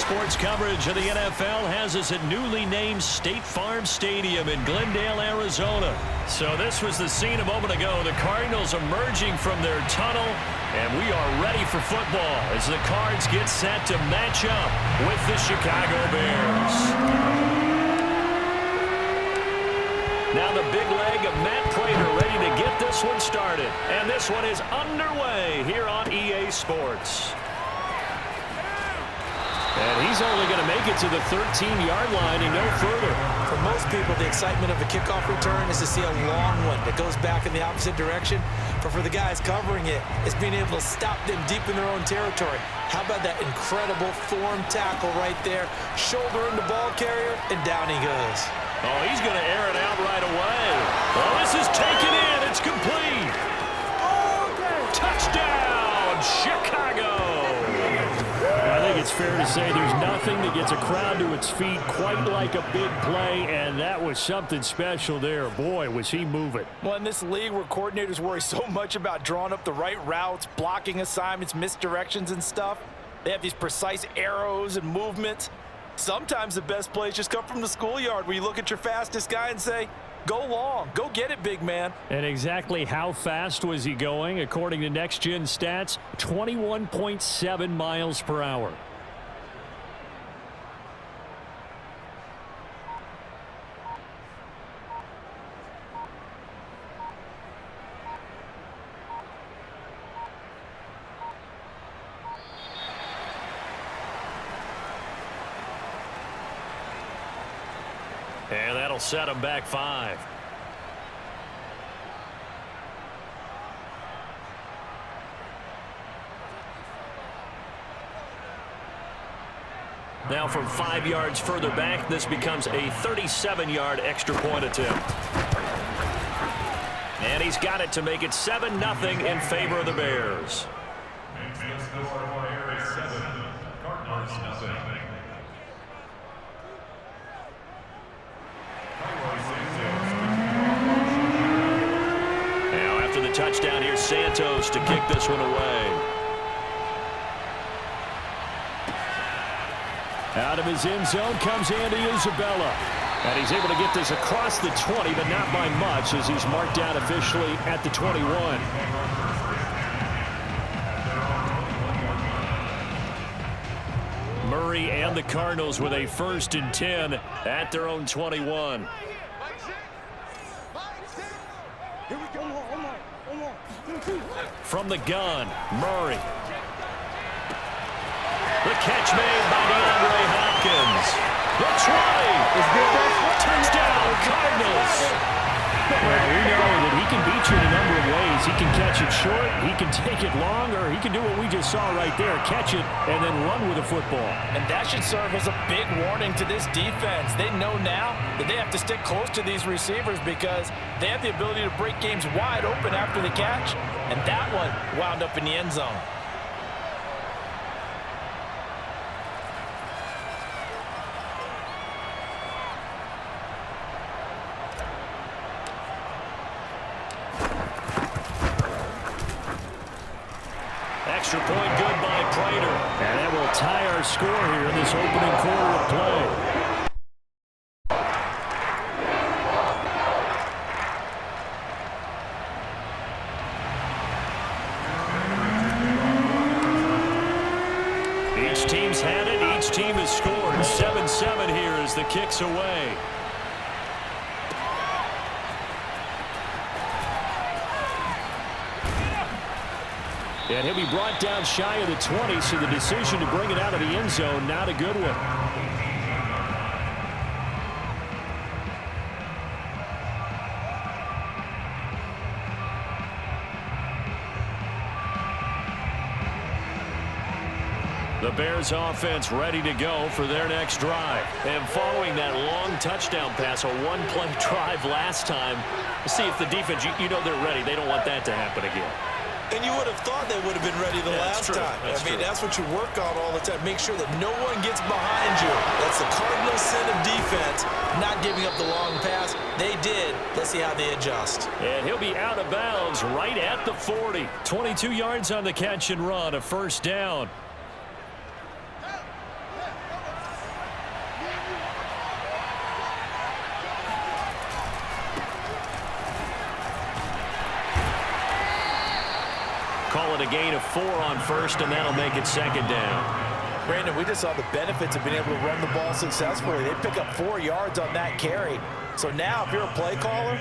Sports coverage of the NFL has us at newly named State Farm Stadium in Glendale, Arizona. So this was the scene a moment ago. The Cardinals emerging from their tunnel, and we are ready for football as the Cards get set to match up with the Chicago Bears. Now the big leg of Matt Prater ready to get this one started. And this one is underway here on EA Sports. And he's only going to make it to the 13-yard line and no further. For most people, the excitement of a kickoff return is to see a long one that goes back in the opposite direction. But for the guys covering it, it's being able to stop them deep in their own territory. How about that incredible form tackle right there? Shoulder in the ball carrier, and down he goes. Oh, he's going to air it out right away. Well, this is taken in. It's complete. Touchdown, Chicago. I think it's fair to say there's nothing that gets a crowd to its feet quite like a big play, and that was something special there. Boy, was he moving. Well, in this league where coordinators worry so much about drawing up the right routes, blocking assignments, misdirections and stuff, they have these precise arrows and movements. Sometimes the best plays just come from the schoolyard where you look at your fastest guy and say, go long. Go get it, big man. And exactly how fast was he going? According to Next Gen Stats, 21.7 miles per hour. And that'll set him back 5. Now from 5 yards further back, this becomes a 37-yard extra point attempt. And he's got it to make it 7-0 in favor of the Bears. Touchdown, here's Santos to kick this one away. Out of his end zone comes Andy Isabella. And he's able to get this across the 20, but not by much as he's marked down officially at the 21. Murray and the Cardinals with a 1st and 10 at their own 21. From the gun, Murray. The catch made by DeAndre Hopkins. The 20 is good. Touchdown, Cardinals. Well, we know that he can beat you in a number of ways. He can catch it short, he can take it long, or he can do what we just saw right there, catch it and then run with the football. And that should serve as a big warning to this defense. They know now that they have to stick close to these receivers because they have the ability to break games wide open after the catch, and that one wound up in the end zone. Extra point good by Prater. And that will tie our score here in this opening quarter of play. Each team's had it. Each team has scored. 7-7 here as the kick's away. And he'll be brought down shy of the 20, so the decision to bring it out of the end zone, not a good one. The Bears offense ready to go for their next drive. And following that long touchdown pass, a one-play drive last time, see if the defense, you know they're ready. They don't want that to happen again. And you would have thought they would have been ready the last time. That's what you work on all the time. Make sure that no one gets behind you. That's the cardinal sin of defense, not giving up the long pass. They did. Let's see how they adjust. And he'll be out of bounds right at the 40. 22 yards on the catch and run, a 1st down. gain of 4 on first, and that'll make it second down. Brandon, we just saw the benefits of being able to run the ball successfully. They pick up 4 yards on that carry. So now, if you're a play caller,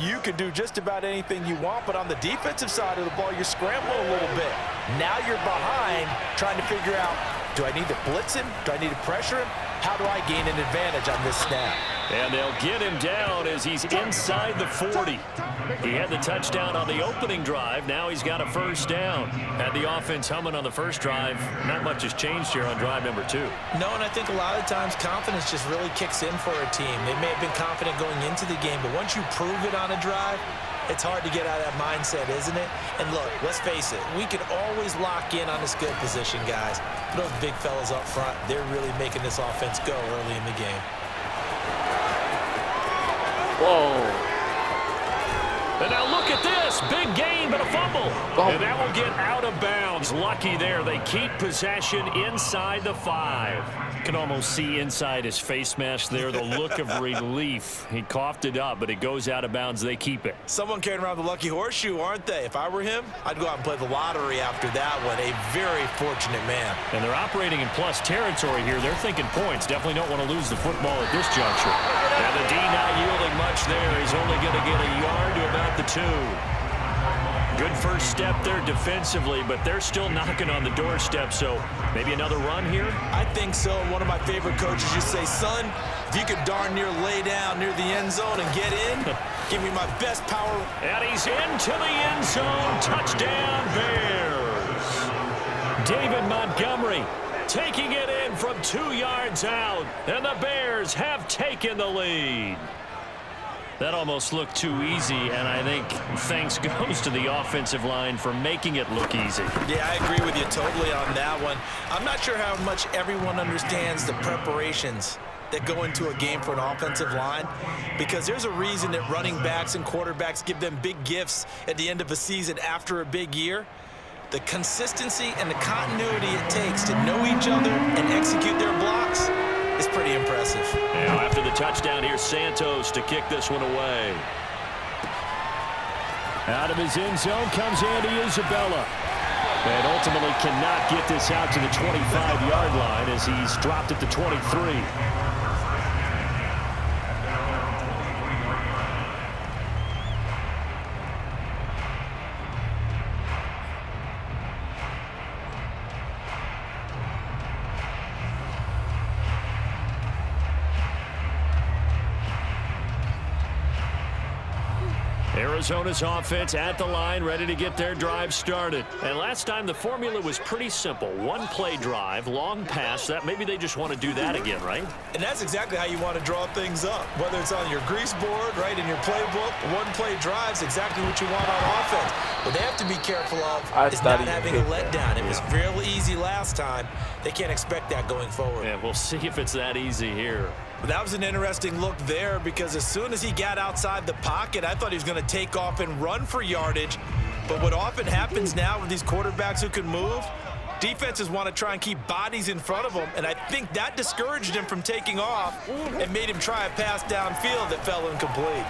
you can do just about anything you want, but on the defensive side of the ball, you're scrambling a little bit. Now you're behind, trying to figure out, do I need to blitz him? Do I need to pressure him? How do I gain an advantage on this snap? And they'll get him down as he's inside the 40. He had the touchdown on the opening drive. Now he's got a first down. Had the offense humming on the first drive. Not much has changed here on drive number 2. No, and I think a lot of times confidence just really kicks in for a team. They may have been confident going into the game, but once you prove it on a drive, it's hard to get out of that mindset, isn't it? And look, let's face it, we can always lock in on the skill position, guys. Those big fellas up front, they're really making this offense go early in the game. Whoa. And now look at this. Big gain, but a fumble. Oh. And that will get out of bounds. Lucky there. They keep possession inside the 5. Can almost see inside his face mask there the look of relief. He coughed it up, but it goes out of bounds. They keep it. Someone carrying around the lucky horseshoe, aren't they? If I were him, I'd go out and play the lottery after that one. A very fortunate man. And they're operating in plus territory here. They're thinking points. Definitely don't want to lose the football at this juncture. And the D not yielding much there. He's only going to get a yard to about the 2. Good first step there defensively, but they're still knocking on the doorstep, so maybe another run here? I think so. One of my favorite coaches used to say, son, if you could darn near lay down near the end zone and get in, give me my best power. And he's into the end zone. Touchdown, Bears. David Montgomery taking it in from 2 yards out, and the Bears have taken the lead. That almost looked too easy, and I think thanks goes to the offensive line for making it look easy. Yeah, I agree with you totally on that one. I'm not sure how much everyone understands the preparations that go into a game for an offensive line, because there's a reason that running backs and quarterbacks give them big gifts at the end of a season after a big year. The consistency and the continuity it takes to know each other and execute their blocks is pretty impressive. Now after the touchdown, here's Santos to kick this one away. Out of his end zone comes Andy Isabella. And ultimately cannot get this out to the 25-yard line as he's dropped at the 23. Arizona's offense at the line, ready to get their drive started. And last time the formula was pretty simple. One-play drive, long pass. That maybe they just want to do that again, right? And that's exactly how you want to draw things up. Whether it's on your grease board, right, in your playbook, one-play drive's exactly what you want on offense. What they have to be careful of is not having a letdown. It was real easy last time. They can't expect that going forward. Yeah, we'll see if it's that easy here. But that was an interesting look there, because as soon as he got outside the pocket, I thought he was going to take off and run for yardage. But what often happens now with these quarterbacks who can move, defenses want to try and keep bodies in front of them, and I think that discouraged him from taking off and made him try a pass downfield that fell incomplete.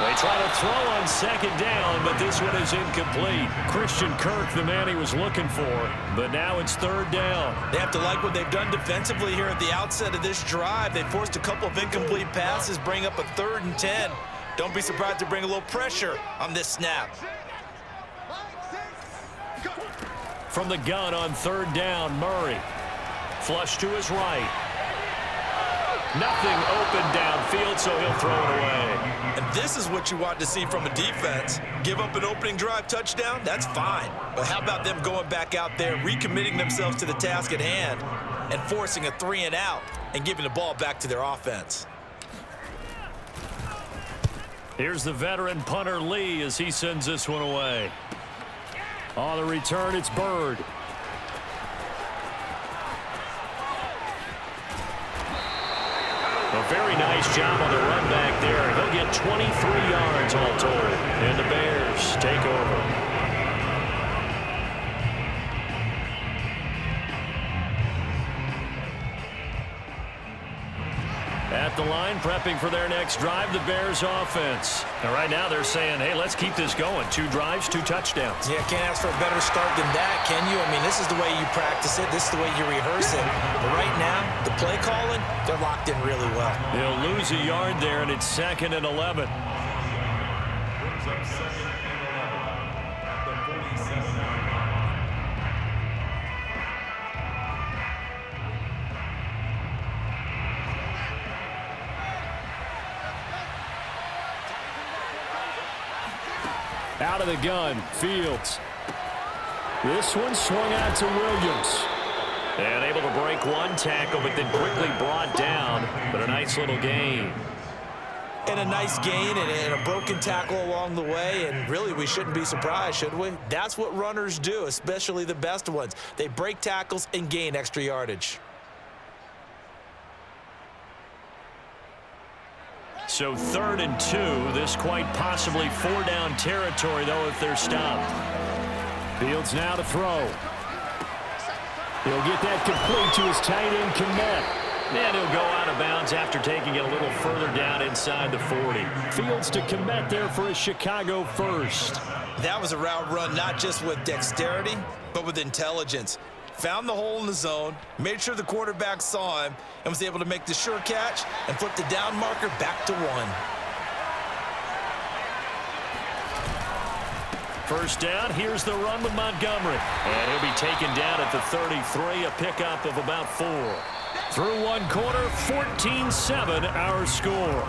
They try to throw on second down, but this one is incomplete. Christian Kirk, the man he was looking for, but now it's third down. They have to like what they've done defensively here at the outset of this drive. They forced a couple of incomplete passes, bring up a 3rd and 10. Don't be surprised to bring a little pressure on this snap. From the gun on third down, Murray. Flush to his right. Nothing open downfield, so he'll throw it away. And this is what you want to see from a defense. Give up an opening drive touchdown, that's fine. But how about them going back out there, recommitting themselves to the task at hand, and forcing a 3-and-out and giving the ball back to their offense. Here's the veteran punter Lee as he sends this one away. On the return, it's Bird. A very nice job on the run back there. He'll get 23 yards all told. And the Bears take over. At the line, prepping for their next drive, the Bears offense. And right now they're saying, hey, let's keep this going. 2 drives, 2 touchdowns. Yeah, can't ask for a better start than that, can you? I mean, this is the way you practice it. This is the way you rehearse it. But right now, the play calling, they're locked in really well. They'll lose a yard there, and it's 2nd and 11. Out of the gun, Fields. This one swung out to Williams. And able to break 1 tackle, but then quickly brought down. But a nice little gain. And a nice gain and a broken tackle along the way. And really, we shouldn't be surprised, should we? That's what runners do, especially the best ones. They break tackles and gain extra yardage. So 3rd and 2. This quite possibly 4-down territory, though, if they're stopped. Fields now to throw. He'll get that complete to his tight end, Kmet. And he'll go out of bounds after taking it a little further down inside the 40. Fields to Kmet there for a Chicago first. That was a route run not just with dexterity, but with intelligence. Found the hole in the zone, made sure the quarterback saw him, and was able to make the sure catch and flip the down marker back to 1. First down, here's the run with Montgomery. And he'll be taken down at the 33, a pickup of about 4. Through 1 quarter, 14-7 our score.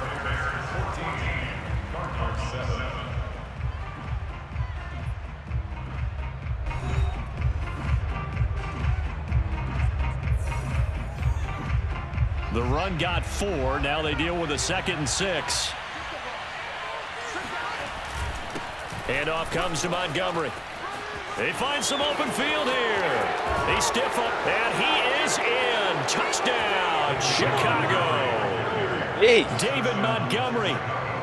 The run got 4. Now they deal with a 2nd and 6. Handoff comes to Montgomery. They find some open field here. They stiff up, and he is in. Touchdown, Chicago. Hey. David Montgomery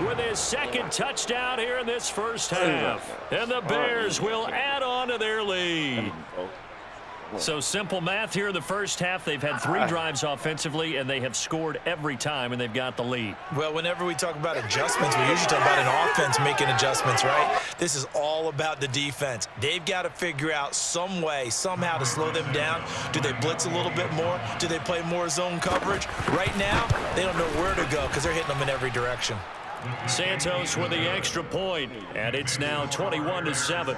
with his 2nd touchdown here in this first half. And the Bears will add on to their lead. So simple math here in the first half. They've had 3 drives offensively, and they have scored every time, and they've got the lead. Well, whenever we talk about adjustments, we usually talk about an offense making adjustments, right? This is all about the defense. They've got to figure out some way, somehow to slow them down. Do they blitz a little bit more? Do they play more zone coverage? Right now, they don't know where to go because they're hitting them in every direction. Santos with the extra point, and it's now 21-7.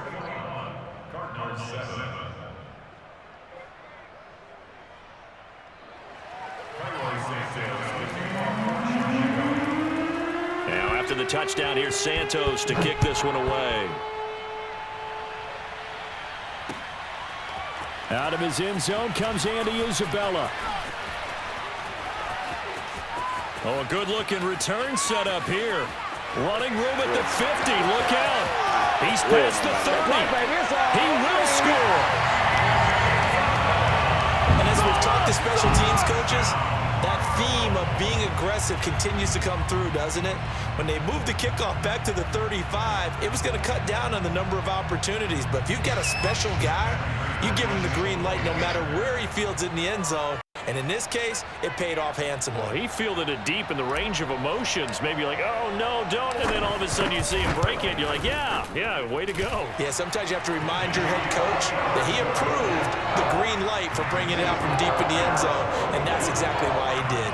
Now after the touchdown, here's Santos to kick this one away. Out of his end zone comes Andy Isabella. Oh, a good-looking return set up here. Running room at the 50. Look out. He's past the 30. He will score. And as we've talked to special teams coaches, that theme of being aggressive continues to come through, doesn't it? When they moved the kickoff back to the 35, it was going to cut down on the number of opportunities. But if you've got a special guy, you give him the green light no matter where he fields it in the end zone. And in this case, it paid off handsomely. Well, he fielded it deep in the range of emotions. Maybe like, oh, no, don't. And then all of a sudden you see him break it. You're like, yeah, way to go. Yeah, sometimes you have to remind your head coach that he approved the green light for bringing it out from deep in the end zone. And that's exactly why he did.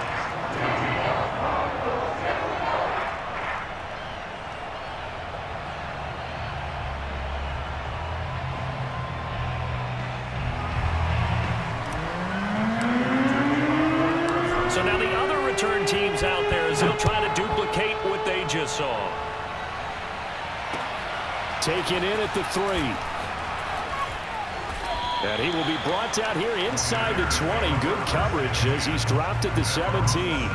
So now the other return teams out there as they'll try to duplicate what they just saw. Taken in at the 3. And he will be brought down here inside the 20. Good coverage as he's dropped at the 17.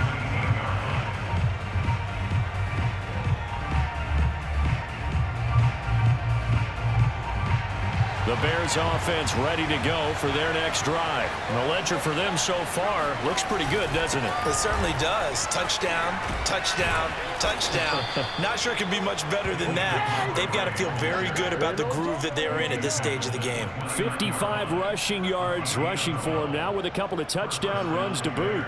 The Bears offense ready to go for their next drive. And the ledger for them so far looks pretty good, doesn't it? It certainly does. Touchdown, touchdown, touchdown. Not sure it can be much better than that. They've got to feel very good about the groove that they're in at this stage of the game. 55 rushing yards rushing for him now with a couple of touchdown runs to boot.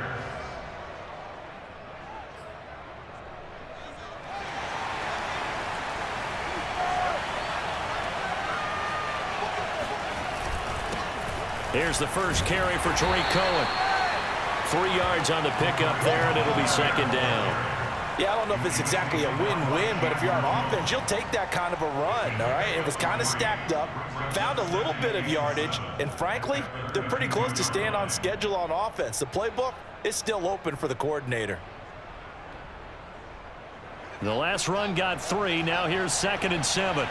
Here's the first carry for Tariq Cohen. 3 yards on the pickup there, and it'll be second down. Yeah, I don't know if it's exactly a win-win, but if you're on offense, you'll take that kind of a run, all right? It was kind of stacked up, found a little bit of yardage, and frankly, they're pretty close to staying on schedule on offense. The playbook is still open for the coordinator. The last run got 3. Now here's 2nd and 7.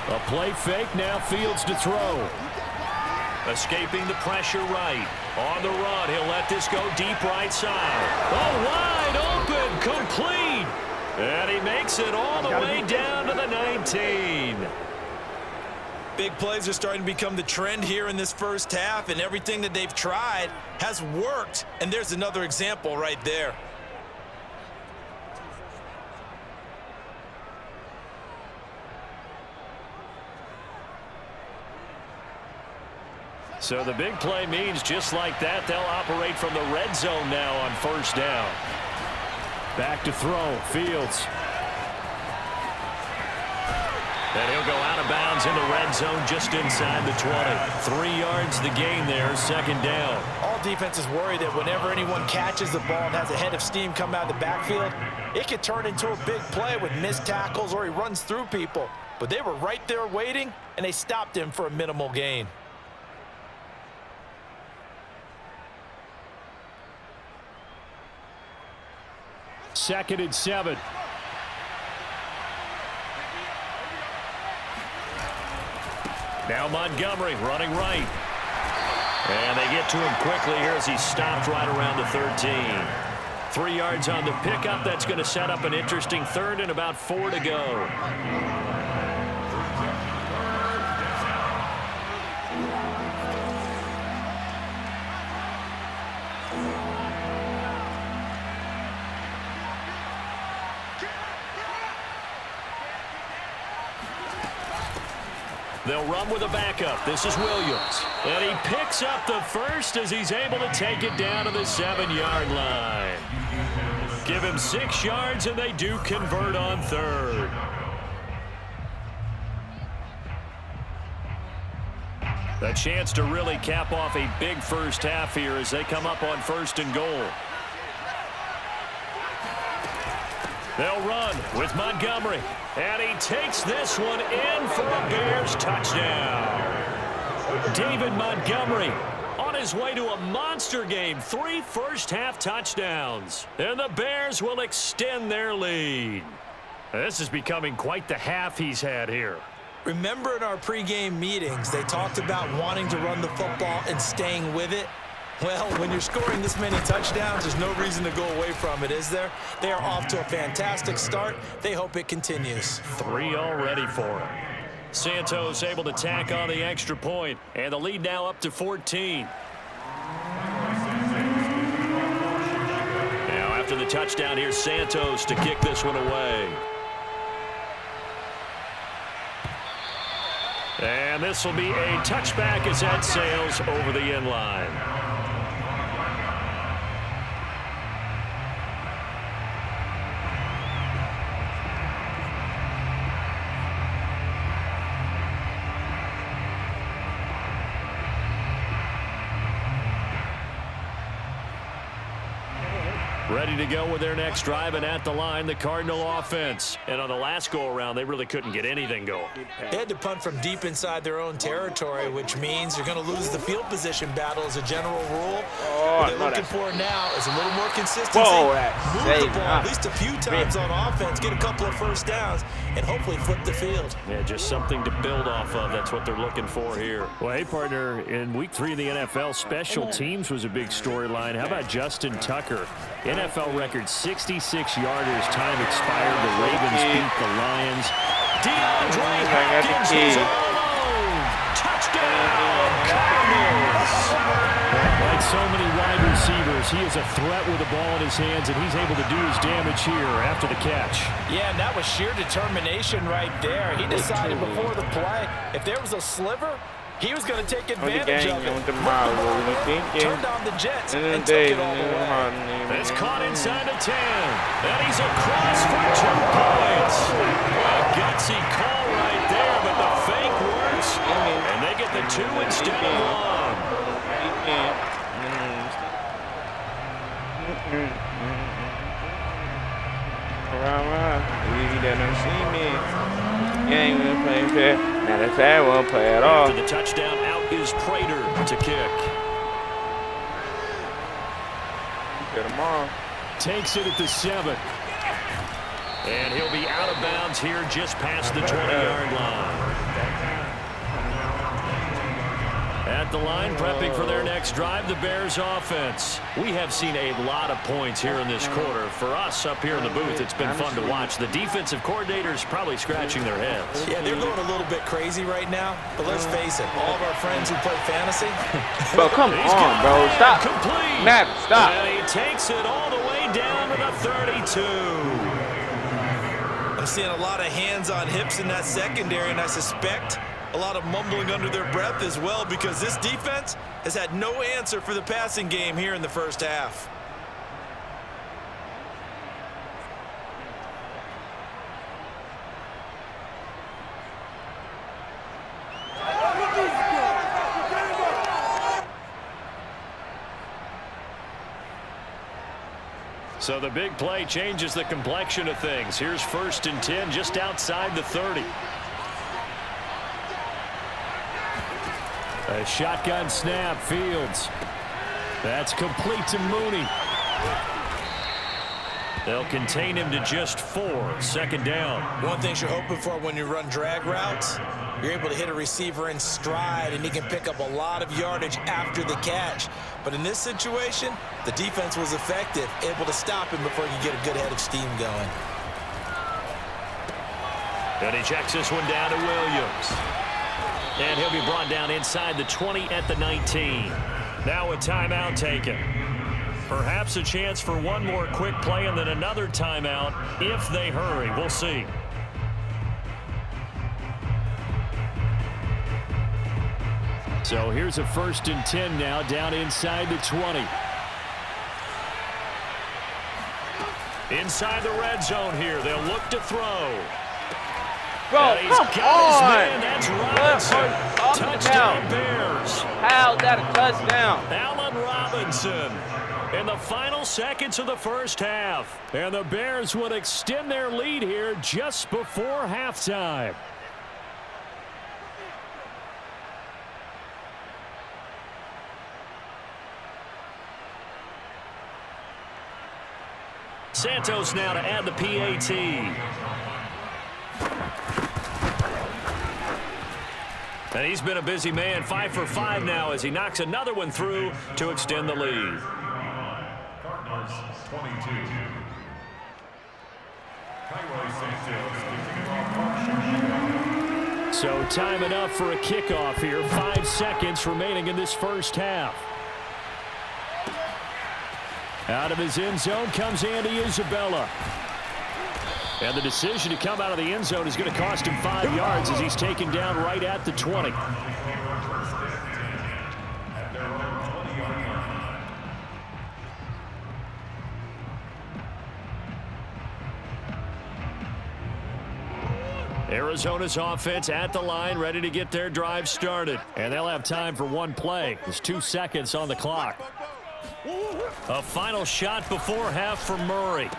A play fake, now Fields to throw. Escaping the pressure right. On the run, he'll let this go deep right side. Oh, wide open, complete. And he makes it all the way down to the 19. Big plays are starting to become the trend here in this first half, and everything that they've tried has worked. And there's another example right there. So the big play means just like that, they'll operate from the red zone now on first down. Back to throw, Fields. And he'll go out of bounds in the red zone just inside the 20. 3 yards the gain there, second down. All defenses worry that whenever anyone catches the ball and has a head of steam come out of the backfield, it could turn into a big play with missed tackles or he runs through people. But they were right there waiting, and they stopped him for a minimal gain. Second and 7. Now Montgomery running right. And they get to him quickly here as he stopped right around the 13. 3 yards on the pickup. That's going to set up an interesting third and about 4 to go. They'll run with a backup. This is Williams. And he picks up the first as he's able to take it down to the 7-yard line. Give him 6 yards, and they do convert on third. A chance to really cap off a big first half here as they come up on 1st and goal. They'll run with Montgomery. And he takes this one in for a Bears touchdown. David Montgomery on his way to a monster game. 3 first-half touchdowns. And the Bears will extend their lead. This is becoming quite the half he's had here. Remember in our pregame meetings, they talked about wanting to run the football and staying with it? Well, when you're scoring this many touchdowns, there's no reason to go away from it, is there? They are off to a fantastic start. They hope it continues. 3 already for him. Santos able to tack on the extra point, and the lead now up to 14. Now after the touchdown, here's Santos to kick this one away. And this will be a touchback as that sails over the end line. Ready to go with their next drive, and at the line, the Cardinal offense. And on the last go-around, they really couldn't get anything going. They had to punt from deep inside their own territory, which means you're going to lose the field position battle as a general rule. What they're looking for now is a little more consistency. Move the ball at least a few times on offense, get a couple of first downs, and hopefully flip the field. Yeah, just something to build off of. That's what they're looking for here. Well, hey, partner, in Week 3 of the NFL, special teams was a big storyline. How about Justin Tucker? NFL record 66-yarders. Time expired. The Ravens beat the Lions. DeAndre Hopkins is all alone. Touchdown, Cardinals. Like so many wide receivers, he is a threat with the ball in his hands, and he's able to do his damage here after the catch. Yeah, and that was sheer determination right there. He decided before the play, if there was a sliver, he was going to take advantage of it. Turned on the Jets and took it all the way. It's caught inside the 10. And he's across for 2 points. A gutsy call right there, but the fake works. And 2 instead of 1. You don't see me. You ain't gonna play fair. Now that's how I won't play at all. After the touchdown, out is Prater to kick. Tomorrow. Takes it at the 7. And he'll be out of bounds here just past the 20-yard line. At the line, prepping for their next drive, the Bears offense. We have seen a lot of points here in this quarter. For us up here in the booth, it's been fun to watch. The defensive coordinators probably scratching their heads. Yeah, they're going a little bit crazy right now. But let's face it, all of our friends who play fantasy. Bro, come on, bro. Stop. Complete. Madden, stop. And he takes it all the way down to the 32. I'm seeing a lot of hands on hips in that secondary, and I suspect a lot of mumbling under their breath as well, because this defense has had no answer for the passing game here in the first half. So the big play changes the complexion of things. Here's 1st and 10 just outside the 30. A shotgun snap, Fields. That's complete to Mooney. They'll contain him to just 4. 2nd down. One thing you're hoping for when you run drag routes, you're able to hit a receiver in stride, and he can pick up a lot of yardage after the catch. But in this situation, the defense was effective, able to stop him before you get a good head of steam going. And he checks this one down to Williams. And he'll be brought down inside the 20 at the 19. Now a timeout taken. Perhaps a chance for one more quick play and then another timeout if they hurry. We'll see. So here's a 1st and 10 now down inside the 20. Inside the red zone here. They'll look to throw. Bro, come on. That's Robinson. Touchdown Bears. How's that a touchdown? Allen Robinson in the final seconds of the first half. And the Bears would extend their lead here just before halftime. Santos now to add the PAT. And he's been a busy man, 5 for 5 now as he knocks another one through to extend the lead. Cardinals 22. So time enough for a kickoff here. 5 seconds remaining in this first half. Out of his end zone comes Andy Isabella. And the decision to come out of the end zone is going to cost him 5 yards as he's taken down right at the 20. Arizona's offense at the line, ready to get their drive started. And they'll have time for one play. There's 2 seconds on the clock. A final shot before half for Murray.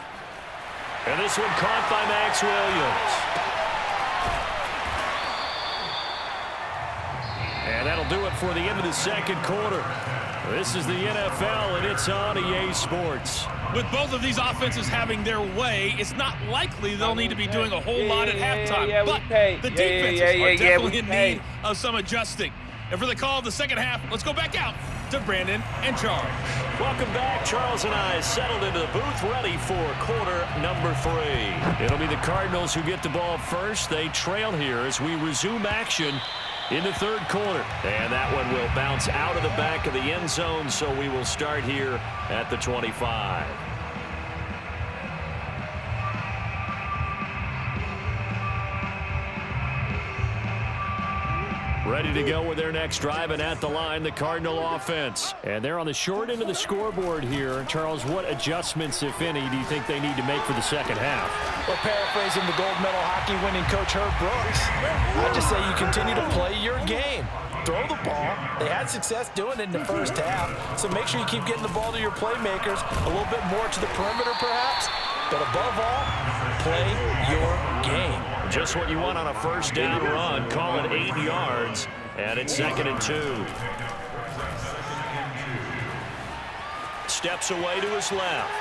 And this one caught by Max Williams. And that'll do it for the end of the second quarter. This is the NFL, and it's on EA Sports. With both of these offenses having their way, it's not likely they'll need to be doing a whole lot at halftime. But the defenses are definitely in need of some adjusting. And for the call of the second half, let's go back out to Brandon and Charles. Welcome back. Charles and I settled into the booth, ready for quarter number 3. It'll be the Cardinals who get the ball first. They trail here as we resume action in the third quarter. And that one will bounce out of the back of the end zone, so we will start here at the 25. Ready to go with their next drive, and at the line, the Cardinal offense. And they're on the short end of the scoreboard here. Charles, what adjustments, if any, do you think they need to make for the second half? Well, paraphrasing the gold medal hockey winning coach Herb Brooks, I just say you continue to play your game. throw the ball. They had success doing it in the first half, so make sure you keep getting the ball to your playmakers, a little bit more to the perimeter perhaps, but above all, play your game. Just what you want on a first down run. Call it 8 yards, and it's 2nd and 2. Steps away to his left.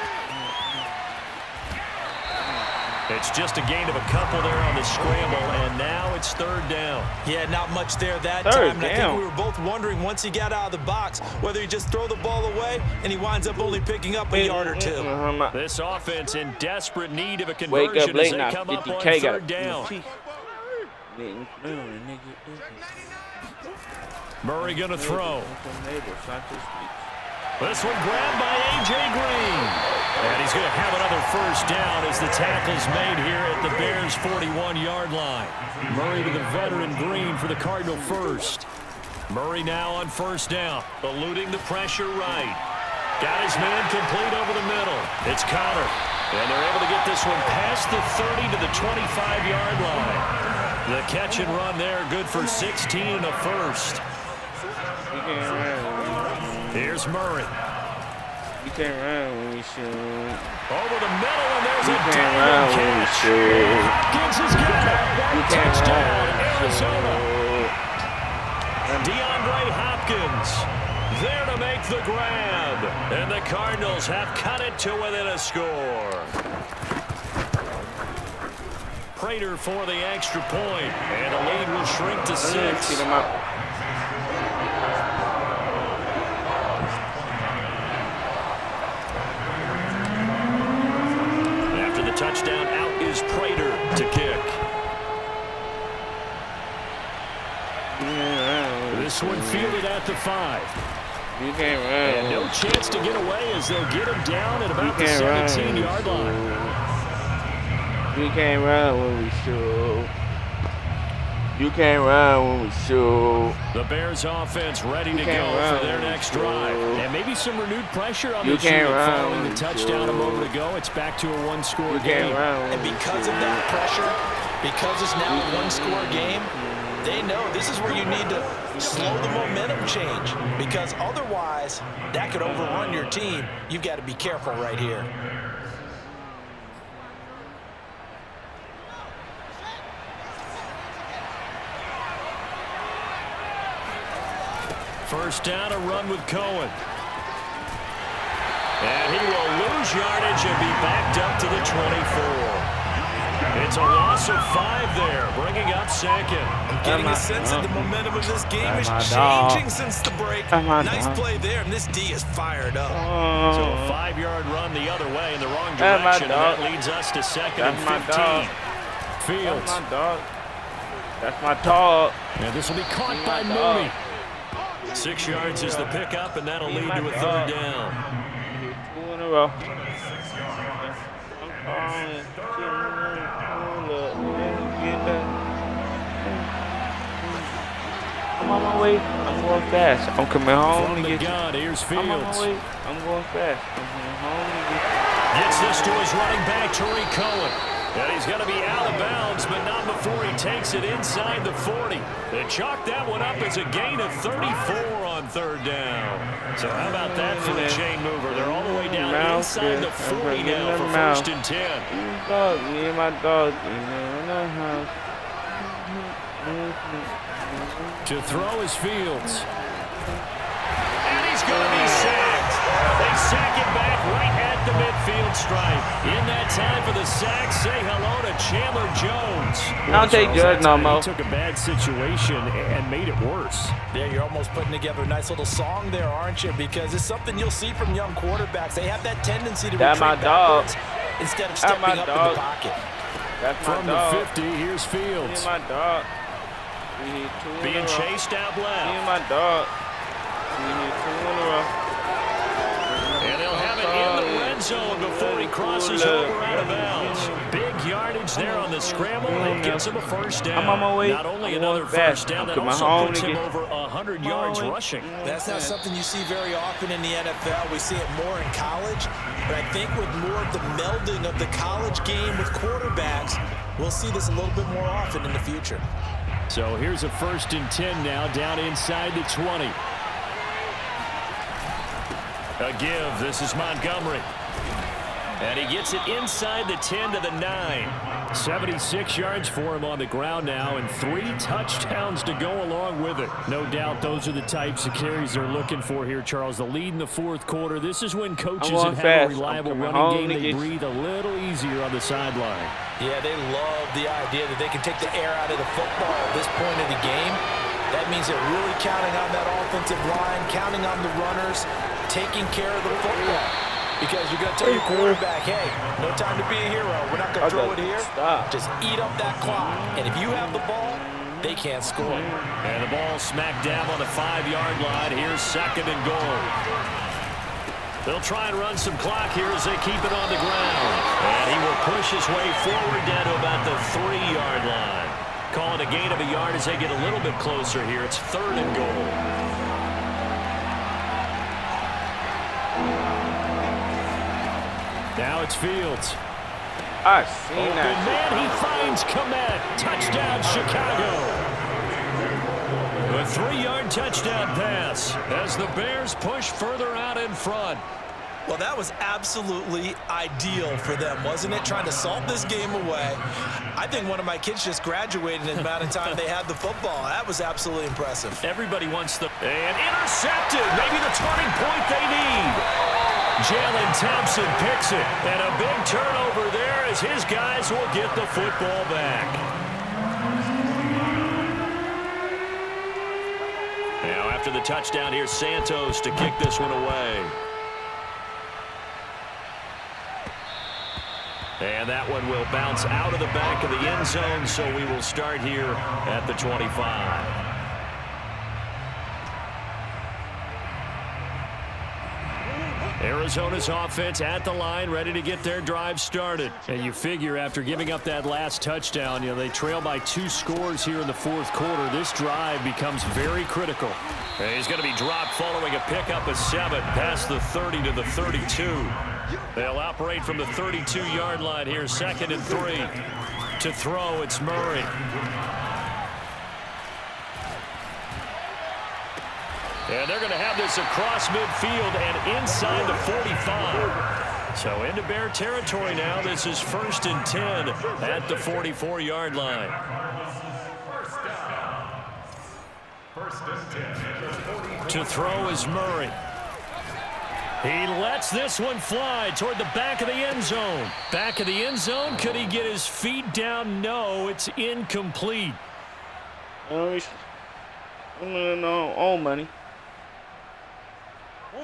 It's just a gain of a couple there on the scramble, and now it's 3rd down. Yeah, not much there that time. And I think we were both wondering once he got out of the box whether he just throw the ball away and he winds up only picking up a yard or two. This offense in desperate need of a conversion as they come up on 3rd down. Murray going to throw. This one grabbed by A.J. Green. And he's going to have another first down as the tackle's made here at the Bears' 41-yard line. Murray to the veteran Green for the Cardinal first. Murray now on first down, eluding the pressure right. Got his man complete over the middle. It's Connor. And they're able to get this one past the 30 to the 25-yard line. The catch and run there, good for 16 and a first. Here's Murray. You can't run when we shoot. Over the middle, and there's a diving catch. Hopkins has got it. Touchdown, Arizona. DeAndre Hopkins there to make the grab. And the Cardinals have cut it to within a score. Prater for the extra point, and the lead will shrink to 6. Touchdown, out is Prater to kick. This one fielded at the 5. You can't run. And no chance to get away as they'll get him down at about the 17-yard line. You can't run when we shoot. You can't run when we shoot. The Bears offense ready to go for their next drive. And maybe some renewed pressure on the unit following the touchdown a moment ago. It's back to a 1-score game. And because of that pressure, because it's now a 1-score game, they know this is where you need to slow the momentum change. Because otherwise, that could overrun your team. You've got to be careful right here. First down, a run with Cohen. And he will lose yardage and be backed up to the 24. It's a loss of 5 there, bringing up 2nd. I'm getting a sense that the momentum of this game is changing since the break. Nice play there, and this D is fired up. So a 5-yard run the other way in the wrong direction, and that leads us to 2nd and 15. Fields. That's my dog. That's my dog. And this will be caught by Mooney. 6 yards is the pickup, and that'll lead to a 3rd down. 2 in a row. I'm on my way. I'm going fast. I'm coming home to get you. Here's Fields. I'm on my way. I'm going fast. I'm coming home to get you. Gets this to his running back, Tariq Cohen. And he's going to be out of bounds, but not before he takes it inside the 40. They chalk that one up as a gain of 34 on 3rd down. So how about that for a chain mover? They're all the way down inside the 40 now for 1st and 10. Dog, me and my dog in the house. To throw is Fields. And he's going to be sacked. They sack him back right at the midfield stripe. In that time for the sack, say hello to Chandler Jones. I don't take Judge no more. He took a bad situation and made it worse. Yeah, you're almost putting together a nice little song there, aren't you? Because it's something you'll see from young quarterbacks. They have that tendency to retreat backwards instead of stepping up in the pocket. That's from my dog. The 50, here's Fields. Me and my dog. Being chased out left. Me and my dog. We need 2 in a row. And they'll have it in the red zone before he crosses over out of bounds. Big yardage there on the scramble. It gets him a first down. I'm on my way. Not only another first down, that also puts him over 100 yards rushing. That's not something you see very often in the NFL. We see it more in college. But I think with more of the melding of the college game with quarterbacks, we'll see this a little bit more often in the future. So here's a 1st and 10 now, down inside the 20. A give. This is Montgomery. And he gets it inside the 10 to the 9. 76 yards for him on the ground now, and 3 touchdowns to go along with it. No doubt those are the types of carries they're looking for here, Charles. The lead in the 4th quarter. This is when coaches have a reliable running game. They breathe a little easier on the sideline. Yeah, they love the idea that they can take the air out of the football at this point of the game. That means they're really counting on that offensive line, counting on the runners, taking care of the football. Because you're going to tell your quarterback, hey, no time to be a hero. We're not going to throw it here. Just eat up that clock. And if you have the ball, they can't score. And the ball smack dab on the 5-yard line. Here's 2nd and goal. They'll try and run some clock here as they keep it on the ground. And he will push his way forward down to about the 3-yard line. Call it a gain of a yard as they get a little bit closer here. It's 3rd and goal. Now it's Fields. I seen that. Man, he finds Komet. Touchdown, Chicago. A 3-yard touchdown pass as the Bears push further out in front. Well, that was absolutely ideal for them, wasn't it? Trying to salt this game away. I think one of my kids just graduated in the amount of time they had the football. That was absolutely impressive. Everybody wants the... And intercepted. Maybe the turning point they need. Jalen Thompson picks it. And a big turnover there as his guys will get the football back. Now after the touchdown, here's Santos to kick this one away. And that one will bounce out of the back of the end zone, so we will start here at the 25. Arizona's offense at the line, ready to get their drive started. And you figure after giving up that last touchdown, they trail by 2 scores here in the 4th quarter. This drive becomes very critical. And he's going to be dropped following a pickup of 7 past the 30 to the 32. They'll operate from the 32-yard line here, 2nd and 3. To throw, it's Murray. And they're going to have this across midfield and inside the 45. So into Bear territory now. This is 1st and 10 at the 44-yard line. To throw is Murray. He lets this one fly toward the back of the end zone. Back of the end zone. Could he get his feet down? No, it's incomplete. No, all money.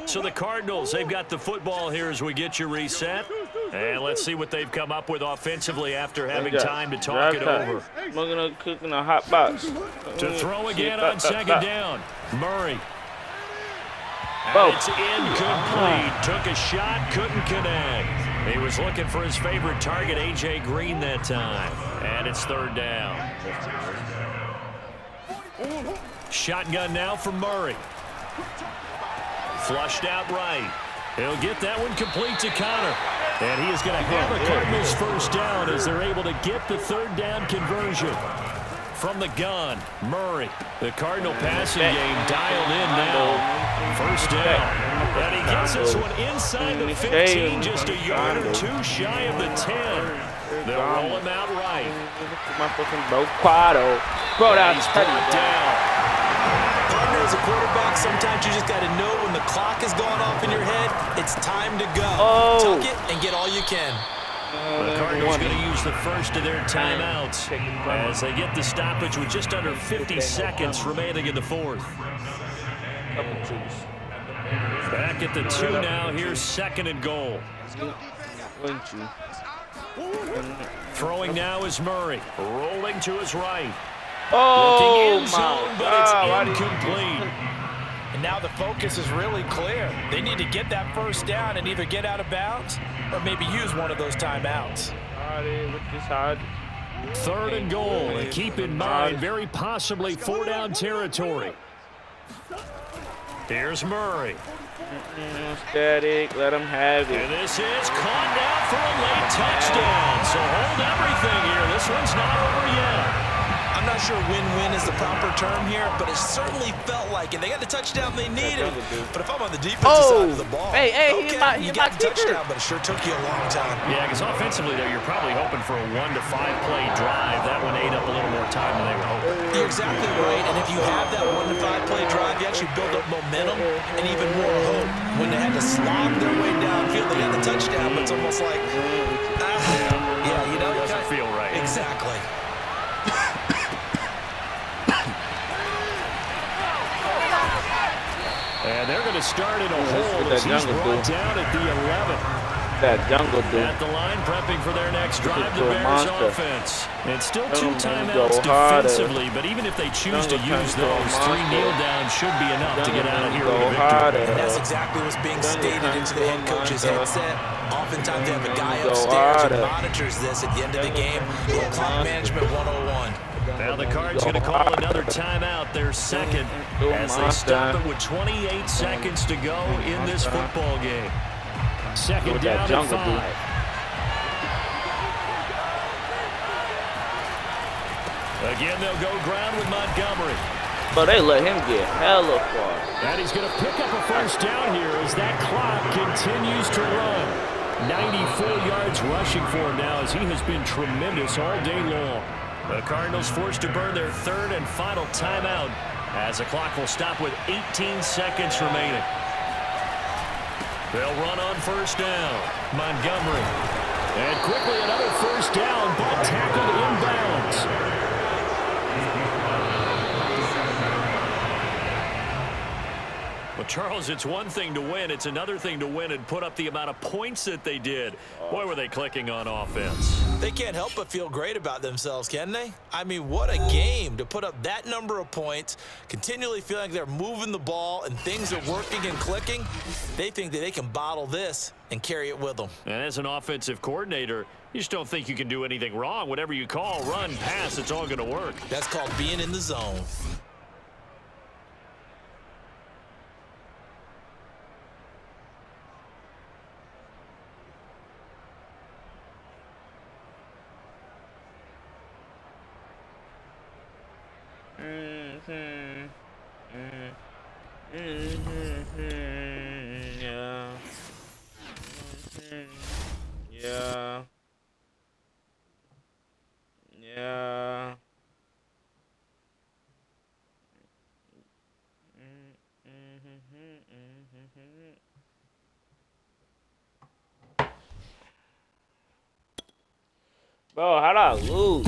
So the Cardinals, they've got the football here as we get you reset. And let's see what they've come up with offensively after having time to talk it over. I'm going to cook in a hot box. To throw again on 2nd down. Murray. It's incomplete. Took a shot, couldn't connect. He was looking for his favorite target, A.J. Green, that time. And it's 3rd down. Shotgun now for Murray. Flushed out right. He'll get that one complete to Connor. And he is going to have the Cardinals 1st down as they're able to get the 3rd down conversion. From the gun, Murray. The Cardinal passing game dialed in now. 1st down. And he gets this one inside the 15, just a yard or 2 shy of the 10. They'll roll him out right. My fucking Bocado. Bro, that's down. Partner, as a quarterback, sometimes you just got to know when the clock is going off in your head, it's time to go. Tuck it and get all you can. The Cardinals going to use the first of their timeouts as they get the stoppage with just under 50 seconds remaining in the 4th. Back at the 2 now. Here's 2nd and goal. Throwing now is Murray. Rolling to his right. Looking in zone, but it's incomplete. And now the focus is really clear. They need to get that 1st down and either get out of bounds or maybe use one of those timeouts. 3rd and goal. And keep in mind, very possibly 4-down territory. Here's Murray. Static, let him have it. And this is caught now for a late touchdown. So hold everything here. This one's not over yet. I'm I'm not sure win-win is the proper term here, but it certainly felt like it. They got the touchdown they needed. But if I'm on the defensive side of the ball, you got the touchdown, but it sure took you a long time. Yeah, because offensively, though, you're probably hoping for a 1 to 5 play drive. That one ate up a little more time than they were hoping. You're exactly right, and if you have that 1 to 5 play drive, you actually build up momentum and even more hope. When they had to slog their way downfield, they got the touchdown, but it's almost like, it doesn't feel right. Exactly. And they're going to start in a hole as he's brought down at the 11. That jungle dude. At the line, prepping for their next drive, the Bears offense. And still 2 timeouts go defensively, but even if they choose to use those, 3 kneel downs should be enough to get out of here with a victory. And that's exactly what's being stated into the head coach's headset. Oftentimes they have a guy upstairs who monitors this at the end of the game. Clock management 101. Now the Cards going to call another timeout, their second, as they stop it with 28 seconds to go in this football game. Second down and 5. Again, they'll go ground with Montgomery. But they let him get hella far. And he's going to pick up a first down here as that clock continues to run. 94 yards rushing for him now as he has been tremendous all day long. The Cardinals forced to burn their third and final timeout as the clock will stop with 18 seconds remaining. They'll run on first down. Montgomery. And quickly another first down, but tackled inbounds. Well, Charles, it's one thing to win. It's another thing to win and put up the amount of points that they did. Boy, were they clicking on offense. They can't help but feel great about themselves, can they? I mean, what a game to put up that number of points, continually feeling like they're moving the ball and things are working and clicking. They think that they can bottle this and carry it with them. And as an offensive coordinator, you just don't think you can do anything wrong. Whatever you call, run, pass, it's all going to work. That's called being in the zone. Yeah. Bro, how'd I lose?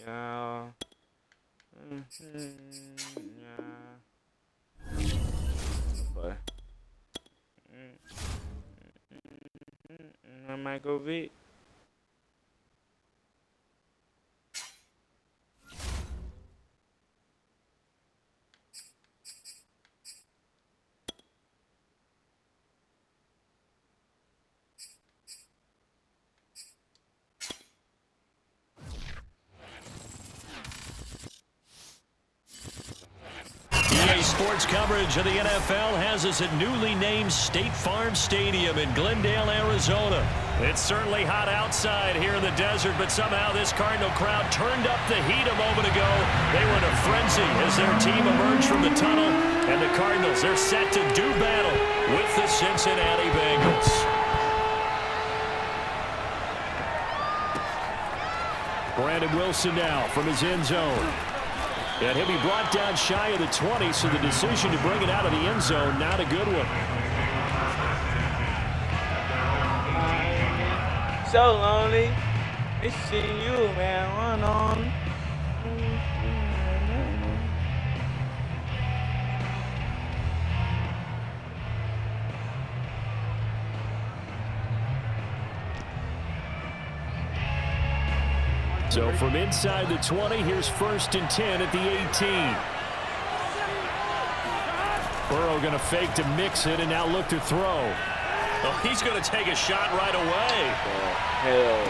Yeah. But I might go beat. Sports coverage of the NFL has us at newly named State Farm Stadium in Glendale, Arizona. It's certainly hot outside here in the desert, but somehow this Cardinal crowd turned up the heat a moment ago. They were in a frenzy as their team emerged from the tunnel, and the Cardinals, they're set to do battle with the Cincinnati Bengals. Brandon Wilson now from his end zone. And he'll be brought down shy of the 20, so the decision to bring it out of the end zone, not a good one. So lonely, missing you, man, on. So from inside the 20, here's 1st and 10 at the 18. Burrow going to fake to mix it and now look to throw. Oh, he's going to take a shot right away. Hell.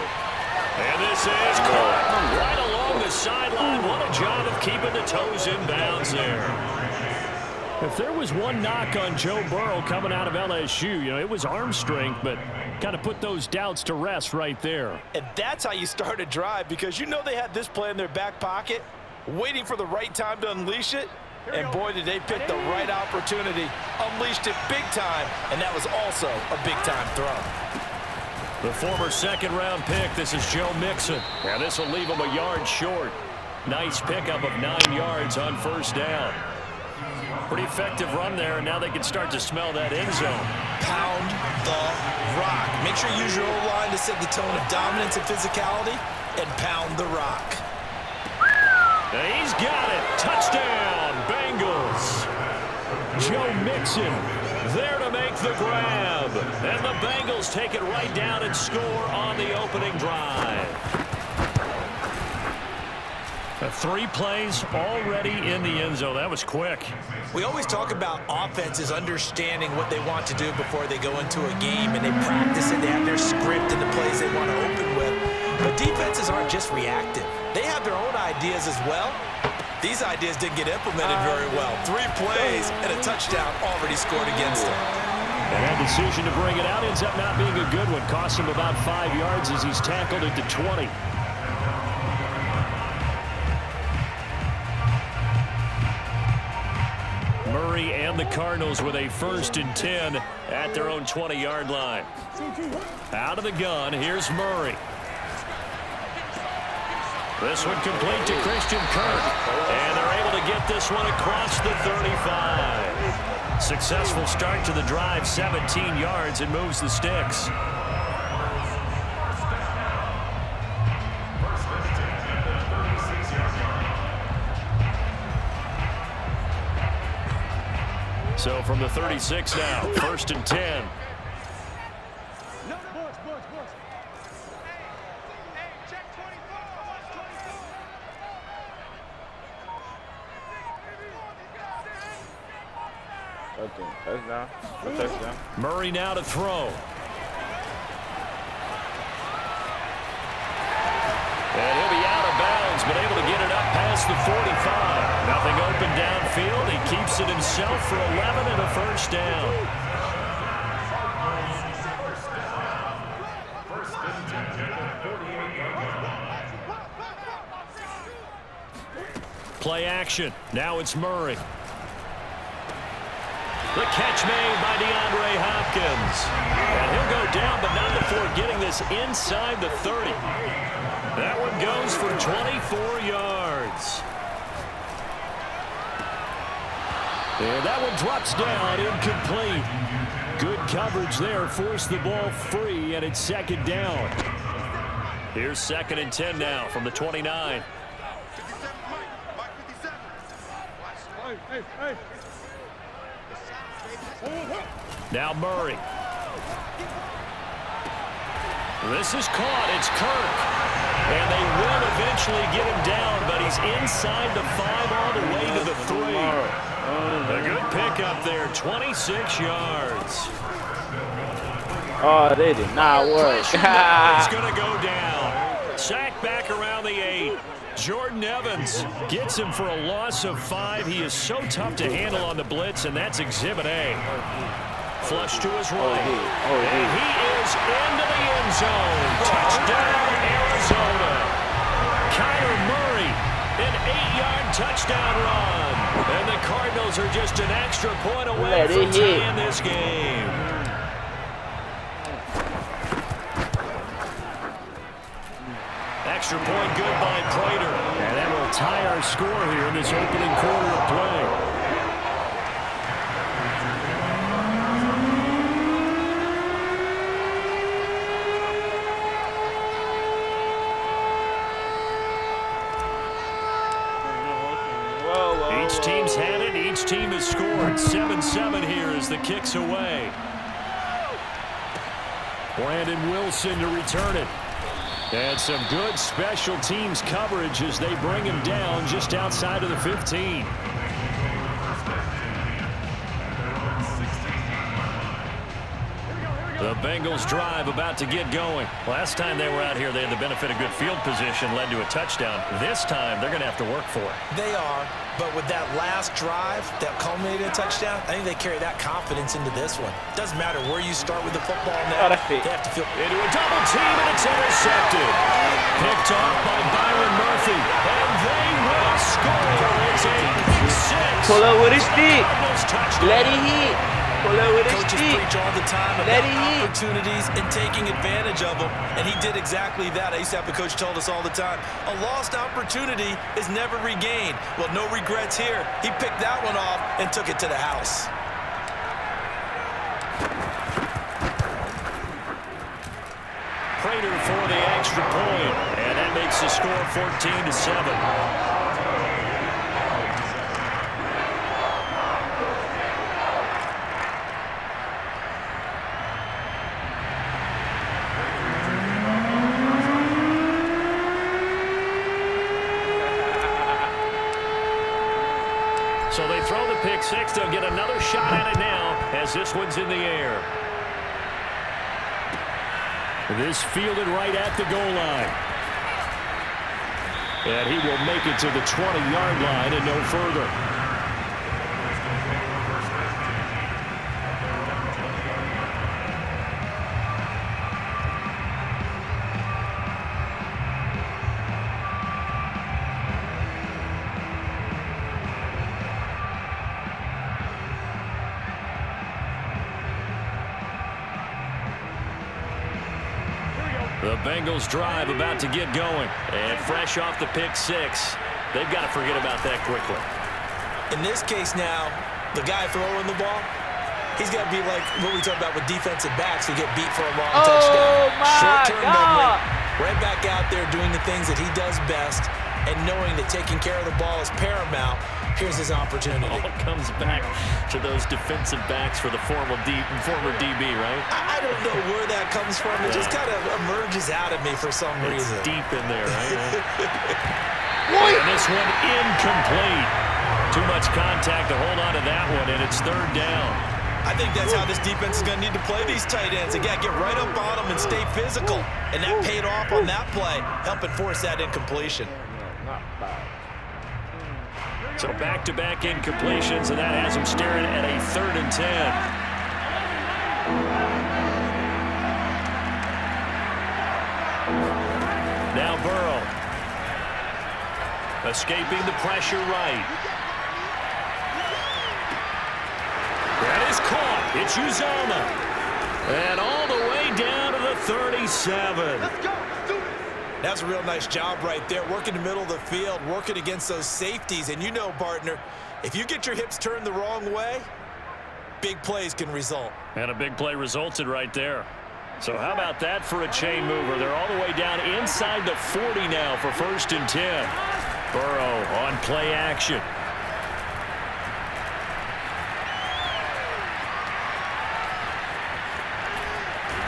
And this is caught right along the sideline. What a job of keeping the toes in bounds there. If there was one knock on Joe Burrow coming out of LSU, it was arm strength, but kind of put those doubts to rest right there. And that's how you start a drive, because they had this play in their back pocket, waiting for the right time to unleash it. And boy, did they pick the right opportunity, unleashed it big time, and that was also a big-time throw. The former second-round pick, this is Joe Mixon. Now this will leave him a yard short. Nice pickup of 9 yards on 1st down. Pretty effective run there, and now they can start to smell that end zone. Pound the rock. Make sure you use your O-line to set the tone of dominance and physicality, and pound the rock. And he's got it. Touchdown, Bengals. Joe Mixon there to make the grab. And the Bengals take it right down and score on the opening drive. 3 plays already in the end zone. That was quick. We always talk about offenses understanding what they want to do before they go into a game, and they practice it. They have their script and the plays they want to open with. But defenses aren't just reactive. They have their own ideas as well. These ideas didn't get implemented very well. 3 plays and a touchdown already scored against them. And that decision to bring it out ends up not being a good one. Costs him about 5 yards as he's tackled at the 20. Murray and the Cardinals with a 1st and 10 at their own 20-yard line. Out of the gun, here's Murray. This one complete to Christian Kirk. And they're able to get this one across the 35. Successful start to the drive, 17 yards, and moves the sticks. So from the 36 now, 1st and 10. Touchdown. Murray now to throw. And he'll be out of bounds, but able to get it up past the 45. Nothing open downfield. He keeps it himself for 11 and a 1st down. Play action. Now it's Murray. The catch made by DeAndre Hopkins. And he'll go down, but not before getting this inside the 30. That one goes for 24 yards. And that one drops down, incomplete. Good coverage there, forced the ball free, and it's 2nd down. Here's 2nd and 10 now from the 29. Now Murray. This is caught. It's Kirk. And they will eventually get him down, but he's inside the 5 all the way to the 3. A good pickup there, 26 yards. Oh, they did not work. He's going to go down. Sacked back around the 8. Jordan Evans gets him for a loss of 5. He is so tough to handle on the blitz, and that's Exhibit A. Flush to his right. And he is into the end zone. Touchdown, Arizona. Kyler Murray, an 8-yard touchdown run. And the Cardinals are just an extra point away from tying this game. Extra point good by Prater. And that will tie our score here in this opening quarter of play. Each team's had it. Each team has scored. 7-7 here as the kick's away. Brandon Wilson to return it. And some good special teams coverage as they bring him down just outside of the 15. The Bengals drive about to get going. Last time they were out here, they had the benefit of good field position, led to a touchdown. This time, they're going to have to work for it. They are, but with that last drive that culminated in a touchdown, I think they carry that confidence into this one. Doesn't matter where you start with the football now. They have to feel into a double team, and it's intercepted. Picked off by Byron Murphy, and they will score. It's a pick six. Pull up with his stick. Let it hit. Pull up with his coaches stick. preach all the time about opportunities and taking advantage of them, and he did exactly that. I used to have a coach told us all the time, a lost opportunity is never regained. Well, no regrets here. He picked that one off and took it to the house. Prater for the extra point, and that makes the score 14-7. So they throw the pick six. They'll get another shot at it now as this one's in the air. This fielded right at the goal line. And he will make it to the 20-yard line and no further. The Bengals drive about to get going. And fresh off the pick six, they've got to forget about that quickly. In this case now, the guy throwing the ball, he's got to be like what we talk about with defensive backs who get beat for a long touchdown. Short-term memory, right back out there doing the things that he does best and knowing that taking care of the ball is paramount. Here's his opportunity. All comes back to those defensive backs for the former DB, right? I don't know where that comes from. It just kind of emerges out of me for some reason. It's deep in there, right? And this one incomplete. Too much contact to hold on to that one, and it's third down. I think that's how this defense is going to need to play these tight ends. They got to get right up on them and stay physical. And that paid off on that play, helping force that incompletion. So back-to-back incompletions, and that has him staring at a 3rd and 10. Now Burrow. Escaping the pressure right. That is caught. It's Uzomah. And all the way down to the 37. Let's go. That's a real nice job right there, working the middle of the field, working against those safeties. And you know, partner, if you get your hips turned the wrong way, big plays can result. And a big play resulted right there. So how about that for a chain mover? They're all the way down inside the 40 now for 1st and 10. Burrow on play action.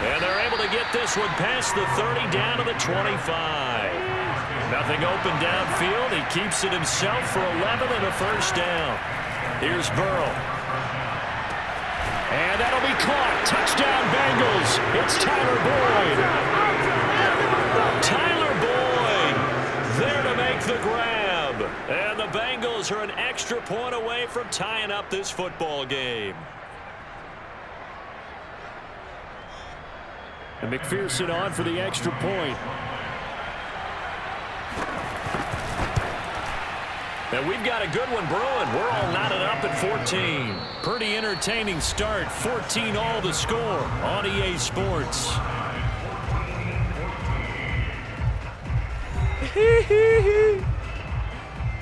And they're able to get this one past the 30 down to the 25. Nothing open downfield. He keeps it himself for 11 and a 1st down. Here's Burrow. And that'll be caught. Touchdown Bengals. It's Tyler Boyd. Tyler Boyd there to make the grab. And the Bengals are an extra point away from tying up this football game. And McPherson on for the extra point. And we've got a good one brewing. We're all knotted up at 14. Pretty entertaining start. 14 all the score on EA Sports.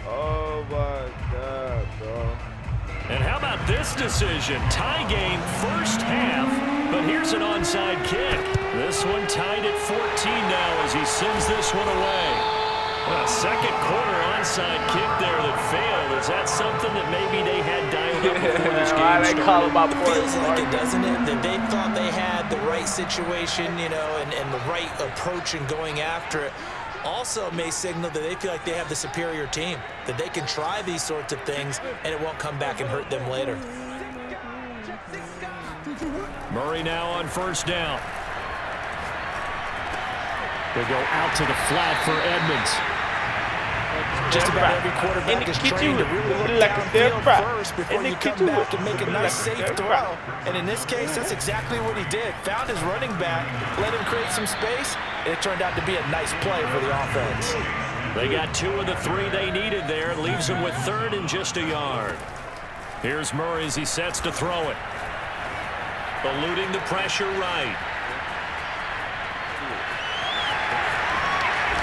Oh, my God, bro. And how about this decision? Tie game 1st half, but here's an onside kick. This one tied at 14 now as he sends this one away. Well, second quarter onside kick there that failed. Is that something that maybe they had dialed up before this game started? It feels like it, doesn't it? That they thought they had the right situation, you know, and the right approach in going after it. Also may signal that they feel like they have the superior team, that they can try these sorts of things and it won't come back and hurt them later. Murray now on first down. They go out to the flat for Edmonds. Just about every quarterback is trained to really look downfield first before you come back and make a nice safe throw. And in this case, that's exactly what he did. Found his running back, let him create some space, and it turned out to be a nice play for the offense. They got 2 of the 3 they needed there. Leaves them with 3rd and just a yard. Here's Murray as he sets to throw it. Eluding the pressure right.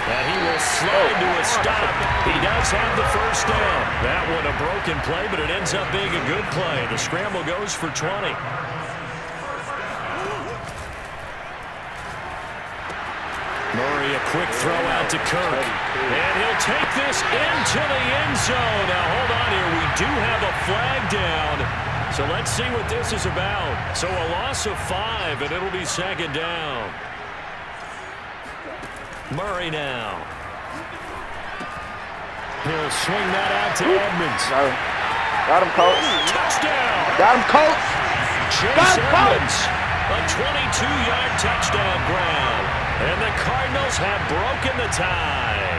And he will slide to a stop. He does have the first down. That one a broken play, but it ends up being a good play. The scramble goes for 20. Murray, a quick throw out to Kirk. And he'll take this into the end zone. Now, hold on here. We do have a flag down. So let's see what this is about. So a loss of 5, and it'll be 2nd down. Murray now. He'll swing that out to Edmonds. Got him, coach. Touchdown. Got him, coach. Chase Edmonds. A 22-yard touchdown grab. And the Cardinals have broken the tie.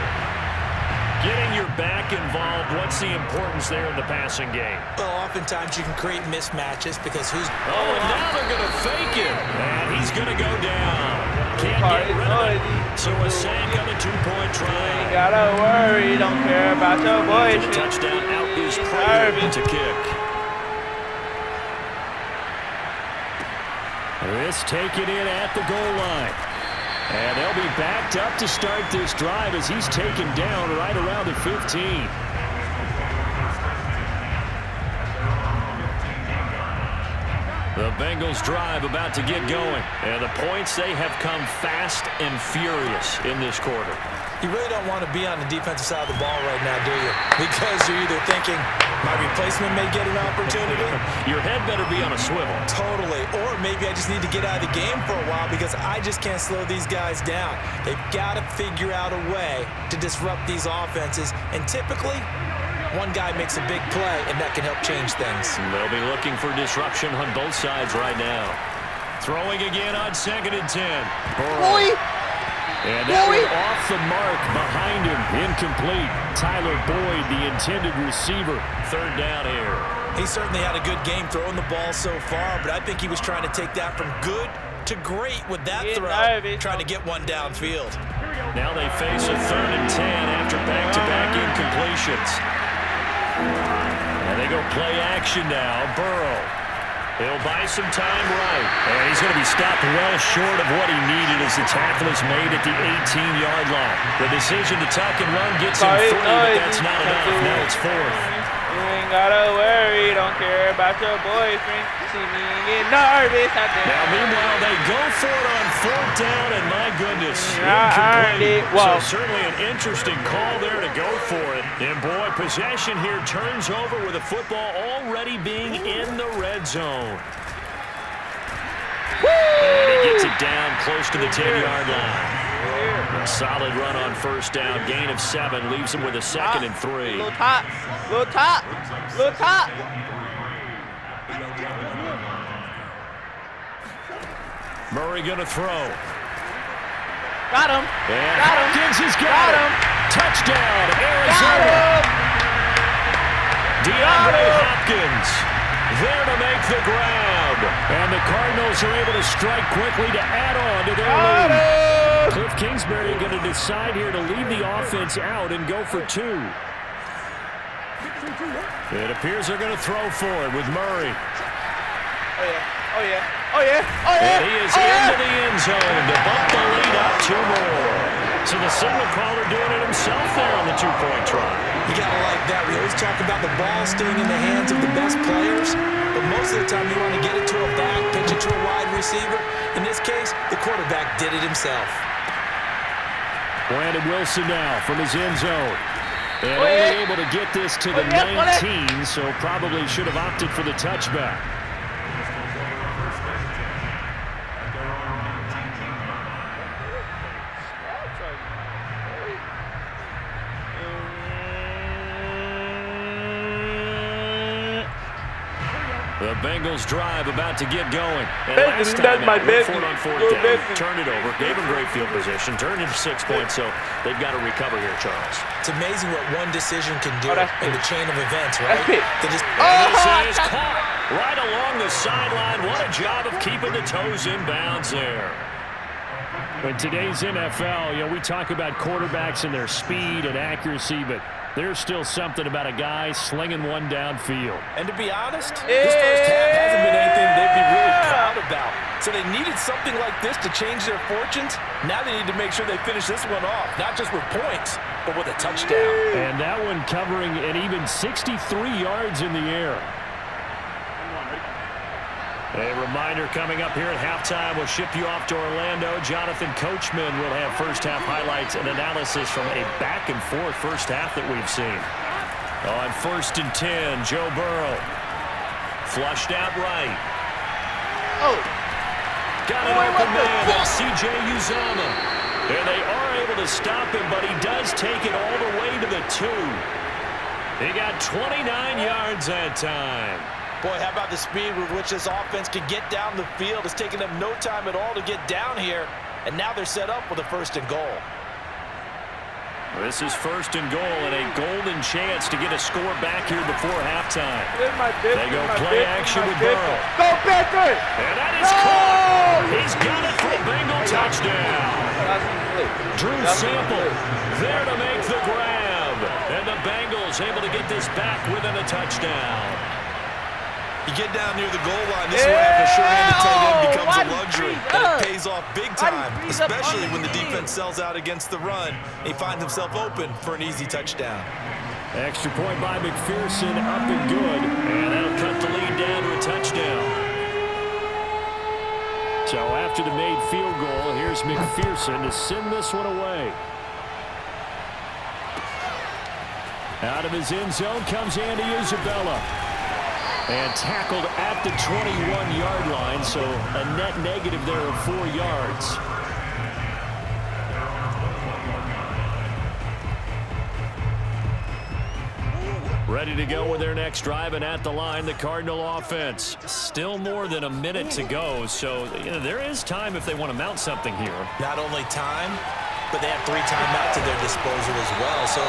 Getting your back involved, what's the importance there in the passing game? Well, oftentimes you can create mismatches because who's... Oh, and now they're going to fake it. And he's going to go down. Can't get rid of it. So a sack on the 2-point try. Ain't gotta worry, don't care about your boys. The touchdown out is Prater to kick. This taken in at the goal line. And they'll be backed up to start this drive as he's taken down right around the 15. The Bengals drive about to get going. And the points, they have come fast and furious in this quarter. You really don't want to be on the defensive side of the ball right now, do you? Because you're either thinking, my replacement may get an opportunity. Your head better be on a swivel. Totally. Or maybe I just need to get out of the game for a while because I just can't slow these guys down. They've got to figure out a way to disrupt these offenses. And typically, one guy makes a big play, and that can help change things. They'll be looking for disruption on both sides right now. Throwing again on 2nd and 10. Boy. And that one off the mark behind him. Incomplete. Tyler Boyd, the intended receiver. 3rd down here. He certainly had a good game throwing the ball so far, but I think he was trying to take that from good to great with that throw, trying to get one downfield. Now they face a 3rd and 10 after back-to-back incompletions. And they go play action now. Burrow. He'll buy some time right. And he's going to be stopped well short of what he needed as the tackle is made at the 18-yard line. The decision to tuck and run gets him 3, but that's not enough. Now it's 4th. You ain't gotta worry. Don't care about your boyfriend. See me get nervous out there. Now, meanwhile, they go for it on 4th down, and my goodness, incomplete. So certainly an interesting call there to go for it. And boy, possession here turns over with the football already being in the red zone. And he gets it down close to the 10-yard line. A solid run on first down. Gain of 7 leaves him with a 2nd and 3. Little top. Little top. Little top. Murray going to throw. Got him. And got him. Hopkins has got him. Touchdown, Arizona. DeAndre Hopkins there to make the grab. And the Cardinals are able to strike quickly to add on to their lead. Cliff Kingsbury going to decide here to leave the offense out and go for 2. It appears they're going to throw for it with Murray. Oh, yeah. Oh, yeah. Oh, yeah. Oh, yeah. And he is into the end zone to bump the lead up 2 more. So the signal caller doing it himself there on the 2-point try. You got to like that. We always talk about the ball staying in the hands of the best players, but most of the time you want to get it to a back, pitch it to a wide receiver. In this case, the quarterback did it himself. Brandon Wilson now from his end zone. And only able to get this to the 19, so probably should have opted for the touchback. The Bengals drive about to get going. And last time out, on fourth down, turned it over, gave them great field position, turned into 6 points, so they've got to recover here, Charles. It's amazing what one decision can do in the chain of events, right? This is caught right along the sideline. What a job of keeping the toes in bounds there. In today's NFL, we talk about quarterbacks and their speed and accuracy, but there's still something about a guy slinging one downfield. And to be honest, this first half hasn't been anything they'd be really proud about. So they needed something like this to change their fortunes. Now they need to make sure they finish this one off, not just with points, but with a touchdown. And that one covering an even 63 yards in the air. A reminder coming up here at halftime. We'll ship you off to Orlando. Jonathan Coachman will have first-half highlights and analysis from a back-and-forth first half that we've seen. On 1st and 10, Joe Burrow. Flushed out right. Got an open man. That's C.J. Uzomah. And they are able to stop him, but he does take it all the way to the 2. He got 29 yards that time. Boy, how about the speed with which this offense can get down the field? It's taken them no time at all to get down here, and now they're set up with a 1st and goal. This is 1st and goal and a golden chance to get a score back here before halftime. They go play action with Burrow. Go, Becker! And that is caught. He's got it for a Bengal touchdown. Drew Sample there to make the grab. And the Bengals able to get this back within a touchdown. You get down near the goal line, this is where having a sure-handed tight end becomes a luxury. And it pays off big time, especially when the defense sells out against the run. And he finds himself open for an easy touchdown. Extra point by McPherson, up and good. And that'll cut the lead down to a touchdown. So after the made field goal, here's McPherson to send this one away. Out of his end zone comes Andy Isabella. And tackled at the 21-yard line, so a net negative there of 4 yards. Ready to go with their next drive, and at the line, the Cardinal offense. Still more than a minute to go, so there is time if they want to mount something here. Not only time, but they have 3 timeouts at their disposal as well. So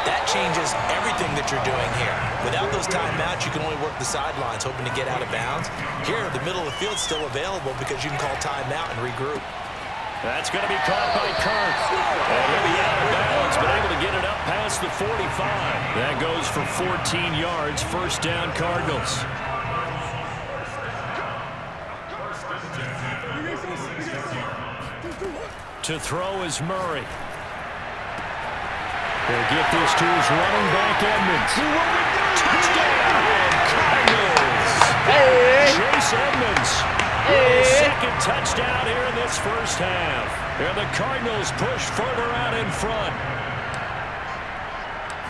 that changes everything that you're doing here. Without those timeouts, you can only work the sidelines, hoping to get out of bounds. Here, the middle of the field's still available because you can call timeout and regroup. That's going to be caught by Kirk. And he'll be out of bounds, but able to get it up past the 45. That goes for 14 yards. First down, Cardinals. To throw is Murray. They'll get this to his running back, Edmonds. Touchdown, Cardinals! Chase Edmonds with his second touchdown here in this first half. And the Cardinals push further out in front.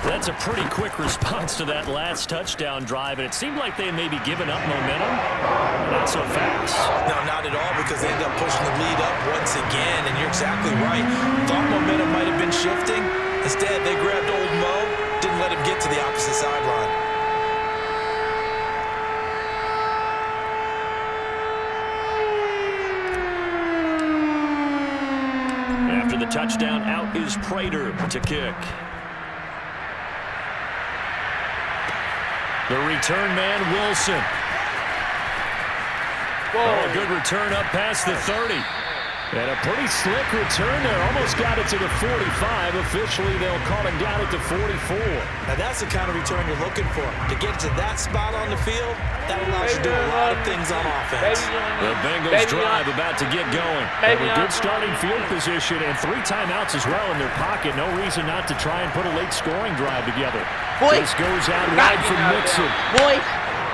That's a pretty quick response to that last touchdown drive, and it seemed like they had maybe given up momentum. Not so fast. No, not at all, because they ended up pushing the lead up once again, and you're exactly right. Thought momentum might have been shifting. Instead, they grabbed old Mo, didn't let him get to the opposite sideline. After the touchdown, out is Prater to kick. The return man, Wilson. Oh, a good return up past the 30. And a pretty slick return there. Almost got it to the 45. Officially, they'll call him down at the 44. Now, that's the kind of return you're looking for. To get to that spot on the field, that allows you to do a lot of things on offense. The Bengals drive about to get going. They have a good starting field position and 3 timeouts as well in their pocket. No reason not to try and put a late scoring drive together. This goes out wide from Mixon. Ball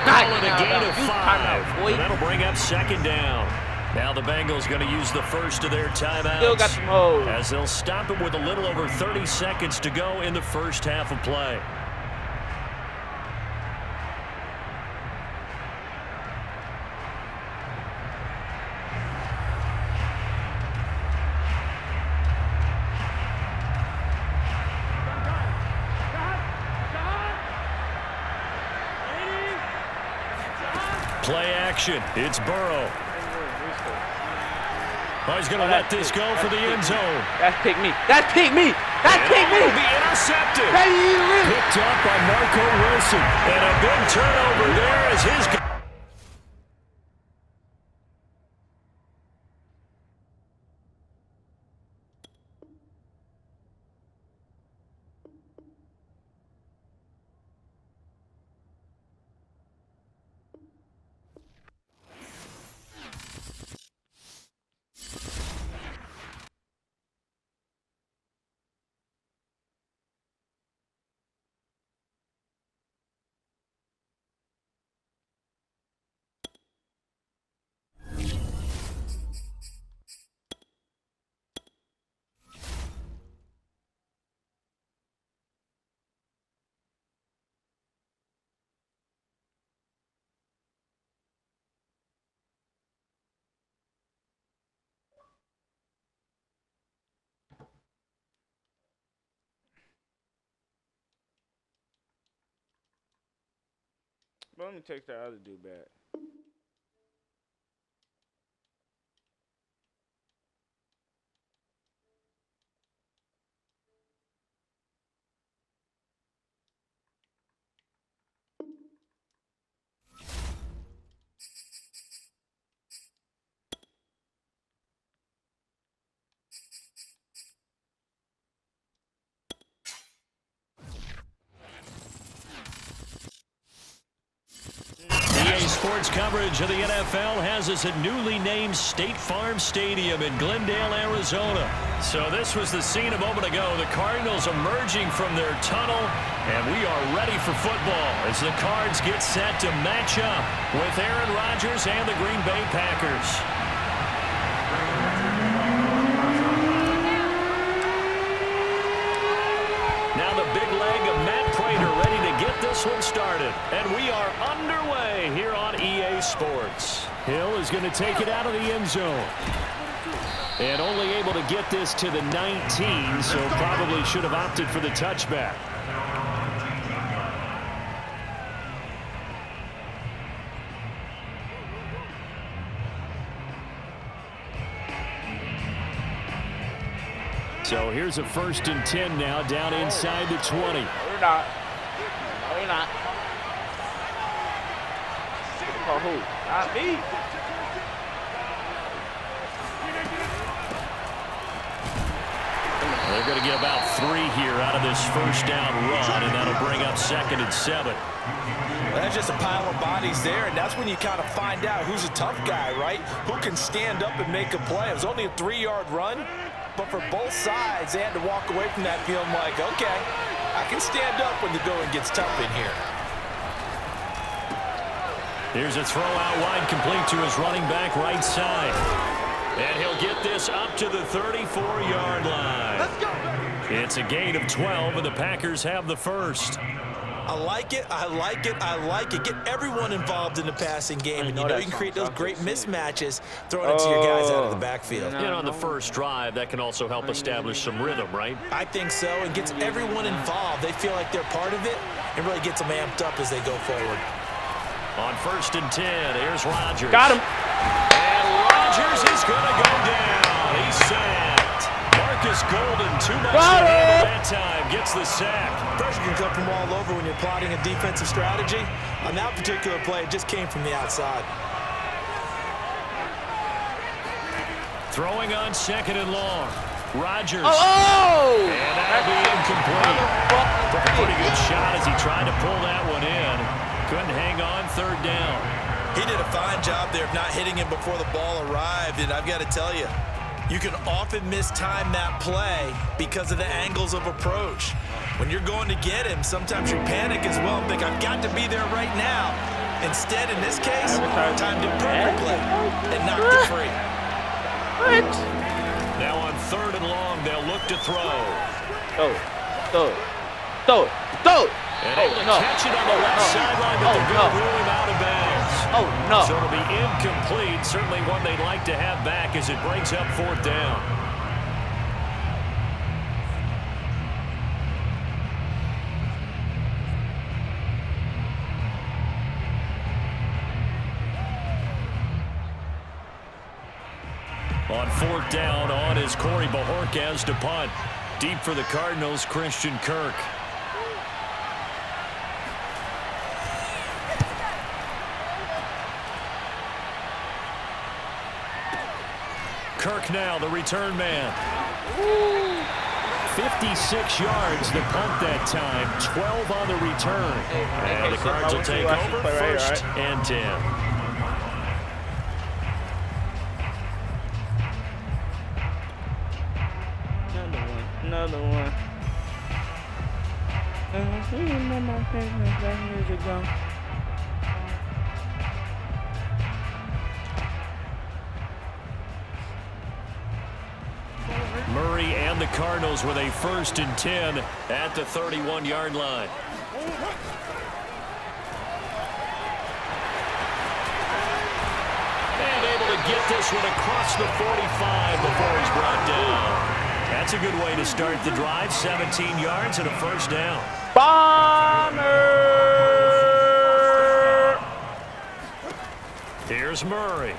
at a gain of 5. And that'll bring up second down. Now the Bengals going to use the first of their timeouts. Still got some holes. As they'll stop it with a little over 30 seconds to go in the first half of play. Play action. It's Burrow. Oh, he's going to let this go for the end zone. That's pick me. That's pick me. That's pick me. Be intercepted. Picked up by Marco Wilson. And a big turnover there as his guy. Let me take that other dude back. Sports coverage of the NFL has us at newly named State Farm Stadium in Glendale, Arizona. So this was the scene a moment ago. The Cardinals emerging from their tunnel, and we are ready for football as the Cards get set to match up with Aaron Rodgers and the Green Bay Packers. Now the big leg of Matt Prater ready to get this one started. And we are underway here on EA Sports. Hill is going to take it out of the end zone. And only able to get this to the 19, so probably should have opted for the touchback. So here's a 1st and 10 now, down inside the 20. No, you're not. No, you're not. For who? Not me. They're going to get about 3 here out of this first down run, and that'll bring up 2nd and 7. That's just a pile of bodies there, and that's when you kind of find out who's a tough guy, right? Who can stand up and make a play. It was only a 3-yard run, but for both sides, they had to walk away from that feeling like, okay, I can stand up when the going gets tough in here. Here's a throw out wide, complete to his running back right side. And he'll get this up to the 34-yard line. Let's go. It's a gain of 12, and the Packers have the first. I like it. I like it. I like it. Get everyone involved in the passing game. And you know you can create those great mismatches throwing it to your guys out of the backfield. You know, on the first drive, that can also help establish some rhythm, right? I think so. And gets everyone involved. They feel like they're part of it and really gets them amped up as they go forward. On 1st and 10, here's Rodgers. Got him. And Rodgers is going to go down. He's sacked. Marcus Golden, too much to handle that time, gets the sack. Pressure can come from all over when you're plotting a defensive strategy. On that particular play, it just came from the outside. Throwing on 2nd and long. Rodgers. Oh! And that'll be incomplete. Took a pretty good shot as he tried to pull that one in. Couldn't hang on 3rd down. He did a fine job there of not hitting him before the ball arrived, and I've got to tell you, you can often mistime that play because of the angles of approach. When you're going to get him, sometimes you panic as well and think, I've got to be there right now. Instead, in this case, timed it perfectly and knocked it free. What? Now on 3rd and long, they'll look to throw. Throw it. And able to catch it on the left sideline, but they're going to rule him out of bounds. Oh, no. So it'll be incomplete. Certainly one they'd like to have back as it brings up 4th down. On 4th down, on is Corey Bajorquez to punt. Deep for the Cardinals, Christian Kirk. Kirk now, the return man. 56 yards, the punt that time. 12 on the return. And the Cards will take over 1st and 10. Another one. Murray and the Cardinals with a 1st and 10 at the 31-yard line. And able to get this one across the 45 before he's brought down. That's a good way to start the drive. 17 yards and a 1st down. Bonner! Here's Murray.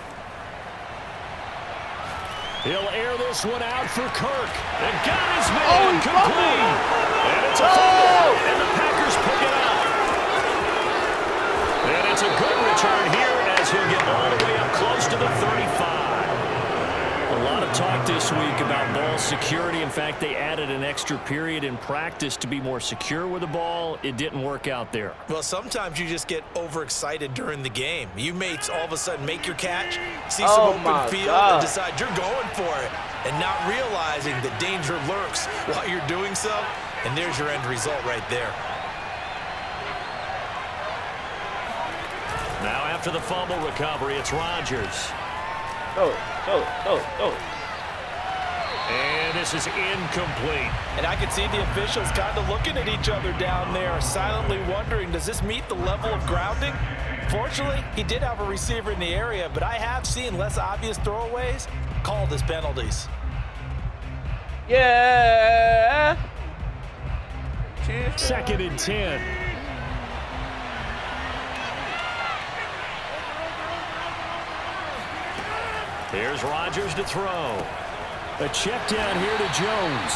He'll air this one out for Kirk. And got his man complete. And it's a fumble. And the Packers pick it up. And it's a good return here as he'll get all the way up close to the 35. A lot of talk this week about ball security. In fact, they added an extra period in practice to be more secure with the ball. It didn't work out there. Well, sometimes you just get overexcited during the game. You may all of a sudden make your catch, see some open field, and decide you're going for it, and not realizing that danger lurks while you're doing so. And there's your end result right there. Now after the fumble recovery, it's Rodgers. Go. And this is incomplete. And I can see the officials kind of looking at each other down there, silently wondering, does this meet the level of grounding? Fortunately, he did have a receiver in the area, but I have seen less obvious throwaways called as penalties. Yeah. 2nd and 10. Here's Rodgers to throw. A check down here to Jones.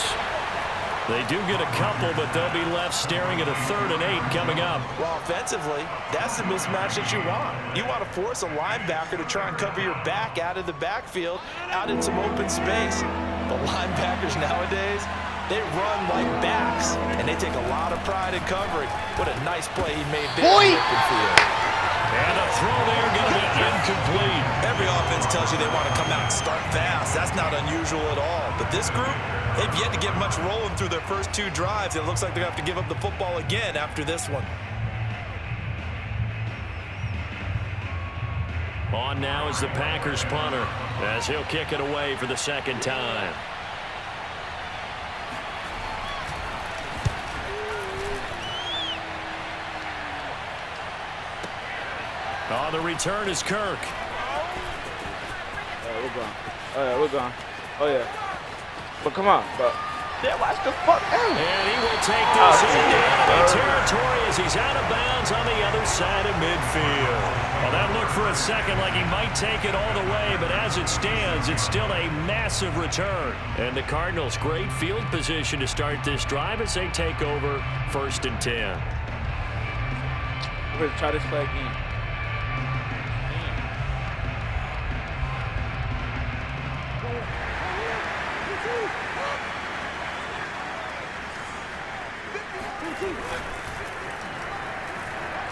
They do get a couple, but they'll be left staring at a 3rd and 8 coming up. Well, offensively, that's the mismatch that you want. You want to force a linebacker to try and cover your back out of the backfield, out in some open space. But linebackers nowadays, they run like backs, and they take a lot of pride in covering. What a nice play he made there in the open field. And a throw there going to be incomplete. Every offense tells you they want to come out and start fast. That's not unusual at all. But this group, they've yet to get much rolling through their first 2 drives. It looks like they're going to have to give up the football again after this one. On now is the Packers punter as he'll kick it away for the 2nd time. On the return is Kirk. We're gone. Oh, yeah, we're gone. Oh, yeah. But come on, bro. Yeah, watch the fuck out. And he will take this into enemy territory as he's out of bounds on the other side of midfield. Well, that looked for a second like he might take it all the way, but as it stands, it's still a massive return. And the Cardinals, great field position to start this drive as they take over 1st and 10. We're going to try this play again.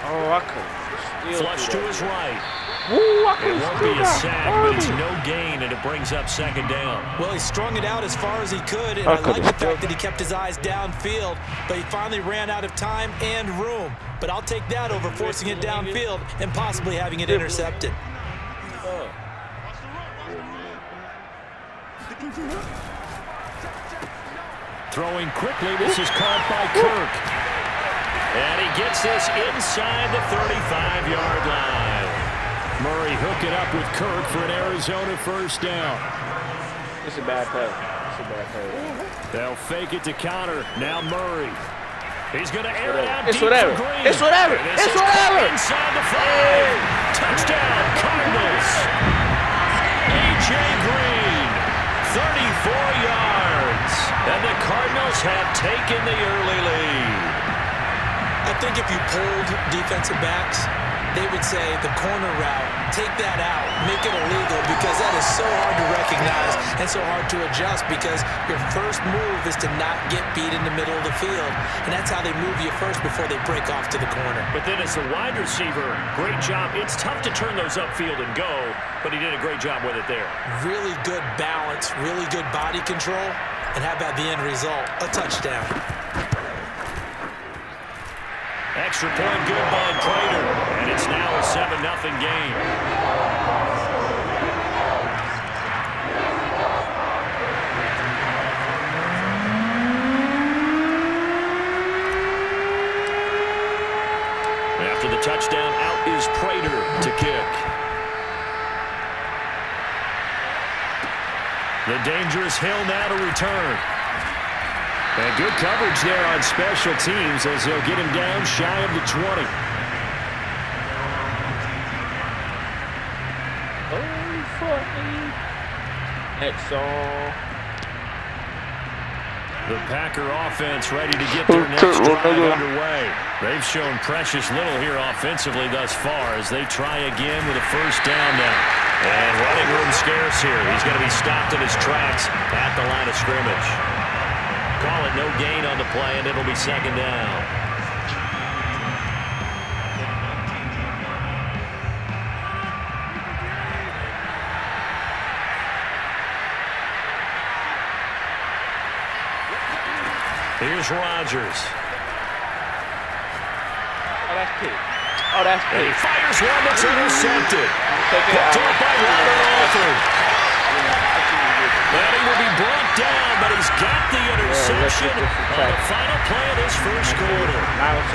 Oh, I couldn't. Flush to his right. Woo, I It won't be a sack, but it's no gain, and it brings up second down. Well, he strung it out as far as he could, and I like the fact that he kept his eyes downfield, but he finally ran out of time and room. But I'll take that over forcing it downfield and possibly having it intercepted. Throwing quickly, this is caught by Kirk. And he gets this inside the 35-yard line. Murray hook it up with Kirk for an Arizona first down. It's a bad play. It's a bad play. They'll fake it to counter. Now Murray. He's going to air it out It's deep whatever. for Green. It's whatever. It's whatever. Inside the 5. Touchdown, Cardinals. A.J. Green, 34 yards. And the Cardinals have taken the early lead. I think if you polled defensive backs, they would say the corner route, take that out, make it illegal, because that is so hard to recognize and so hard to adjust, because your first move is to not get beat in the middle of the field, and that's how they move you first before they break off to the corner. But then as a wide receiver, great job. It's tough to turn those upfield and go, but he did a great job with it there. Really good balance, really good body control, and how about the end result? A touchdown. Extra point good by Prater, and it's now a 7-0 game. After the touchdown, out is Prater to kick. The dangerous Hill now to return. And good coverage there on special teams as they'll get him down shy of the 20. The Packer offense ready to get their next drive underway. They've shown precious little here offensively thus far as they try again with a first down now. And running room scarce here. He's going to be stopped in his tracks at the line of scrimmage. Call it no gain on the play, and it'll be second down. Here's Rodgers. Oh, that's kick. Oh, that's kick. And he fires one that's intercepted. Picked up by Robert Alford. And he will be brought down, but he's got the interception on the final play of this first quarter.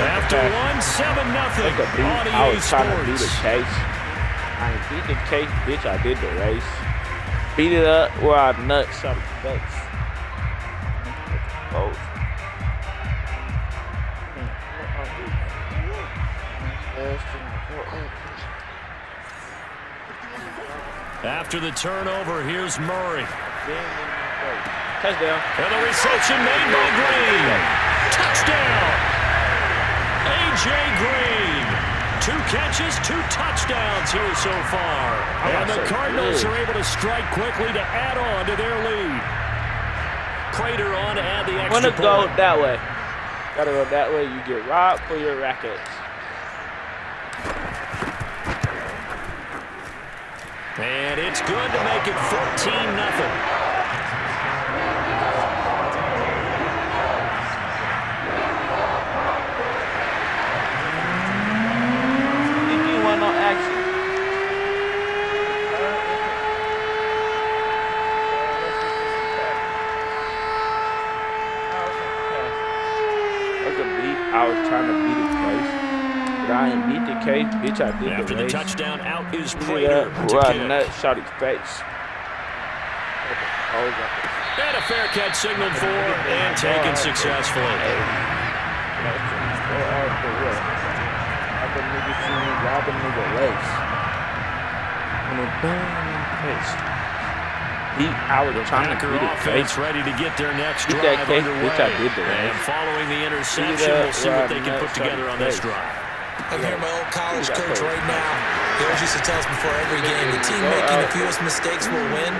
After 1-7-0 on EA I was trying to Sports. beat the case. I ain't beat the case, bitch. I did the race. Beat it up where I nuts shot his face. Oh. After the turnover, here's Murray. Touchdown. And the reception made by Green. Touchdown. A.J. Green. 2 catches, 2 touchdowns here so far. And the Cardinals are able to strike quickly to add on to their lead. Prater on to add the extra point. Want to go that way. Gotta go that way. You get robbed for your rackets. And it's good to make it 14-0. I was trying to beat his case, but I ain't beat the case, bitch. I did After the the race. touchdown, out is Prater to Where I kick. nut shot his face. And a fair catch signaled for and taken successfully. Rob a nigga lace. And it bang in the face. I was trying to beat his offense case. ready to get their next Beat drive that case, underway. bitch. I did the And race. following the interception, we'll see what they can put together on this drive. I'm hearing my old college coach right now. He always used to tell us before every game, the team making the fewest mistakes will win.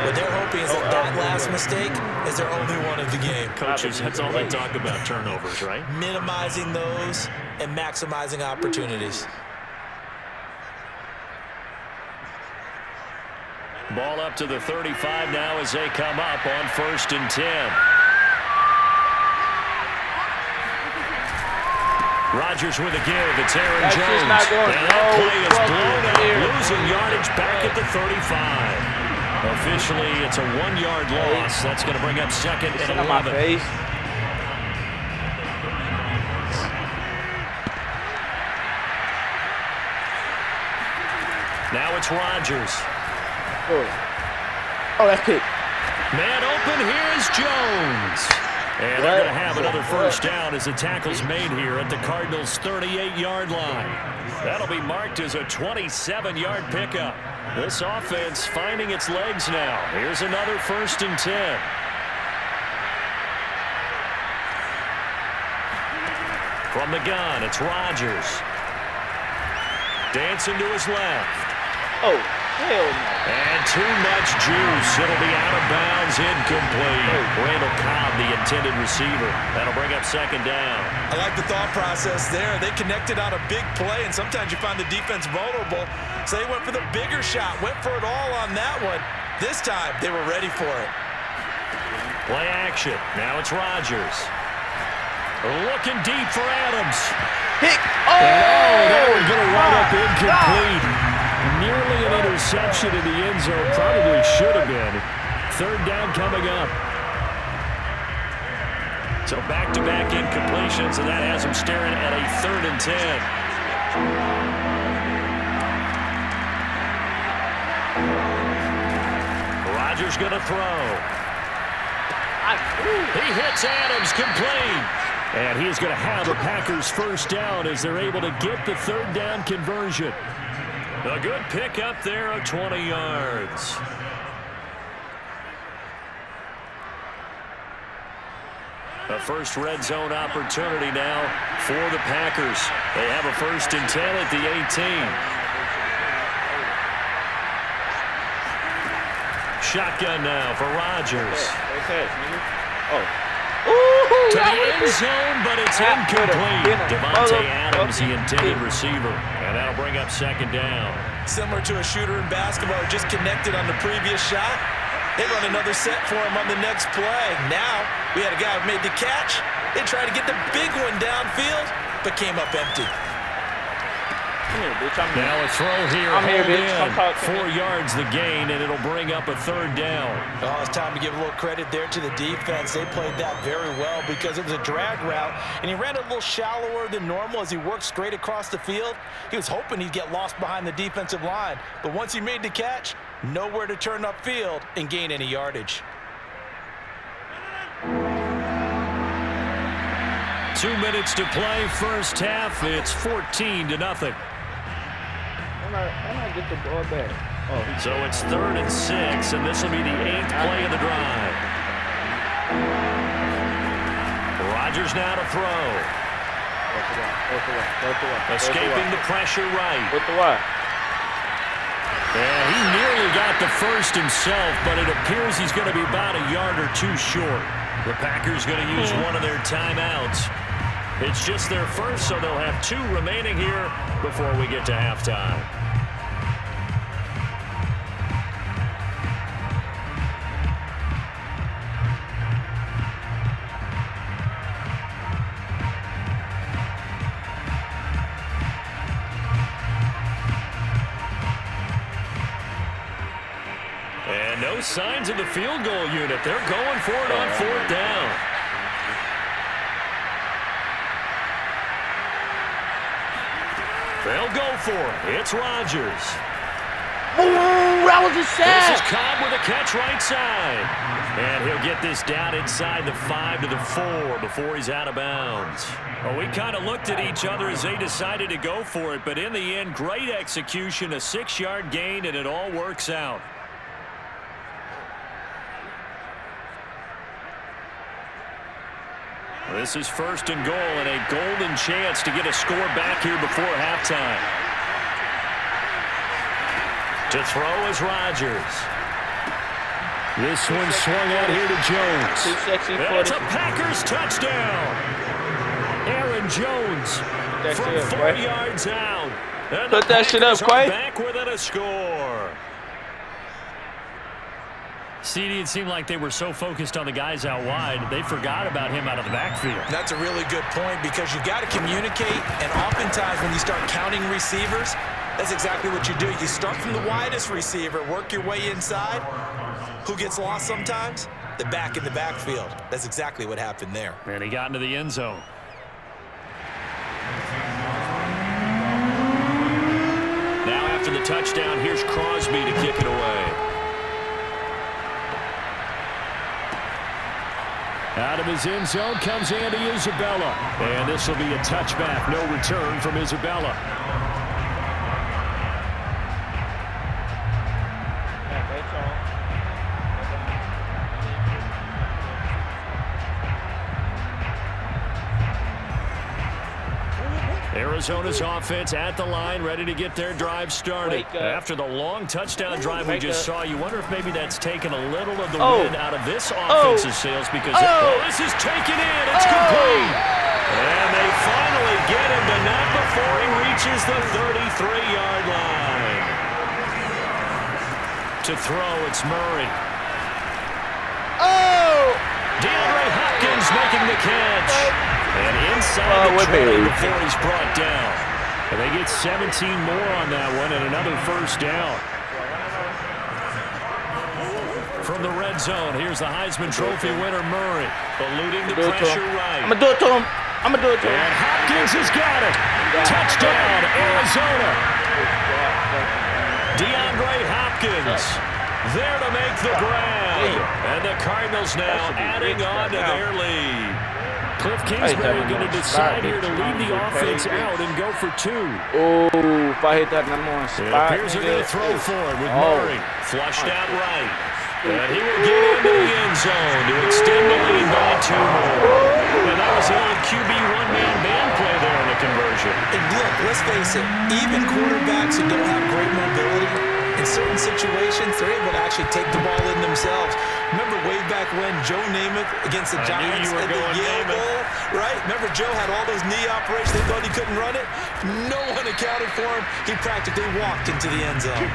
What they're hoping is that last mistake is their only one of the game. Coaches, that's all they talk about, turnovers, right? Minimizing those and maximizing opportunities. Ball up to the 35 now as they come up on 1st and 10. Rodgers with a give. It's Aaron Jones. And that play is blown out, losing yardage back at the 35. Officially, it's a 1-yard loss. That's going to bring up 2nd and 11. Now it's Rodgers. Oh, that's kick. Man open, here's Jones. And they're going to have another first down as the tackle's made here at the Cardinals' 38-yard line. That'll be marked as a 27-yard pickup. This offense finding its legs now. Here's another 1st and 10. From the gun, it's Rodgers. Dancing to his left. Oh, hell no. And too much juice. It'll be out of bounds, incomplete. Randall Cobb, the intended receiver. That'll bring up 2nd down. I like the thought process there. They connected on a big play, and sometimes you find the defense vulnerable. So they went for the bigger shot, went for it all on that one. This time, they were ready for it. Play action. Now it's Rodgers. Looking deep for Adams. Pick. That was going to run up incomplete. Nearly an interception in the end zone. Probably should have been. 3rd down coming up. So back-to-back incompletions, and that has them staring at a 3rd and 10. Rodgers going to throw. He hits Adams complete. And he's going to have the Packers' first down as they're able to get the 3rd down conversion. A good pickup there of 20 yards. A first red zone opportunity now for the Packers. They have a 1st and 10 at the 18. Shotgun now for Rodgers. To the end zone, but it's incomplete. Devontae Adams, the intended receiver. And that'll bring up 2nd down. Similar to a shooter in basketball who just connected on the previous shot. They run another set for him on the next play. Now, we had a guy who made the catch. They tried to get the big one downfield, but came up empty. Come here, bitch. I'm here. Now a throw here. I'm here, bitch. In. Come talk to 4 me. yards the gain, and it'll bring up a 3rd down. Oh, it's time to give a little credit there to the defense. They played that very well because it was a drag route, and he ran a little shallower than normal as he worked straight across the field. He was hoping he'd get lost behind the defensive line, but once he made the catch, nowhere to turn upfield and gain any yardage. 2 minutes to play, first half. It's 14-0. Why not get the ball back? So it's 3rd and 6, and this will be the 8th play of the drive. Rodgers now to throw. Escaping the pressure right. And he nearly got the first himself, but it appears he's going to be about a yard or two short. The Packers going to use one of their timeouts. It's just their first, so they'll have 2 remaining here before we get to halftime. And no signs of the field goal unit. They're going for it on 4th down. They'll go for it. It's Rodgers. Ooh, that was a sack. This is Cobb with a catch right side. And he'll get this down inside the 5 to the 4 before he's out of bounds. Well, we kind of looked at each other as they decided to go for it, but in the end, great execution, a 6-yard gain, and it all works out. This is 1st and goal and a golden chance to get a score back here before halftime. To throw is Rodgers. This one swung out here to Jones. That's a Packers touchdown. Aaron Jones from 4 yards out. And put that shit up, Quay. Back within a score. CD, it seemed like they were so focused on the guys out wide, they forgot about him out of the backfield. That's a really good point because you got to communicate, and oftentimes when you start counting receivers, that's exactly what you do. You start from the widest receiver, work your way inside. Who gets lost sometimes? The back in the backfield. That's exactly what happened there. And he got into the end zone. Now after the touchdown, here's Crosby to kick it away. Out of his end zone comes Andy Isabella. And this will be a touchback. No return from Isabella. Arizona's offense at the line, ready to get their drive started. After the long touchdown drive we just saw, you wonder if maybe that's taken a little of the wind out of this offense's sails because this is taken in. It's complete. And they finally get him, but not before he reaches the 33-yard line. To throw, it's Murray. DeAndre Hopkins making the catch. And inside the 20 before he's brought down. And they get 17 more on that one and another first down. From the red zone, here's the Heisman Trophy winner Murray. Eluding the pressure right. I'm going to do it to him. I'm going to do it to him. And Hopkins has got it. Touchdown, Arizona. DeAndre Hopkins there to make the grab. And the Cardinals now adding on to their lead. Cliff Kingsbury going to decide here to leave the offense out and go for 2. Oh, if I hit that, I'm on spot. It appears they're going to throw for it with Murray. Flushed out right. And he will get into the end zone to extend the lead by 2 more. And that was the old QB one-man band play there in the conversion. And look, let's face it, even quarterbacks who don't have great mobility, in certain situations, they're able to actually take the ball in themselves. Remember way back when Joe Namath against the Giants at the Yale Bowl, right? Remember Joe had all those knee operations. They thought he couldn't run it. No one accounted for him. He practically walked into the end zone.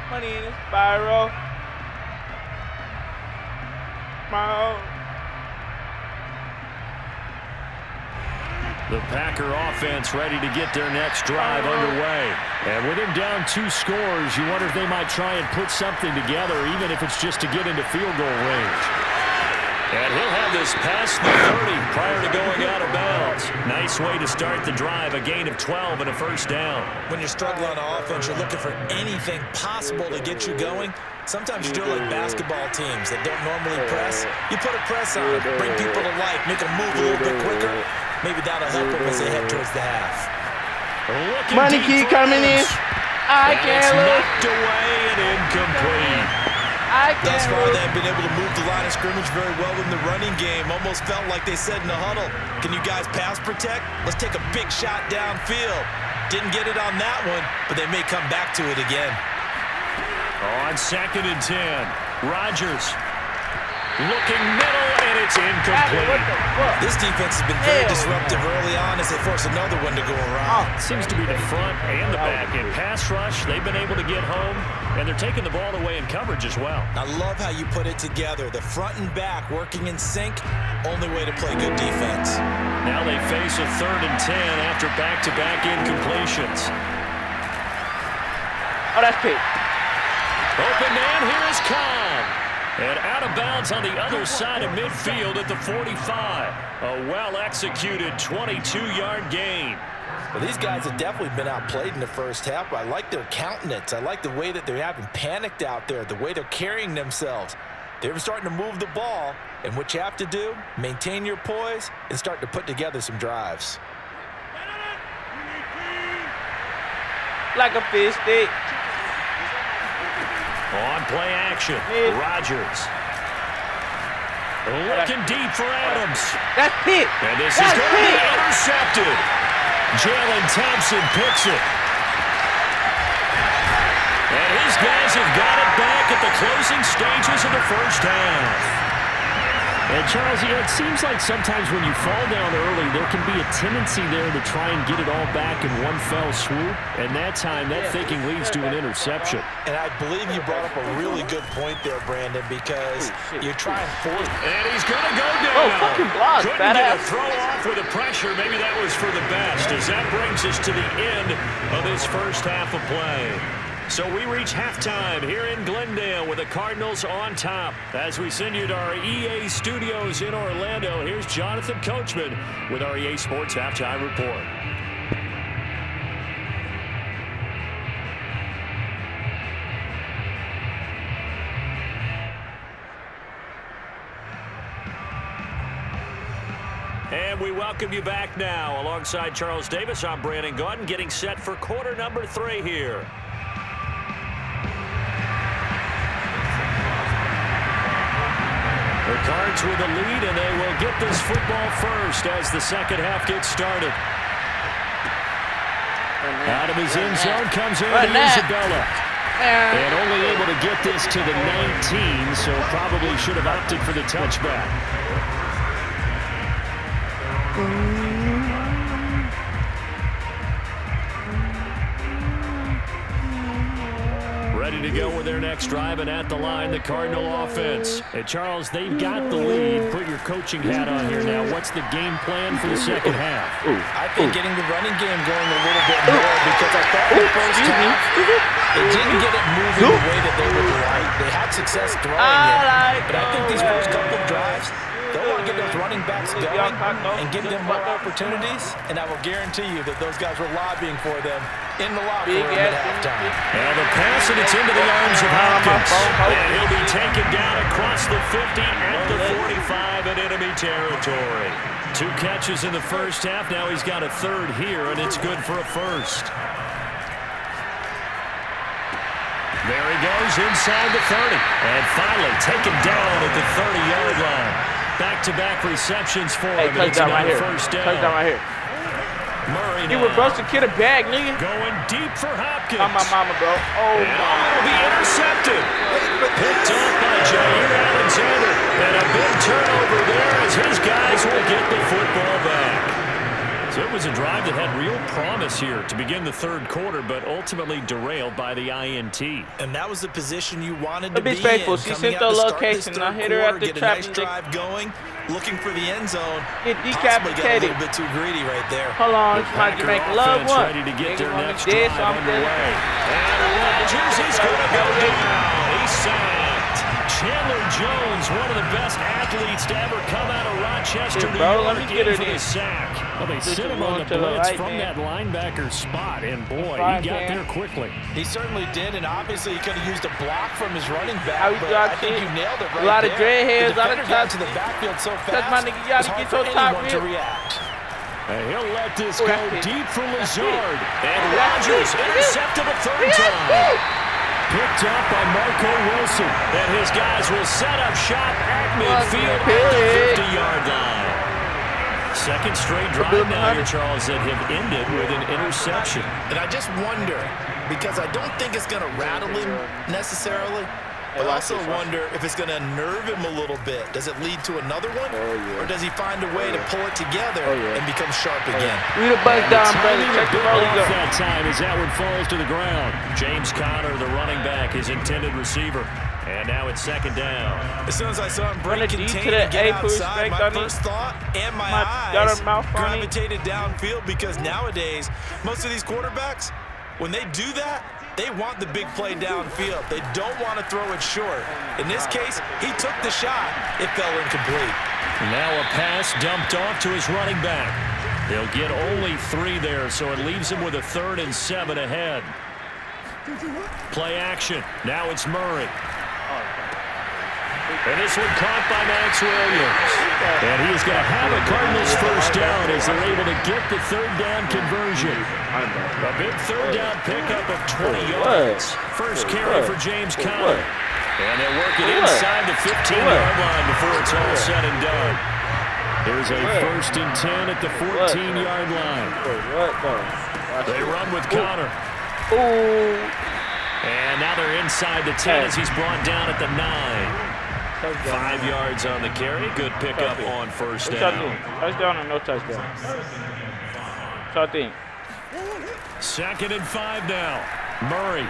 Money in his spiral. The Packer offense ready to get their next drive underway. And with him down 2 scores, you wonder if they might try and put something together, even if it's just to get into field goal range. And he'll have this past the 30 prior to going out of bounds. Nice way to start the drive, a gain of 12 and a first down. When you're struggling on offense, you're looking for anything possible to get you going. Sometimes you do it like basketball teams that don't normally press. You put a press on, bring people to life, make them move a little bit quicker. Maybe that'll help them as they head towards the half. Money key coming in. I can't look. Knocked away and incomplete. Thus far, they've been able to move the line of scrimmage very well in the running game. Almost felt like they said in the huddle, can you guys pass protect? Let's take a big shot downfield. Didn't get it on that one, but they may come back to it again. On 2nd and 10, Rodgers looking middle, and it's incomplete. This defense has been very disruptive early on as they force another one to go around. Seems to be the front and the back. In pass rush, they've been able to get home, and they're taking the ball away in coverage as well. I love how you put it together. The front and back working in sync, only way to play good defense. Now they face a 3rd and 10 after back-to-back incompletions. Oh, that's Pete. Open man, here is Cobb. And out of bounds on the other side of midfield at the 45. A well-executed 22-yard gain. Well, these guys have definitely been outplayed in the first half. I like their countenance. I like the way that they haven't panicked out there, the way they're carrying themselves. They're starting to move the ball, and what you have to do, maintain your poise and start to put together some drives. like a fish stick. On play action, Rodgers. Looking deep for Adams. That's it. And this is going to be intercepted. Jalen Thompson picks it. And his guys have got it back at the closing stages of the first half. And, Charles, it seems like sometimes when you fall down early, there can be a tendency there to try and get it all back in one fell swoop. And that time, that thinking leads to an interception. And I believe you brought up a really good point there, Brandon, because you're trying for it. And he's going to go down. Oh, fucking block. Couldn't get a throw off with the pressure. Maybe that was for the best, as that brings us to the end of this first half of play. So we reach halftime here in Glendale with the Cardinals on top. As we send you to our EA studios in Orlando, here's Jonathan Coachman with our EA Sports Halftime Report. And we welcome you back now. Alongside Charles Davis, I'm Brandon Gaudin, getting set for quarter number 3 here. The Cards with the lead, and they will get this football first as the second half gets started. Out of his end zone comes Andy Isabella. And only able to get this to the 19, so probably should have opted for the touchback. Ready to go with their next drive, and at the line, the Cardinal offense. And Charles, they've got the lead. Put your coaching hat on here now. What's the game plan for the second half? I think getting the running game going a little bit more, because I thought the first half, they didn't get it moving the way that they would like. They had success throwing it, but I think these first couple of drives, they'll want to get those running backs going and give them more opportunities, and I will guarantee you that those guys were lobbying for them in the locker room at halftime. And the pass, and it's into the arms of Hopkins. And he'll be taken down across the 50 at the 45 in enemy territory. 2 catches in the first half. Now he's got a third here, and it's good for a first. There he goes inside the 30. And finally taken down at the 30-yard line. Back-to-back receptions for him. Hey, touchdown right here. First down. Touchdown right here. Murray You would brush the kid a bag, nigga. going deep for Hopkins. On my mama, bro. Oh, And will be intercepted. Picked up by Jair Alexander. And a big turnover there as his guys will get the football back. So it was a drive that had real promise here to begin the third quarter, but ultimately derailed by the INT. And that was the position you wanted to be in. faithful. She sent the location. I hit her at the get a trap. nice drive going, looking for the end zone. Get Possibly got a decapitated. little bit too greedy right there. Hold on, The my Packer Jamaican love offense one. ready to get their next dead, drive so I'm underway. dead. And Rodgers is going to go down. He's sacked. Chandler Jones, one of the best athletes to ever come out of Rochester, New bro, let York, me get in her for the in. sack. Well, they Just sent him going on the to the blitz right, from man. that linebacker spot, and boy, Fine, he got man. there quickly. He certainly did, and obviously he could have used a block from his running back, How you but got I think it? you nailed it right A lot of there. dreadheads, The a lot of defender got touch- to the backfield so fast, touch my nigga, you gotta it's get hard your for top anyone to rib. react. And he'll let this Oh, go that's it. deep for That's Lazard. it. And That's Rodgers it. intercepted a third time. Picked up by Marco Wilson. And his guys will set up shop at midfield at the 50-yard line. Second straight drive now here, Charles, that have ended with an interception. And I just wonder, because I don't think it's going to rattle him necessarily, but I also wonder if it's going to nerve him a little bit. Does it lead to another one? Or does he find a way to pull it together and become sharp again? We the bust down, brother. Check the roll Off up. that time as that one falls to the ground. James Conner, the running back, his intended receiver. And now it's second down. As soon as I saw him Run break a D to contain the and get A for outside, respect my on it. first thought and my Got eyes her mouth on it. gravitated downfield, because nowadays, most of these quarterbacks, when they do that, they want the big play downfield. They don't want to throw it short. In this case, he took the shot. It fell incomplete. Now a pass dumped off to his running back. They'll get only 3 there, so it leaves him with a 3rd and 7 ahead. Play action. Now it's Murray. And this one caught by Max Williams. And he is going to have a Cardinals first down as they're able to get the third down conversion. A big third down pickup of 20 yards. First carry for James Conner. And they'll work it inside the 15-yard line before it's all said and done. There's a 1st and 10 at the 14-yard line. They run with Conner. And now they're inside the 10 as he's brought down at the 9. 5 yards on the carry. Good pickup on first down. Touchdown or no touchdown? Touchdown. 2nd and 5 now. Murray.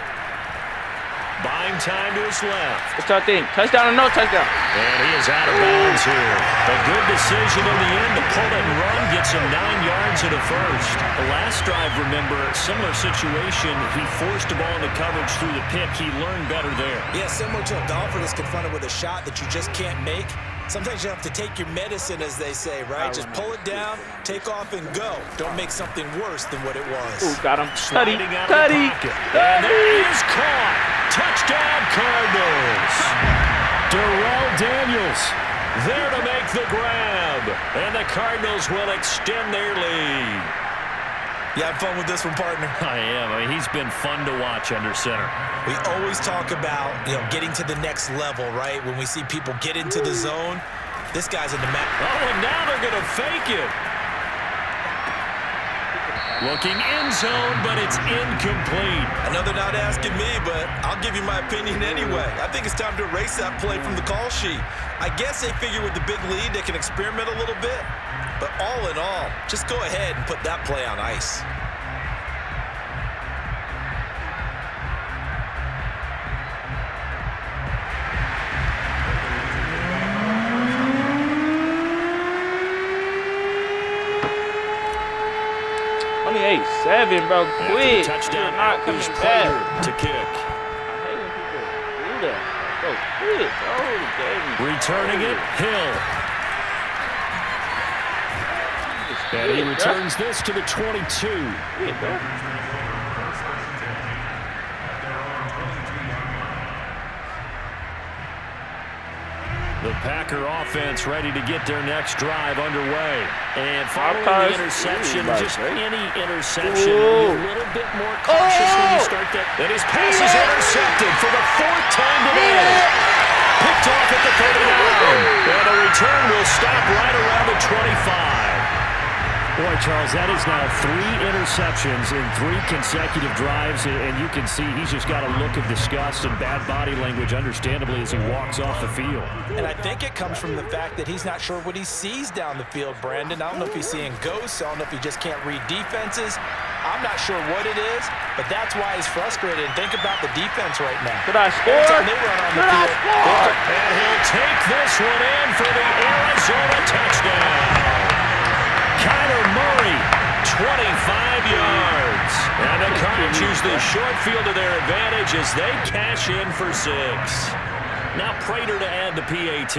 Buying time to his left. Touchdown or no touchdown? And he is out of bounds here. A good decision in the end to pull it and run. Gets him 9 yards at a first. The last drive, remember, similar situation. He forced the ball into coverage through the pick. He learned better there. Yeah, similar to a golfer that's confronted with a shot that you just can't make. Sometimes you have to take your medicine, as they say, right? Just pull it down, take off, and go. Don't make something worse than what it was. Ooh, got him. Tutty. And there is caught. Touchdown, Cardinals. Darrell Daniels there to make the grab. And the Cardinals will extend their lead. You having fun with this one, partner? I am. I mean, he's been fun to watch under center. We always talk about, getting to the next level, right? When we see people get into the zone, this guy's in the map. Oh, and now they're going to fake it. Looking in zone, but it's incomplete. I know they're not asking me, but I'll give you my opinion anyway. I think it's time to erase that play from the call sheet. I guess they figure with the big lead, they can experiment a little bit. But all in all, just go ahead and put that play on ice. Seven, bro, quick. Touchdown, not coming back to kick. I hate when people do that. Go quick, bro. Returning it, Hill. And he returns this to the 22. Yeah, bro. The Packer offense ready to get their next drive underway. And following the interception, just any interception, a little bit more cautious when you start that. And his pass is intercepted for the 4th time today. Picked off at the 39. And the return will stop right around the 25. Boy, Charles, that is now 3 interceptions in 3 consecutive drives, and you can see he's just got a look of disgust and bad body language, understandably, as he walks off the field. And I think it comes from the fact that he's not sure what he sees down the field, Brandon. I don't know if he's seeing ghosts. I don't know if he just can't read defenses. I'm not sure what it is, but that's why he's frustrated. And think about the defense right now. Could I score? They run on the field. And he'll take this one in for the Arizona touchdown. Kyler Murray, 25 yards. And the Cards use the short field to their advantage as they cash in for 6. Now Prater to add the PAT.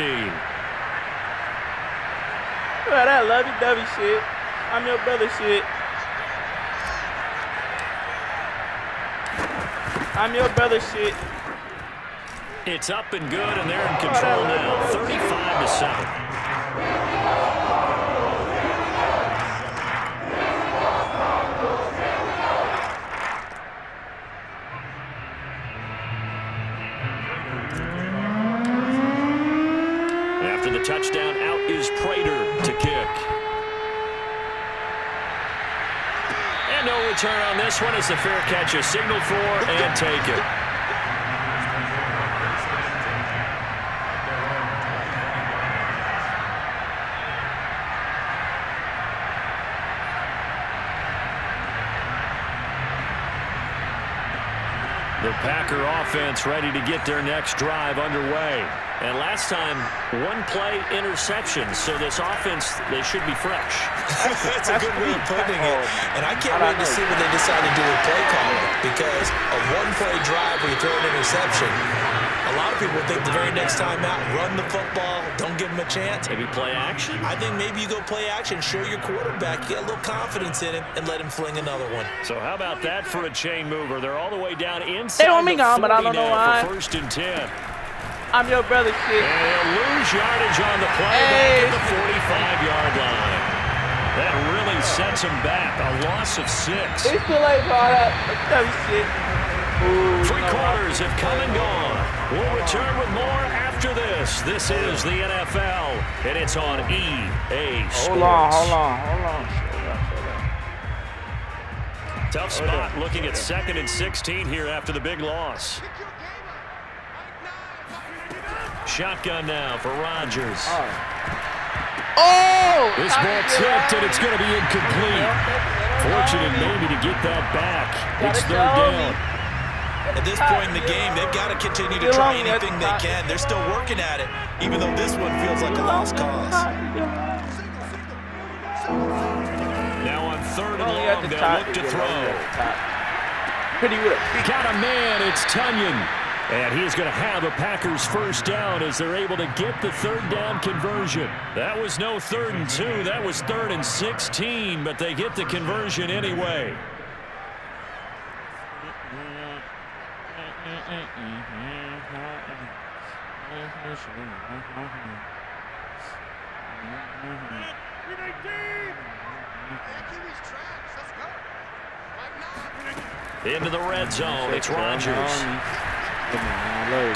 Well, that lovey-dovey shit. I'm your brother shit. I'm your brother shit. It's up and good, and they're in control now, 35-7. After the touchdown, out is Prater to kick. And no return on this one as the fair catch is signaled for and take it. The Packer offense ready to get their next drive underway. And last time, 1-play interception. So this offense, they should be fresh. That's a good way of putting it. And I can't wait to see what they decide to do with play calling. Because a 1-play drive where you throw an interception, a lot of people think the very next time out, run the football, don't give them a chance. Maybe play action? I think maybe you go play action, show your quarterback, get a little confidence in him, and let him fling another one. So how about that for a chain mover? They're all the way down inside they want me gone, but I don't know why. For 1st and 10. I'm your brother, shit. And he'll lose yardage on the play back at the 45-yard line. That really sets him back. A loss of 6. It's still ain't brought up. That's shit. Ooh, 3 quarters have come and gone. We'll return with more after this. This is the NFL, and it's on EA Sports. Hold on. Tough spot looking at 2nd and 16 here after the big loss. Shotgun now for Rodgers. Oh! This ball tipped, and it's going to be incomplete. Fortunate maybe to get that back. It's 3rd down. At this point in the game, they've got to continue to try anything they can. They're still working at it, even though this one feels like a lost cause. Now on 3rd and long, they'll look to throw. Got a man, it's Tunyon. And he's going to have a Packers 1st down as they're able to get the 3rd down conversion. That was no 3rd and 2. That was 3rd and 16, but they get the conversion anyway. Into the red zone, it's Rodgers.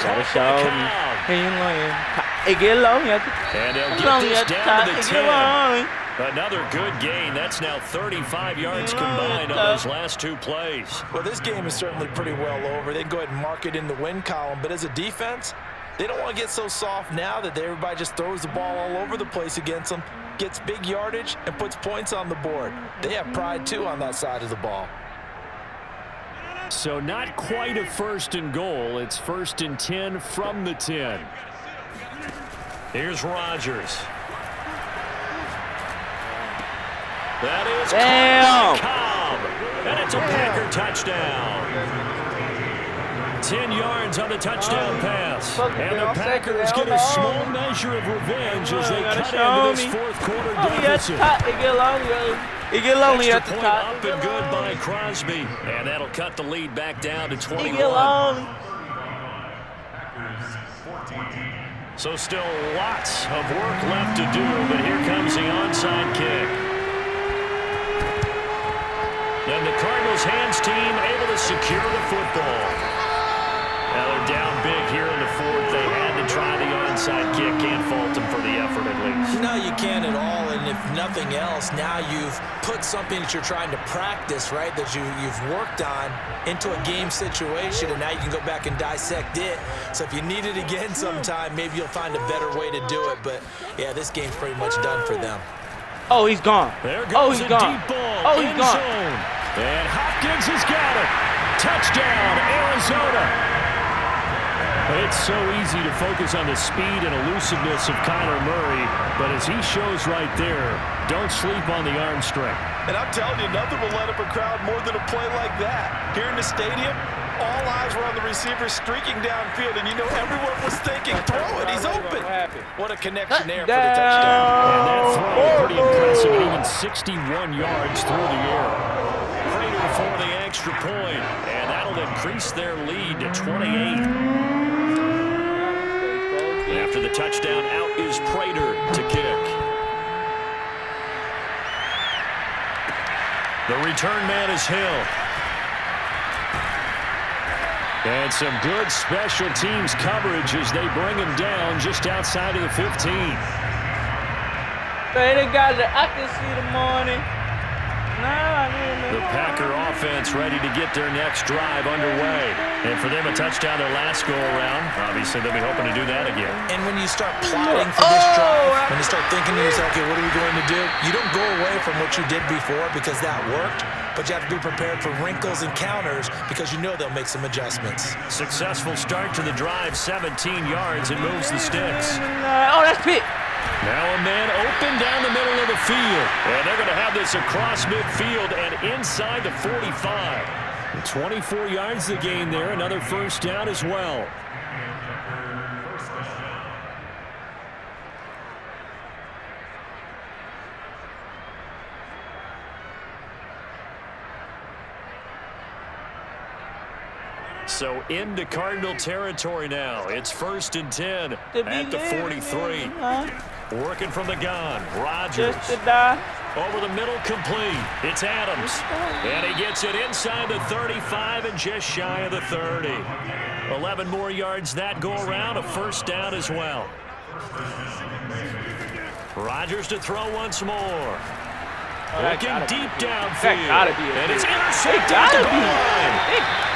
Gotta show me. Hey, get along here. And they'll get this down to the 10. Another good gain. That's now 35 yards combined on those last 2 plays. Well, this game is certainly pretty well over. They can go ahead and mark it in the win column. But as a defense, they don't want to get so soft now that everybody just throws the ball all over the place against them, gets big yardage, and puts points on the board. They have pride, too, on that side of the ball. So not quite a 1st and goal. It's 1st and 10 from the 10. Here's Rodgers. That is Cobb. And it's a Packer touchdown. 10 yards on the touchdown pass. And the Packers get a small measure of revenge as they cut into this 4th quarter deficit. He get lonely at the top. Up and good by Crosby. And that'll cut the lead back down to 21. He get lonely. So still lots of work left to do, but here comes the onside kick. And the Cardinals hands team able to secure the football. Now they're down big here in the 4th. They had to try the onside kick. Can't fault them for the effort at least. No, you can't at all. And if nothing else, now you've put something that you're trying to practice, right, that you've worked on into a game situation, and now you can go back and dissect it. So if you need it again sometime, maybe you'll find a better way to do it. But, yeah, this game's pretty much done for them. Oh, he's gone. There goes he's a gone. deep ball. Oh, he's gone. Zone. And Hopkins has got it. Touchdown, Arizona. It's so easy to focus on the speed and elusiveness of Kyler Murray, but as he shows right there, don't sleep on the arm strength. And I'm telling you, nothing will let up a crowd more than a play like that. Here in the stadium, all eyes were on the receiver streaking downfield, and you know everyone was thinking, throw it, he's open. What a connection there for the touchdown. And that throw, pretty impressive, at even 61 yards through the air. Prater for the extra point, and that'll increase their lead to 28. After the touchdown, out is Prater to kick. The return man is Hill. And some good special teams coverage as they bring him down just outside of the 15. They got the, I can see the morning. The Packer offense ready to get their next drive underway. And for them, a touchdown their last go-around. Obviously, they'll be hoping to do that again. And when you start plotting for this drive, when you start thinking to yourself, okay, what are we going to do? You don't go away from what you did before because that worked, but you have to be prepared for wrinkles and counters because you know they'll make some adjustments. Successful start to the drive, 17 yards, and moves the sticks. Oh, that's Pitt. Now a man open down the middle of the field. And they're going to have this across midfield and inside the 45. 24 yards the gain there. Another 1st down as well. So into Cardinal territory now. It's 1st and 10 at the 43. Working from the gun. Rodgers. Over the middle, complete. It's Adams. And he gets it inside the 35 and just shy of the 30. 11 more yards that go around. A 1st down as well. Rodgers to throw once more. Looking deep downfield. And it's intercepted at the goal line.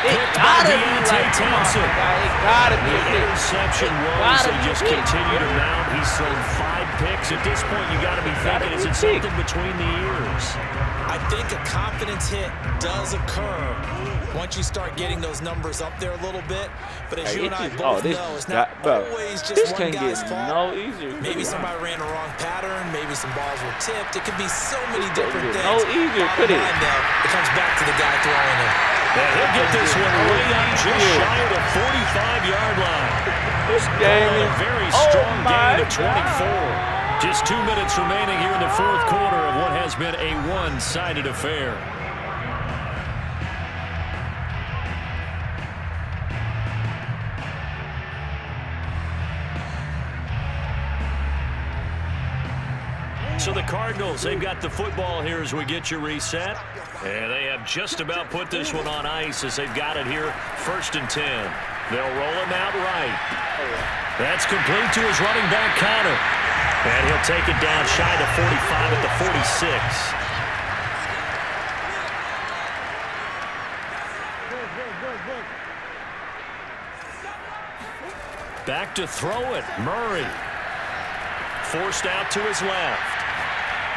Picked by Deontay Thompson. The interception was they just continue to mount. He's thrown 5 picks. At this point, you got to be thinking, is it something between the ears? I think a confidence hit does occur once you start getting those numbers up there a little bit. But as you and I both know, it's not always just one guy's fault. Maybe somebody ran the wrong pattern. Maybe some balls were tipped. It could be so many different things. No easier, could it? It comes back to the guy throwing it. And he'll get this one way up just shy of the 45-yard line. This game is a very strong gain of 24. Just 2 minutes remaining here in the 4th quarter of what has been a one-sided affair. So the Cardinals, they've got the football here as we get you reset. And they have just about put this one on ice as they've got it here, 1st and 10. They'll roll him out right. That's complete to his running back, Connor. And he'll take it down shy to 45 at the 46. Back to throw it, Murray. Forced out to his left.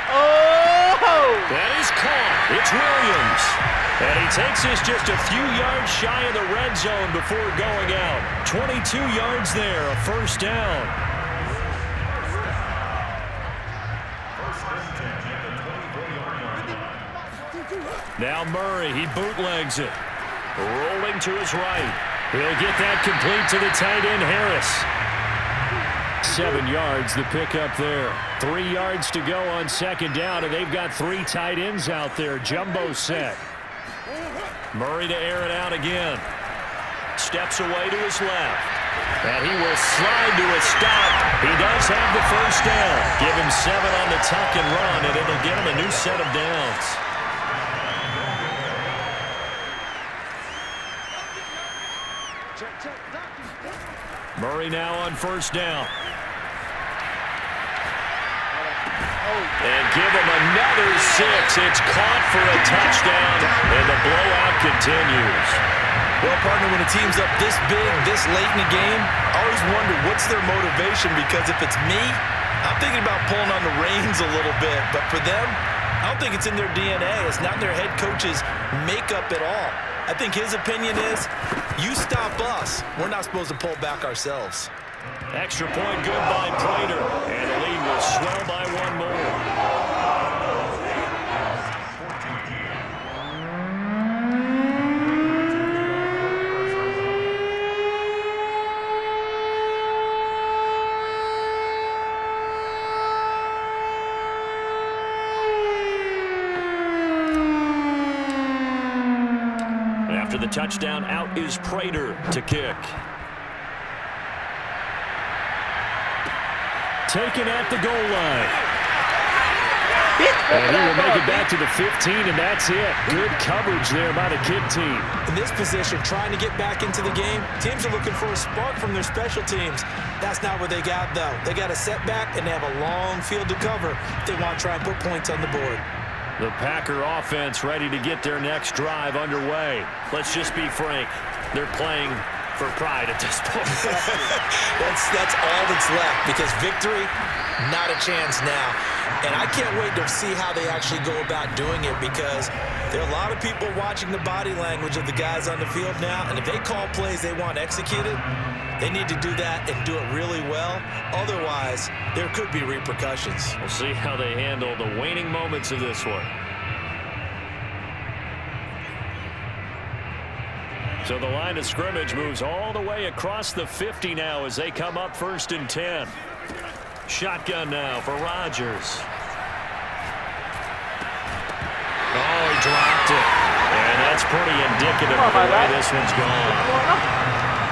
Oh! That is caught. It's Williams. And he takes this just a few yards shy of the red zone before going out. 22 yards there, a 1st down. Now Murray, he bootlegs it. Rolling to his right. He'll get that complete to the tight end, Harris. 7 yards, the pickup there. 3 yards to go on 2nd down, and they've got 3 tight ends out there. Jumbo set. Murray to air it out again. Steps away to his left. And he will slide to a stop. He does have the 1st down. Give him 7 on the tuck and run, and it'll give him a new set of downs. Murray now on 1st down. And give him another 6. It's caught for a touchdown, and the blowout continues. Well, partner, when a team's up this big, this late in the game, I always wonder what's their motivation, because if it's me, I'm thinking about pulling on the reins a little bit. But for them, I don't think it's in their DNA. It's not their head coach's makeup at all. I think his opinion is, you stop us, we're not supposed to pull back ourselves. Extra point good by Prater, and the lead will swell by 1 more. After the touchdown, out is Prater to kick. Taken at the goal line. And he will make it back to the 15, and that's it. Good coverage there by the kick team. In this position, trying to get back into the game, teams are looking for a spark from their special teams. That's not what they got, though. They got a setback, and they have a long field to cover if they want to try and put points on the board. The Packer offense ready to get their next drive underway. Let's just be frank. They're playing for pride at this point. that's all that's left, because victory, not a chance now. And I can't wait to see how they actually go about doing it, because there are a lot of people watching the body language of the guys on the field now, and if they call plays they want executed, they need to do that and do it really well. Otherwise, there could be repercussions. We'll see how they handle the waning moments of this one. So the line of scrimmage moves all the way across the 50 now as they come up 1st and 10. Shotgun now for Rodgers. Oh, he dropped it. And that that's pretty indicative of the way this one's gone.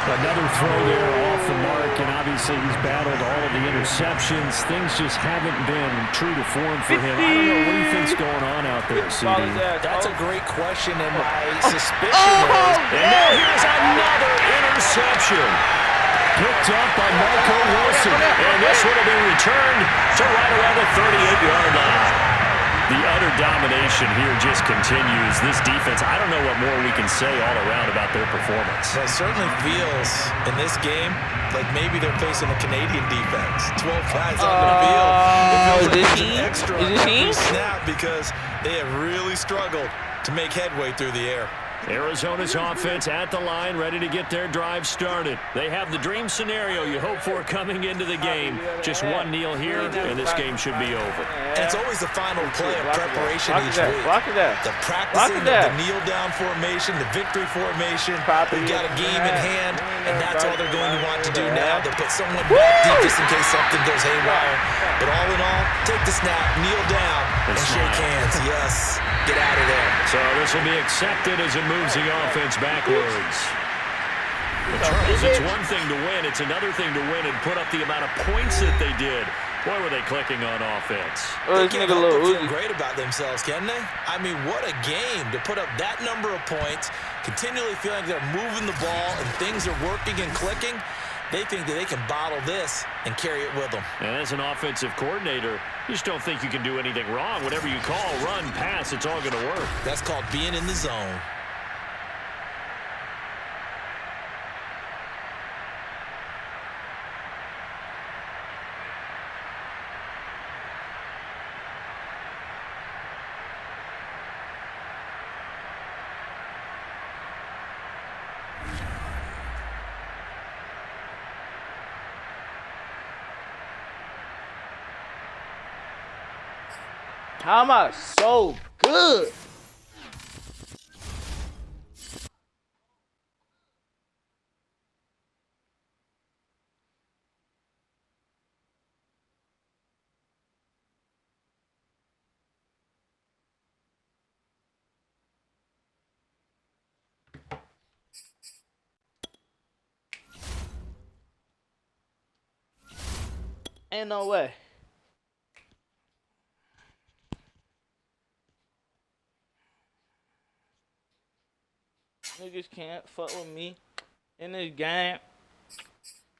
Another throw there off the mark, and obviously he's battled all of the interceptions. Things just haven't been true to form for him. I don't know what you think's going on out there, CD. That's a great question, and my suspicion is... And now here's another interception. Picked up by Marco Wilson, and this would have been returned to right around the 38-yard line. The utter domination here just continues. This defense, I don't know what more we can say all around about their performance. Well, it certainly feels in this game like maybe they're facing a Canadian defense. 12 guys on the field. It feels like there's an extra every snap because they have really struggled to make headway through the air. Arizona's offense at the line, ready to get their drive started. They have the dream scenario you hope for coming into the game. Just one kneel here, and this game should be over. And it's always the final play of preparation each week. The practicing of the kneel-down formation, the victory formation. They've got a game in hand, and that's all they're going to want to do now. They'll put someone back deep just in case something goes haywire. But all in all, take the snap, kneel down, and shake hands. Yes, get out of there. So this will be accepted as it moves the offense backwards. Charles, it's one thing to win. It's another thing to win and put up the amount of points that they did. Boy, were they clicking on offense. They can't help but feel great about themselves, can they? I mean, what a game to put up that number of points, continually feeling like they're moving the ball and things are working and clicking. They think that they can bottle this and carry it with them. And as an offensive coordinator, you just don't think you can do anything wrong. Whatever you call, run, pass, it's all going to work. That's called being in the zone. How am I so good? Ain't no way. Niggas can't fuck with me in this game.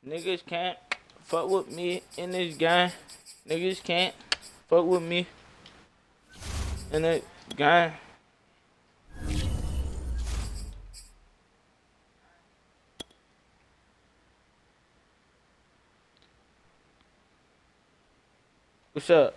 Niggas can't fuck with me in this game. Niggas can't fuck with me in this game. What's up?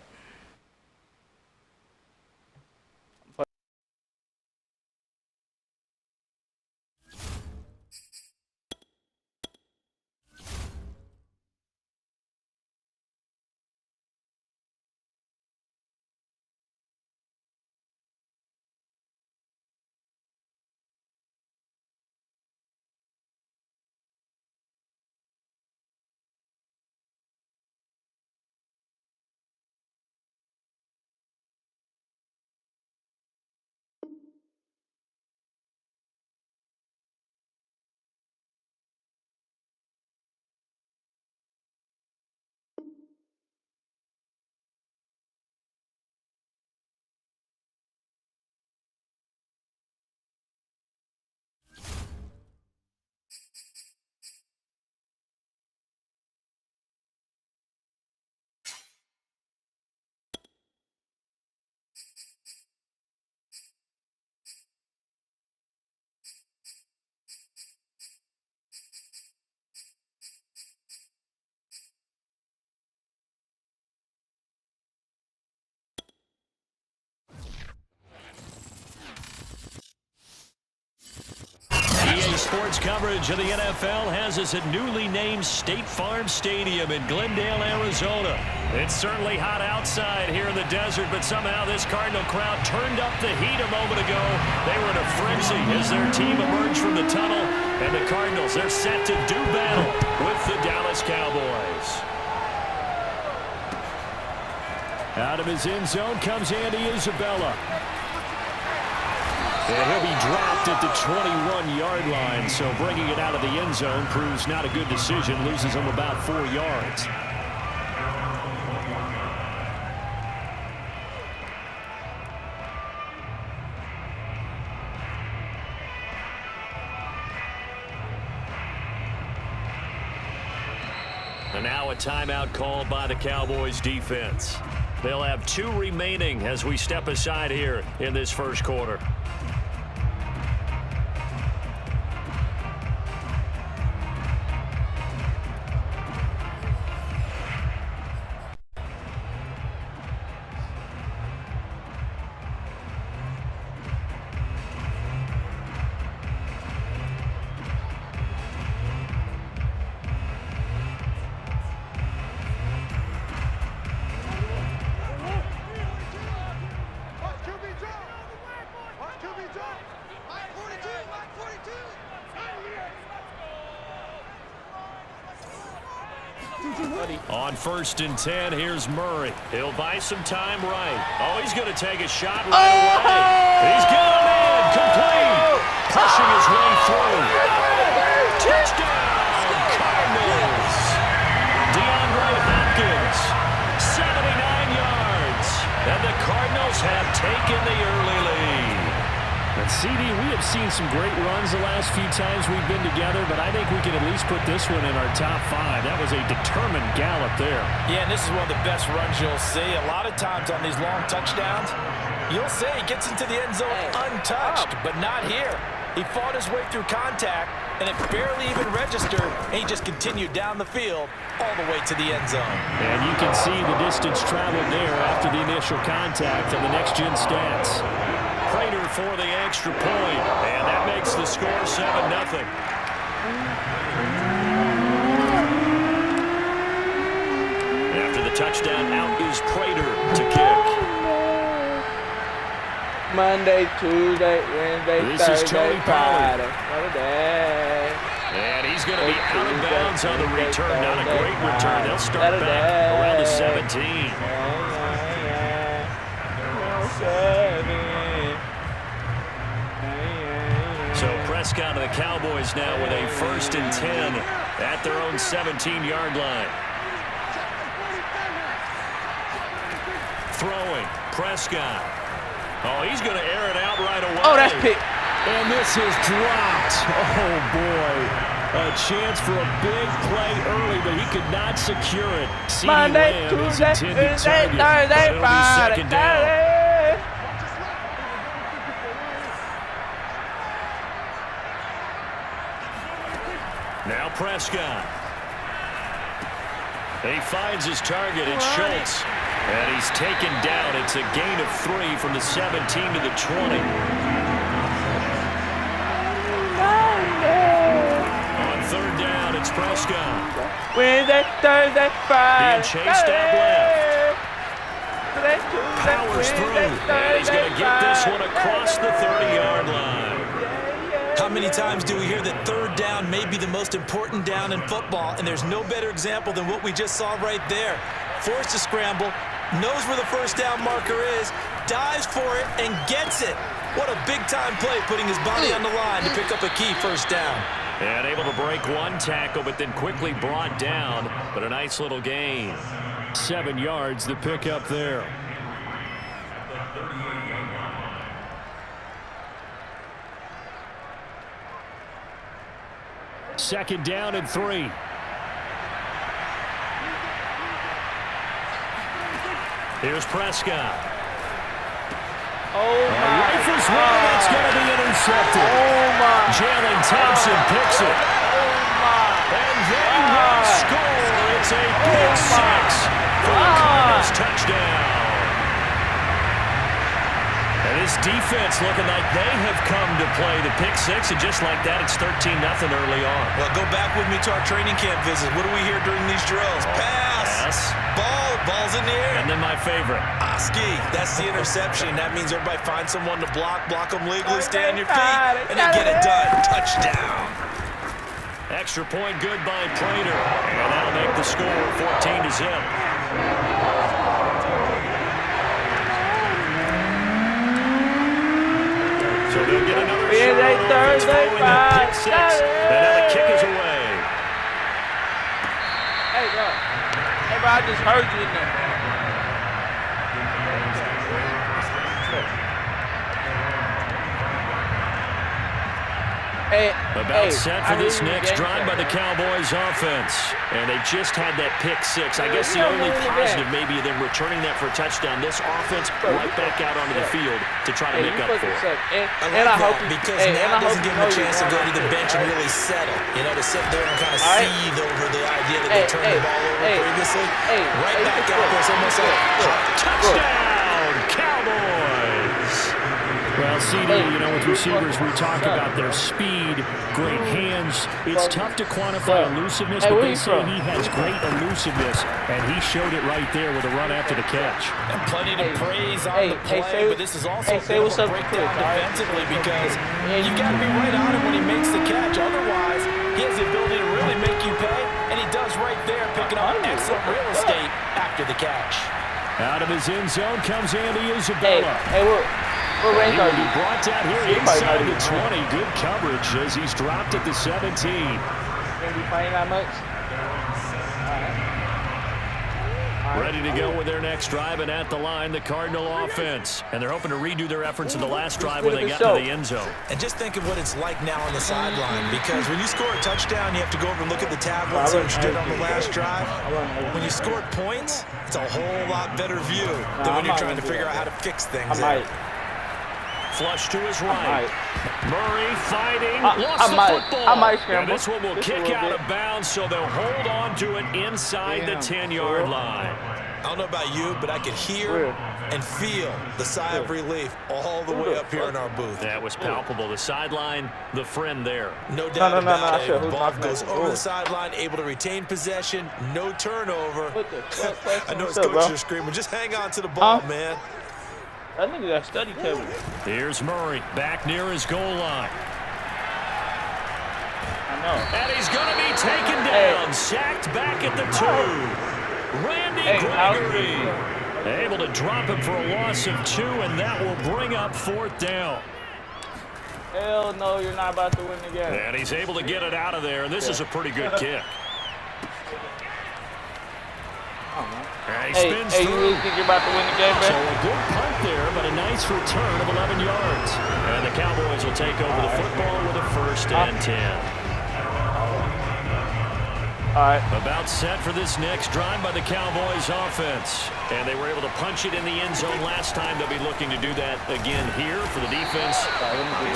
EA Sports coverage of the NFL has us at newly named State Farm Stadium in Glendale, Arizona. It's certainly hot outside here in the desert, but somehow this Cardinal crowd turned up the heat a moment ago. They were in a frenzy as their team emerged from the tunnel, and the Cardinals, they're set to do battle with the Dallas Cowboys. Out of his end zone comes Andy Isabella. And he'll be dropped at the 21-yard line. So bringing it out of the end zone proves not a good decision. Loses him about 4 yards. And now a timeout called by the Cowboys defense. They'll have 2 remaining as we step aside here in this first quarter. On 1st and 10, here's Murray. He'll buy some time right. Oh, he's going to take a shot right away. He's got him in. Complete. Pushing his way through. Touchdown, Cardinals. DeAndre Hopkins, 79 yards. And the Cardinals have taken the early lead. And CD, we have seen some great runs the last few times we've been together, but I think we can at least put this one in our top 5. That was a determined gallop there. Yeah, and this is one of the best runs you'll see. A lot of times on these long touchdowns, you'll say he gets into the end zone untouched, but not here. He fought his way through contact, and it barely even registered, and he just continued down the field all the way to the end zone. And you can see the distance traveled there after the initial contact on the next-gen stats. Prater for the extra point, and that makes the score 7-0. After the touchdown, out is Prater to kick. Monday, Tuesday, Wednesday, Thursday, Friday. What a day. And he's going to be out of bounds on the return. Not a great return. They'll start back around the 17. So Prescott of the Cowboys now with a 1st and 10 at their own 17-yard line. Throwing, Prescott. Oh, he's going to air it out right away. Oh, that's pick. And this is dropped. Oh, boy. A chance for a big play early, but he could not secure it. Monday, Tuesday, Wednesday, Thursday, Friday. Second down. Now Prescott. He finds his target. It's Schultz. And he's taken down. It's a gain of 3 from the 17 to the 20. On 3rd down, it's Prescott. Wednesday, Thursday, Friday. Being chased out left. Powers through. And he's going to get this one across the 30-yard line. How many times do we hear that 3rd down may be the most important down in football, and there's no better example than what we just saw right there. Forced to scramble, knows where the 1st down marker is, dives for it, and gets it. What a big-time play, putting his body on the line to pick up a key 1st down. And able to break one tackle, but then quickly brought down, but a nice little gain. 7 yards, the pick up there. Second down and 3. Here's Prescott. Oh, my. Rifles one, that's going to be intercepted. Oh, my. Jalen Thompson picks it. Oh, my. And they will score. It's a pick 6 for the Cardinals touchdown. And this defense looking like they have come to play the pick 6, and just like that, it's 13-0 early on. Well, go back with me to our training camp visit. What do we hear during these drills? Pass. Ball's in the air. And then my favorite. Oski, that's the interception. That means everybody find someone to block them legally, stay on your feet, and then get it done. Touchdown. Extra point good by Prater. And that'll make the score 14-0. So they'll get another Thursday, shot. Thursday, Pick six. And now the kick is away. Hey, bro. Hey, bro, I just heard you in there. About set for this next drive by the Cowboys offense. And they just had that pick six. I guess the only positive maybe of them returning that for a touchdown. This offense right back out onto the field to try to make up for it. I hope because now it doesn't give him a chance to go to the bench and really settle. You know, to sit there and kind of seethe over the idea that they turned the ball over previously. Right back out there. It's almost like touchdown, Cowboys. Well, CD, you know, with receivers, we talk about their speed, great hands. It's tough to quantify elusiveness, but they say he has great elusiveness, and he showed it right there with a run after the catch. And plenty to praise on the play, but this is also a bit of a breakdown defensively because you've got to be right on him when he makes the catch. Otherwise, he has the ability to really make you pay, and he does right there, picking up excellent real estate after the catch. Out of his end zone comes Andy Isabella. He will be brought down here inside the 20. Good coverage as he's dropped at the 17. Gonna be playing that much? Ready to go with their next drive, and at the line, the Cardinal offense. And they're hoping to redo their efforts in the last drive when they got to the end zone. And just think of what it's like now on the sideline, because when you score a touchdown, you have to go over and look at the tablet and see what you did on the last drive. When you score points, it's a whole lot better view than when you're trying to figure out how to fix things. Flush to his right. Murray fighting. Lost the football. And this one will kick out of bounds, so they'll hold on to it inside the 10-yard line. I don't know about you, but I could hear and feel the sigh of relief all the way up here in our booth. That was palpable. The sideline, the friend there. No doubt about it. Ball goes over the sideline, able to retain possession, no turnover. I know his coaches are screaming, just hang on to the ball, man. I think that study Kevin. Here's Murray back near his goal line. I know. And he's going to be taken down. Sacked back at the 2. Randy Gregory able to drop him for a loss of 2, and that will bring up 4th down. Hell no, you're not about to win the game. And he's able to get it out of there, and this is a pretty good kick. He spins through. You really think you're about to win the game, man? So a good punt there, but a nice return of 11 yards. And the Cowboys will take over the football with a 1st and 10. About set for this next drive by the Cowboys offense. And they were able to punch it in the end zone last time. They'll be looking to do that again here for the defense.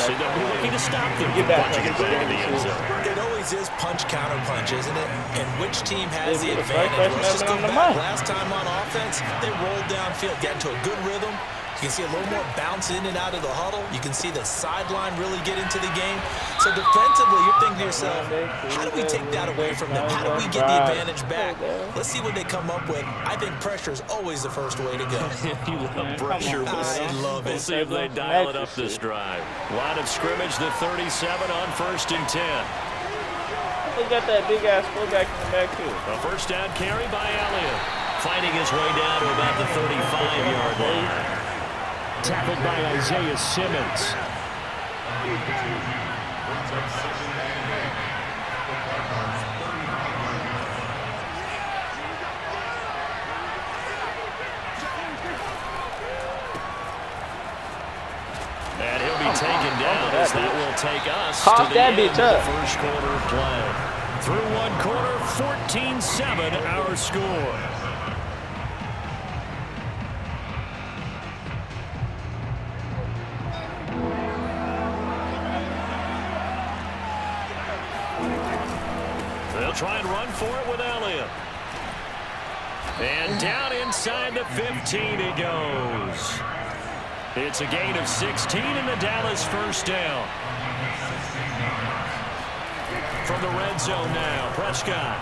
So they'll be looking to stop them from punching it back in the end zone. It always is punch-counter punch, isn't it? And which team has the advantage? Let's just go back. Last time on offense, they rolled downfield, got into a good rhythm. You can see a little more bounce in and out of the huddle. You can see the sideline really get into the game. So defensively, you're thinking to yourself, how do we take that away from them? How do we get the advantage back? Let's see what they come up with. I think pressure is always the first way to go. You love pressure. I love it. We'll see if they dial it up this drive. Line of scrimmage, the 37 on 1st and 10. Look at that big-ass fullback in the back, too. A 1st down carry by Elliott. Fighting his way down to about the 35-yard line. Tackled by Isaiah Simmons. And he'll be taken down as that will take us to the end of the first quarter of play. Through one quarter, 14-7 our score. They'll try and run for it with Elliott. And down inside the 15 he goes. It's a gain of 16 and the Dallas 1st down. From the red zone now, Prescott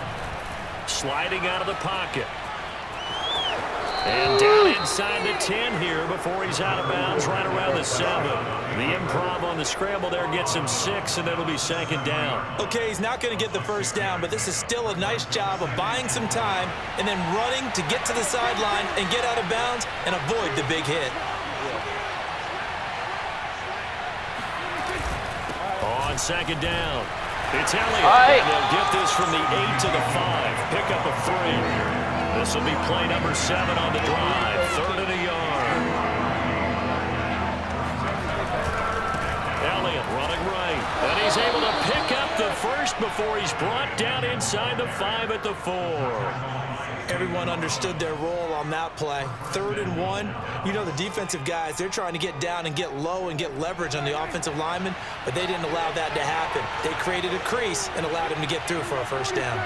sliding out of the pocket. And down inside the 10 here before he's out of bounds right around the 7. The improv on the scramble there gets him 6, and it'll be 2nd down. Okay, he's not going to get the 1st down, but this is still a nice job of buying some time and then running to get to the sideline and get out of bounds and avoid the big hit. on second down. It's Elliott, and they'll get this from the 8 to the 5. Pick up a 3. This will be play number 7 on the drive. 3rd and a yard. Elliott running right, and he's able to pick up the first before he's brought down inside the 5 at the 4. Everyone understood their role on that play. 3rd and 1. You know the defensive guys, they're trying to get down and get low and get leverage on the offensive lineman, but they didn't allow that to happen. They created a crease and allowed him to get through for a first down.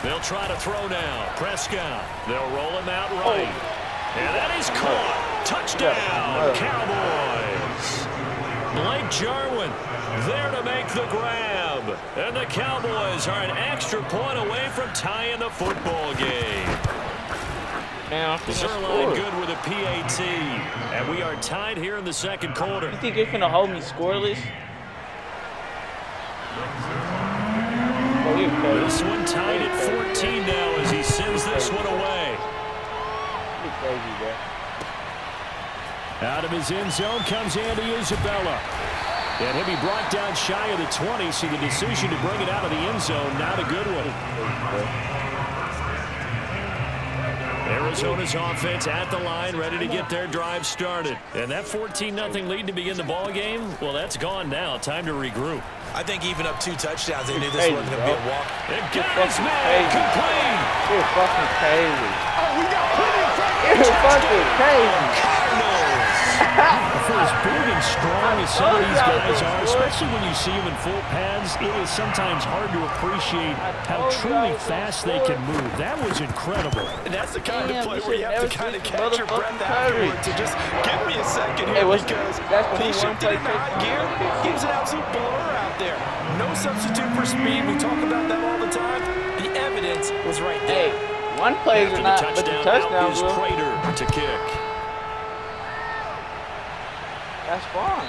They'll try to throw now. Prescott. They'll roll him out right. And that is caught. Touchdown, Cowboys. Blake Jarwin there to make the grab. And the Cowboys are an extra point away from tying the football game. Zerline good with a PAT. And we are tied here in the second quarter. You think you're going to hold me scoreless? This one tied at 14 now as he sends this one away. Out of his end zone comes Andy Isabella. And he'll be brought down shy of the 20, so the decision to bring it out of the end zone, not a good one. Arizona's offense at the line, ready to get their drive started. And that 14-0 lead to begin the ball game, well, that's gone now. Time to regroup. I think even up 2 touchdowns, they knew this wasn't going to be a walk. And got his man complete. You're fucking crazy. Oh, we got plenty of You're fucking crazy. For as big and strong as some of these guys are, especially when you see them in full pads, it is sometimes hard to appreciate how truly fast they can move. That was incredible. And that's the kind of play where you have to kind of catch your breath afterwards and just give me a second here because he shifted into high gear, gives an absolute blur out there. No substitute for speed. We talk about that all the time. The evidence was right there. Hey, one play is not, but the touchdown is Prater to kick. That's fine.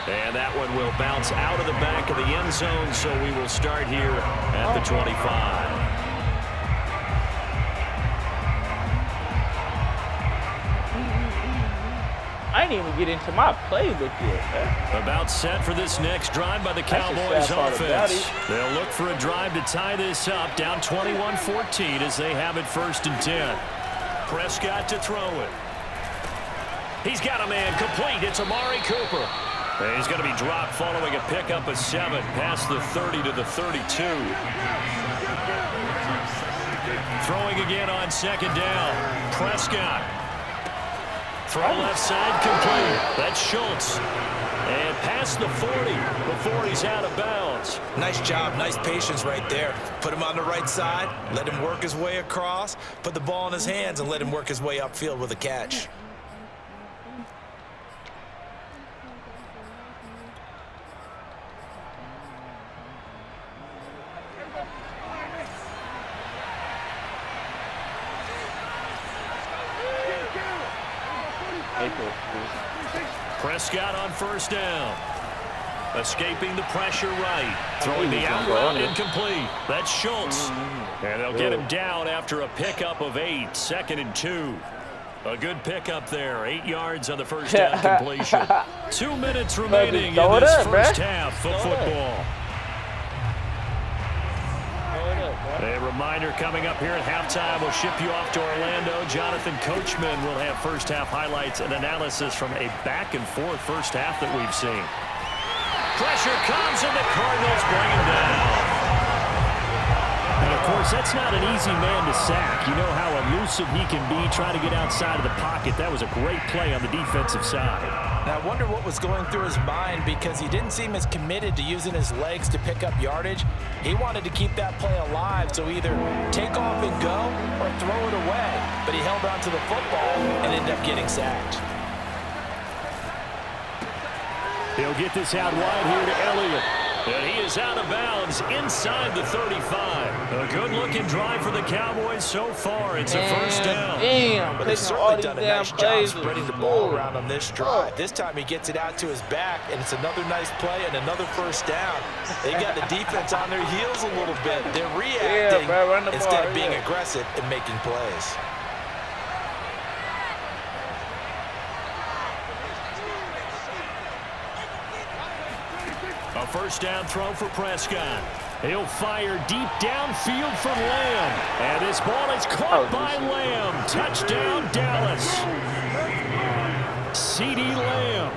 And that one will bounce out of the back of the end zone, so we will start here at the 25. I didn't even get into my playbook yet. About set for this next drive by the Cowboys offense. They'll look for a drive to tie this up, down 21-14 as they have it 1st and 10. Prescott to throw it. He's got a man complete. It's Amari Cooper. And he's going to be dropped following a pickup of 7 past the 30 to the 32. Throwing again on second down. Prescott. Throw left side complete. That's Schultz. And past the 40 before he's out of bounds. Nice job. Nice patience right there. Put him on the right side. Let him work his way across. Put the ball in his hands and let him work his way upfield with a catch. Prescott on 1st down. Escaping the pressure right. Throwing the out route incomplete. That's Schultz. And they'll get him down after a pickup of 8. 2nd and 2. A good pickup there. 8 yards on the first down completion. 2 minutes remaining in this first half of football. A reminder coming up here at halftime. We'll ship you off to Orlando. Jonathan Coachman will have first half highlights and analysis from a back-and-forth first half that we've seen. Pressure comes and the Cardinals bring him down. And, of course, that's not an easy man to sack. You know how elusive he can be trying to get outside of the pocket. That was a great play on the defensive side. Now, I wonder what was going through his mind because he didn't seem as committed to using his legs to pick up yardage. He wanted to keep that play alive, so either take off and go or throw it away. But he held on to the football and ended up getting sacked. He'll get this out wide here to Elliott. And he is out of bounds inside the 35. A good-looking drive for the Cowboys so far. It's a first down. Damn, but he's certainly done a nice job spreading the ball around on this drive. This time he gets it out to his back, and it's another nice play and another first down. They got the defense on their heels a little bit. They're reacting instead of being aggressive and making plays. first down throw for Prescott. He'll fire deep downfield for Lamb. And this ball is caught by Lamb. Touchdown, Dallas. CeeDee Lamb,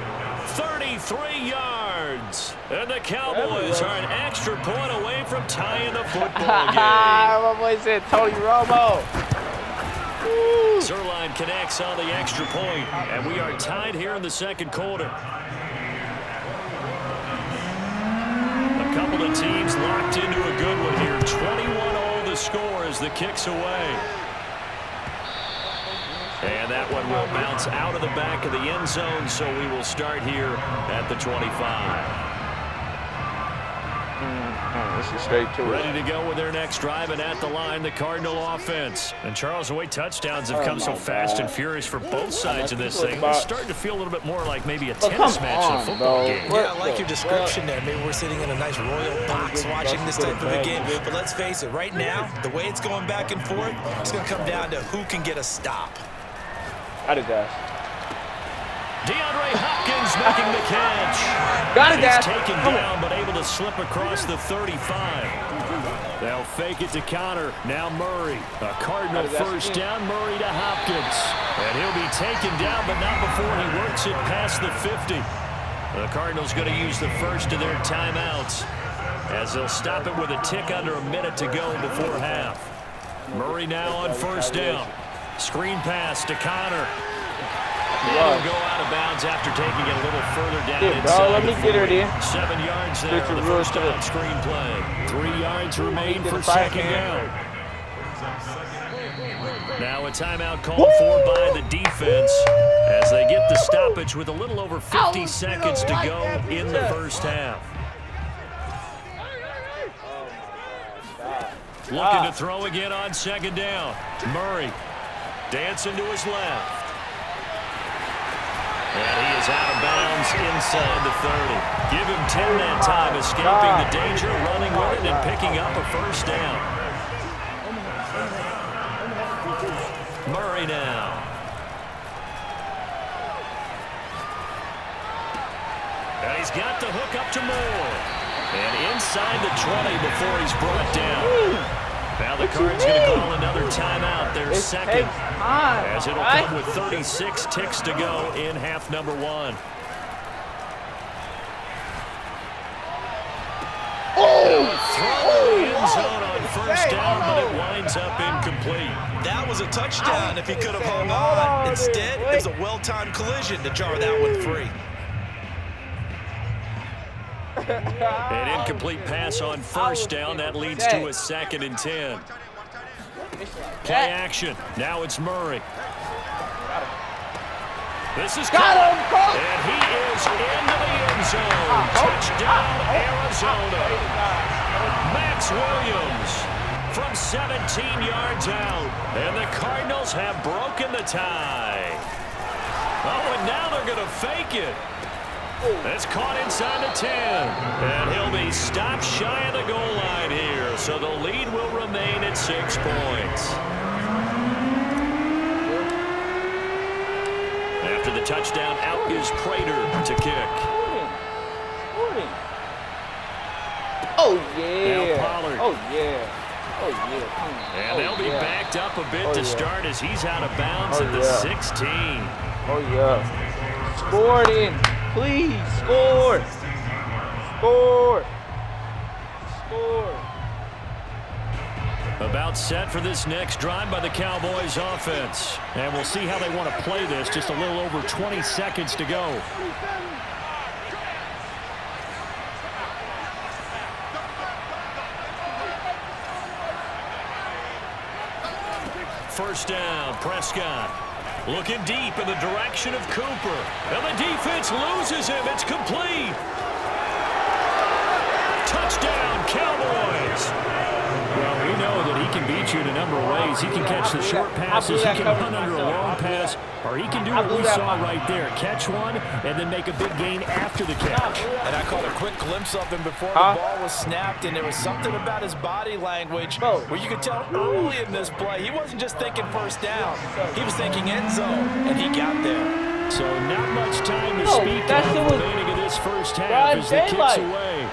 33 yards. And the Cowboys are an extra point away from tying the football game. My boy said Tony Romo. Zerline connects on the extra point, and we are tied here in the second quarter. A couple of teams locked into a good one here. 21-all the score as the kick's away. And that one will bounce out of the back of the end zone, so we will start here at the 25. This is straight to Ready to go with their next drive, and at the line, the Cardinal offense. And Charles, the way touchdowns have come so fast and furious for both sides of this thing, it's starting to feel a little bit more like maybe a tennis match than a football game. Yeah, I like your description there. Maybe we're sitting in a nice royal box watching this type of a game. But let's face it, right now, the way it's going back and forth, it's going to come down to who can get a stop. Got it, guys. DeAndre Hopkins making the catch. Got it, guys. He's taken down, but able to slip across the 35. They'll fake it to Connor. Now Murray. A Cardinal first down. Murray to Hopkins. And he'll be taken down, but not before he works it past the 50. The Cardinals going to use the first of their timeouts as they'll stop it with a tick under a minute to go before half. Murray now on first down. Screen pass to Connor. He'll go out of bounds after taking it a little further down inside. Let me get her there. 7 yards there on the first down screen play. 3 yards remain for second down. Now a timeout called for by the defense as they get the stoppage with a little over 50 seconds to go in the first half. Looking to throw again on second down. Murray dancing to his left. And he is out of bounds inside the 30. Give him 10 that time, escaping the danger, running with it, and picking up a first down. Murray now. And he's got the hook up to Moore. And inside the 20 before he's brought down. Now the Cards going to call another timeout, their second, as it'll come with 36 ticks to go in half number one. Throw in the end zone on first down, but it winds up incomplete. That was a touchdown if he could have hung on. Instead, it was a well-timed collision to jar that one free. An incomplete pass on first down. That leads to a 2nd and 10. Play action. Now it's Murray. This is caught. And he is into the end zone. Touchdown, Arizona. Max Williams from 17 yards out. And the Cardinals have broken the tie. Oh, and now they're going to fake it. That's caught inside the 10. And he'll be stopped shy of the goal line here. So the lead will remain at 6 points. After the touchdown, out is Prater to kick. Oh, yeah. Now Pollard. Oh, yeah. Oh, yeah. Come on. And they'll be backed up a bit to start as he's out of bounds at the 16. Oh, yeah. Score it in. Please, score! Score! Score! About set for this next drive by the Cowboys offense. And we'll see how they want to play this. Just a little over 20 seconds to go. First down, Prescott. Looking deep in the direction of Cooper. And the defense loses him. It's complete. Touchdown, Cowboys. Well, we know that he can beat you in a number of ways. He can catch the short passes. He can run under a long pass. Or he can do what we saw right there. Catch one and then make a big gain after the catch. And I caught a quick glimpse of him before the ball was snapped. And there was something about his body language where you could tell early in this play, he wasn't just thinking first down. He was thinking end zone, and he got there. So not much time to speak of the remaining of this this first half broad as the kicks daylight. away.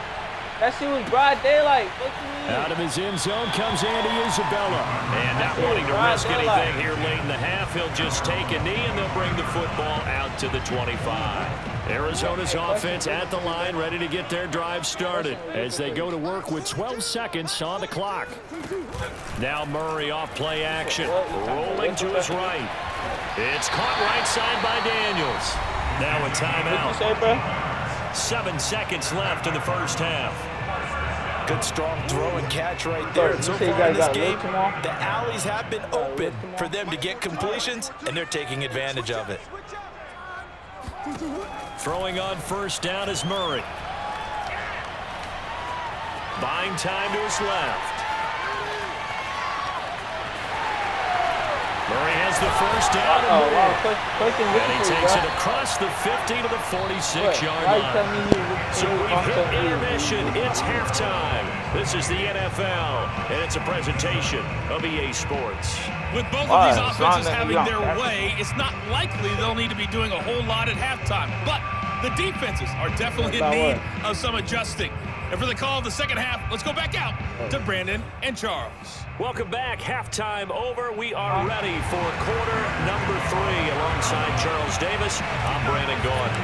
That shit was broad daylight. What you mean? Out of his end zone comes Andy Isabella. And not wanting to risk anything here late in the half, he'll just take a knee and they'll bring the football out to the 25. Arizona's offense at the line, ready to get their drive started as they go to work with 12 seconds on the clock. Now Murray off play action, rolling to his right. It's caught right side by Daniels. Now a timeout. 7 seconds left in the first half. Good strong throw and catch right there. And so far in this game, the alleys have been open for them to get completions, and they're taking advantage of it. Throwing on first down is Murray. Buying time to his left. Murray has the first down. And he takes it across the 50 to the 46-yard line. So we've hit intermission. It's halftime. This is the NFL, and it's a presentation of EA Sports. With both of these offenses having their way, it's not likely they'll need to be doing a whole lot at halftime. But the defenses are definitely in need of some adjusting. And for the call of the second half, let's go back out to Brandon and Charles. Welcome back. Halftime over. We are ready for quarter number 3. Alongside Charles Davis, I'm Brandon Gordon.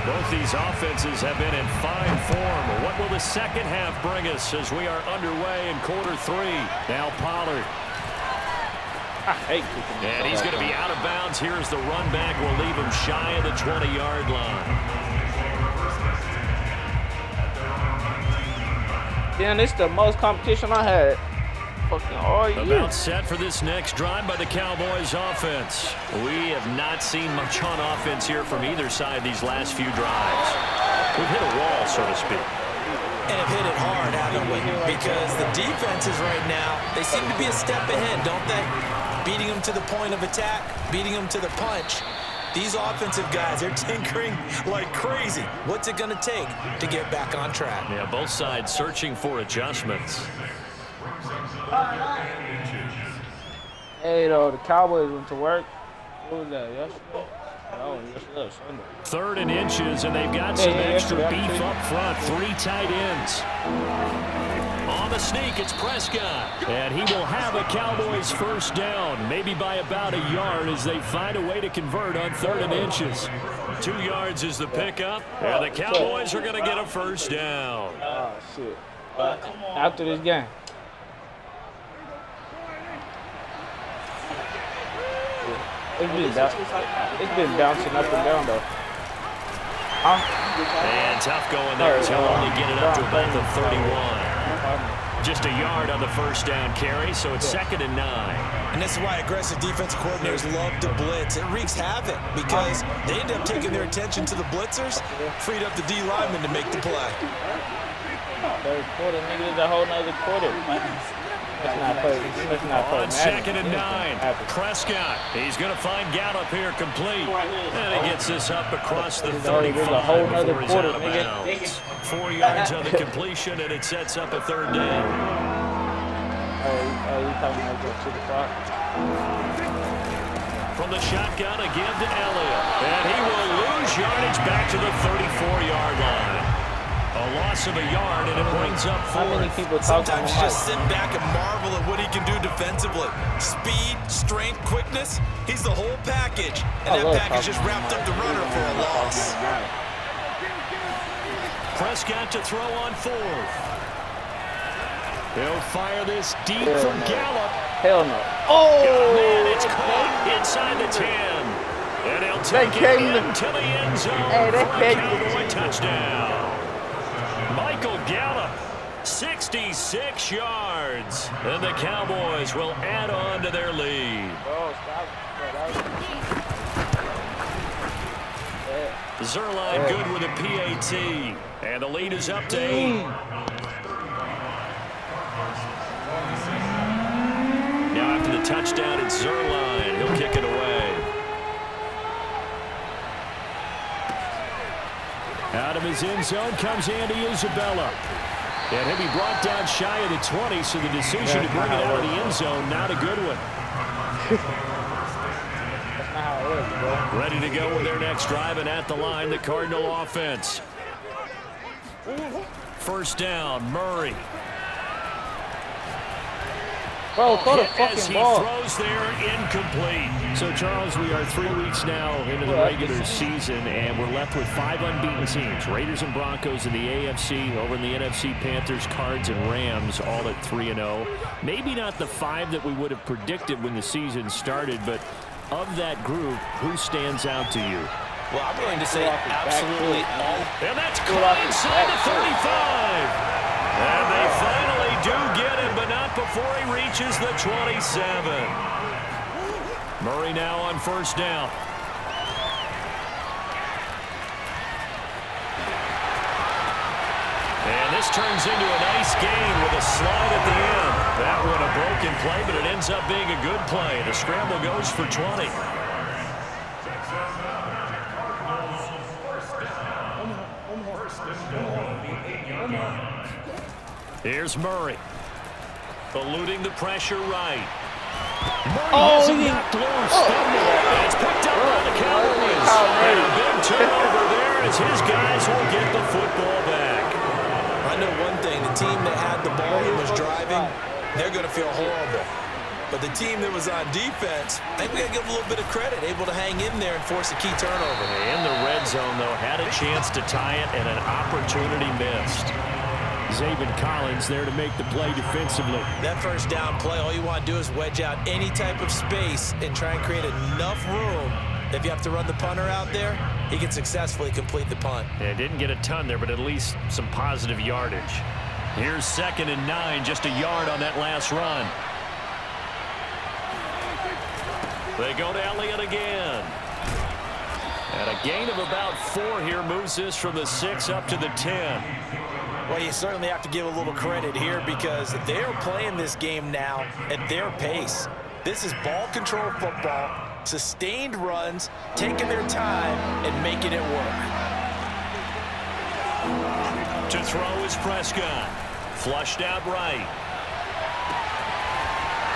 Both these offenses have been in fine form. What will the second half bring us as we are underway in quarter 3? Now Pollard. And he's going to be out of bounds. Here's the run back. Will leave him shy of the 20-yard line. Damn, this is the most competition I had fucking all year. About set for this next drive by the Cowboys offense. We have not seen much on offense here from either side these last few drives. We've hit a wall, so to speak. And have hit it hard, haven't we? Because the defenses right now, they seem to be a step ahead, don't they? Beating them to the point of attack, beating them to the punch. These offensive guys, they're tinkering like crazy. What's it going to take to get back on track? Yeah, both sides searching for adjustments. Hey, though, the Cowboys went to work. What was that, yesterday? Oh, yesterday, Sunday. 3rd and inches, and they've got some extra beef up front. 3 tight ends. On the sneak, it's Prescott. And he will have a Cowboys first down, maybe by about a yard as they find a way to convert on 3rd and inches. 2 yards is the pickup, and the Cowboys are going to get a first down. Oh, shit. After this game. It's been bouncing up and down, though. And tough going there as he'll only get it up to about the 31. Just a yard on the first down carry, so it's 2nd and 9. And this is why aggressive defensive coordinators love to blitz. It wreaks havoc because they end up taking their attention to the blitzers, freed up the D lineman to make the play. Third quarter, nigga, is a whole nother quarter. That's not fair. On 2nd and 9, Prescott. He's going to find Gallup here complete. And he gets this up across the 35 before he's out of bounds. 4 yards on the completion, and it sets up a 3rd down. You talking about go to the clock? From the shotgun again to Elliott. And he will lose yardage back to the 34-yard line. A loss of a yard, and it brings up 4. How many people Sometimes you just sit back and marvel at what he can do defensively. Speed, strength, quickness. He's the whole package. And that package just wrapped up the runner for a loss. Prescott to throw on 4th. He'll fire this deep from Gallup. Hell no. Oh! Man, it's caught inside the 10. And he'll take it into the end zone for a Cowboy touchdown. Michael Gallup, 66 yards. And the Cowboys will add on to their lead. Zerline good with a PAT. And the lead is up to 8. Now after the touchdown, it's Zerline. He'll kick it away. Out of his end zone comes Andy Isabella. And he'll be brought down shy of the 20, so the decision to bring it out of the end zone, not a good one. That's not how it works, bro. Ready to go with their next drive, and at the line, the Cardinal offense. First down, Murray. Bro, throw the As fucking he ball. throws there, incomplete. So, Charles, we are 3 weeks now into the regular season, and we're left with 5 unbeaten teams. Raiders and Broncos in the AFC, over in the NFC, Panthers, Cards, and Rams, all at 3-0. Maybe not the 5 that we would have predicted when the season started, but of that group, who stands out to you? Well, I'm willing to say absolutely all. And that's caught inside the 35. And they finally do get him, but not before he reaches the 27. Murray now on first down. And this turns into a nice gain with a slide at the end. That one a broken play, but it ends up being a good play. The scramble goes for 20. Here's Murray. Eluding the pressure right. Murray has him knocked loose. It's picked up by the Cowboys. And a big turnover there as his guys will get the football back. I know one thing. The team that had the ball and was driving, they're going to feel horrible. But the team that was on defense, I think we got to give them a little bit of credit, able to hang in there and force a key turnover. In the red zone, though, had a chance to tie it and an opportunity missed. Zaven Collins there to make the play defensively. That first down play, all you want to do is wedge out any type of space and try and create enough room. If you have to run the punter out there, he can successfully complete the punt. Yeah, didn't get a ton there, but at least some positive yardage. Here's 2nd and 9, just a yard on that last run. They go to Elliott again. And a gain of about 4 here moves this from the 6 up to the 10. Well, you certainly have to give a little credit here because they're playing this game now at their pace. This is ball control football, sustained runs, taking their time and making it work. To throw is Prescott. Flushed out right.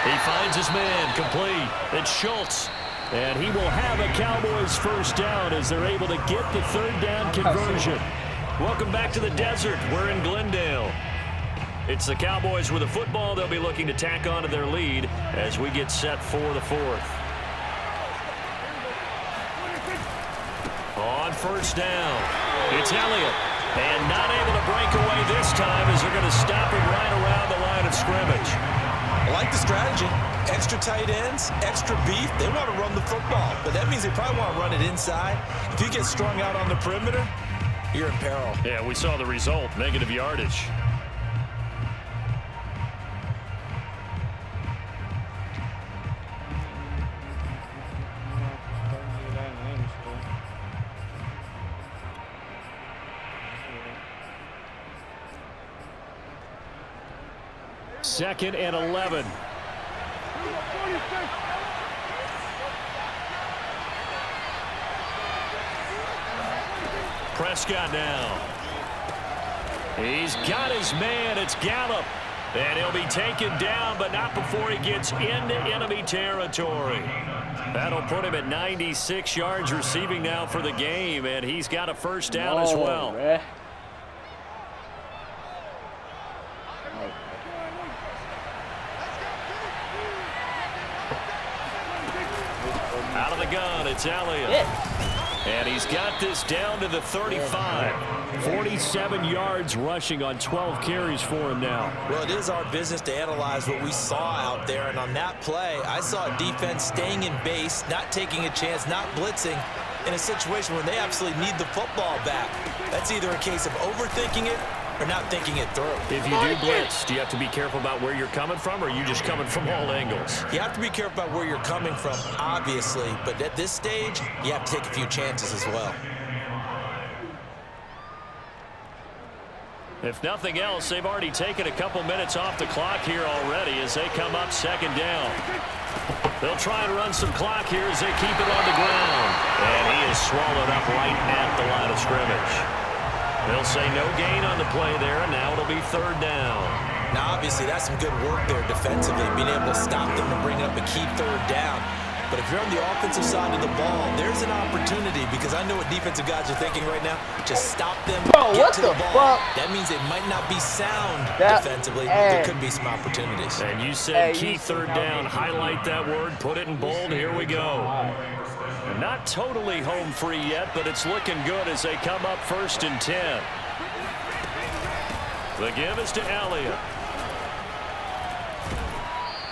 He finds his man complete. It's Schultz. And he will have a Cowboys first down as they're able to get the 3rd down conversion. Welcome back to the desert. We're in Glendale. It's the Cowboys with the football. They'll be looking to tack on to their lead as we get set for the 4th. On first down, it's Elliott. And not able to break away this time as they're going to stop him right around the line of scrimmage. I like the strategy. Extra tight ends, extra beef. They want to run the football, but that means they probably want to run it inside. If you get strung out on the perimeter, you're in peril. Yeah, we saw the result, negative yardage. Second and 11. Prescott now. He's got his man. It's Gallup. And he'll be taken down, but not before he gets into enemy territory. That'll put him at 96 yards receiving now for the game, and he's got a first down as well. Man. Out of the gun, it's Elliott. And he's got this down to the 35. 47 yards rushing on 12 carries for him now. Well, it is our business to analyze what we saw out there. And on that play, I saw a defense staying in base, not taking a chance, not blitzing in a situation where they absolutely need the football back. That's either a case of overthinking it or not thinking it through. If you do blitz, do you have to be careful about where you're coming from, or are you just coming from all angles? You have to be careful about where you're coming from, obviously. But at this stage, you have to take a few chances as well. If nothing else, they've already taken a couple minutes off the clock here already as they come up second down. They'll try and run some clock here as they keep it on the ground. And he is swallowed up right at the line of scrimmage. They'll say no gain on the play there, and now it'll be third down. Now, obviously, that's some good work there defensively, being able to stop them and bring up a key third down. But if you're on the offensive side of the ball, there's an opportunity because I know what defensive guys are thinking right now. Just stop them, get to the ball. That means it might not be sound defensively. There could be some opportunities. And you said key third down. Highlight that word. Put it in bold. Here we go. Not totally home free yet, but it's looking good as they come up 1st and 10. The give is to Elliott.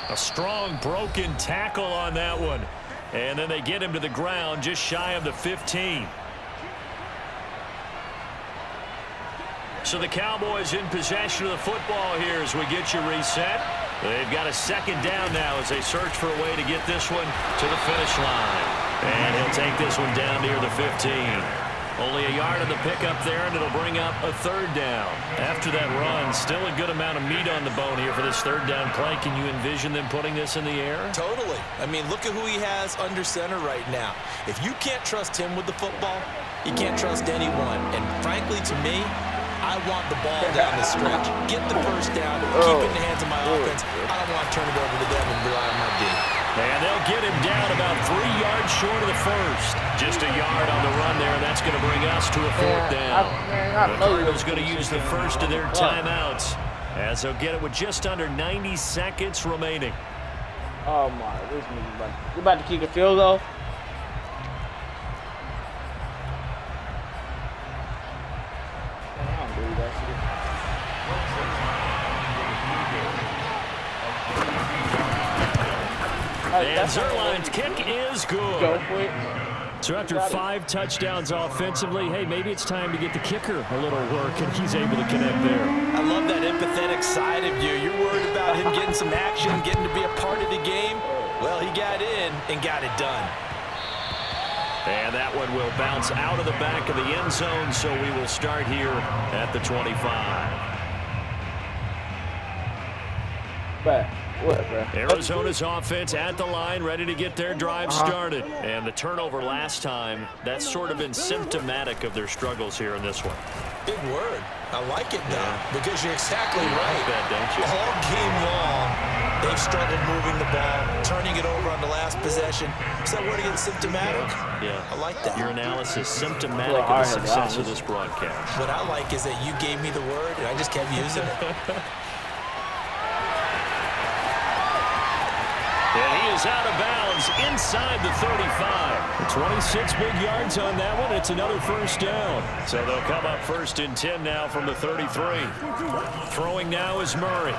A strong broken tackle on that one. And then they get him to the ground just shy of the 15. So the Cowboys in possession of the football here as we get you reset. They've got a 2nd down now as they search for a way to get this one to the finish line. And he'll take this one down near the 15. Only a yard of the pickup there, and it'll bring up a 3rd down. After that run, still a good amount of meat on the bone here for this 3rd down play. Can you envision them putting this in the air? Totally. I mean, look at who he has under center right now. If you can't trust him with the football, you can't trust anyone. And frankly, to me, I want the ball down the stretch. Get the 1st down. Keep it in the hands of my offense. I don't want to turn it over to them and rely on my D. And they'll get him down about 3 yards short of the 1st. Just a yard on the run there, and that's going to bring us to a 4th down. The Cardinals going to use the first of their timeouts as they'll get it with just under 90 seconds remaining. Oh, my. This nigga you about to kick a field goal? I don't believe that shit. And Zerline's kick is good. Go for it. So after 5 touchdowns offensively, hey, maybe it's time to get the kicker a little work, and he's able to connect there. I love that empathetic side of you. You're worried about him getting some action, getting to be a part of the game. Well, he got in and got it done. And that one will bounce out of the back of the end zone, so we will start here at the 25. But what, bro? Arizona's offense at the line, ready to get their drive started. And the turnover last time, that's sort of been symptomatic of their struggles here in this one. Big word. I like it, though, because you're exactly right. Like that, don't you? All game long, they've struggled moving the ball, turning it over on the last possession. Is that word again, symptomatic? Yeah. I like that. Your analysis, symptomatic of the success of this broadcast. What I like is that you gave me the word, and I just kept using it. And he is out of bounds inside the 35. 26 big yards on that one. It's another 1st down. So they'll come up 1st and 10 now from the 33. Throwing now is Murray.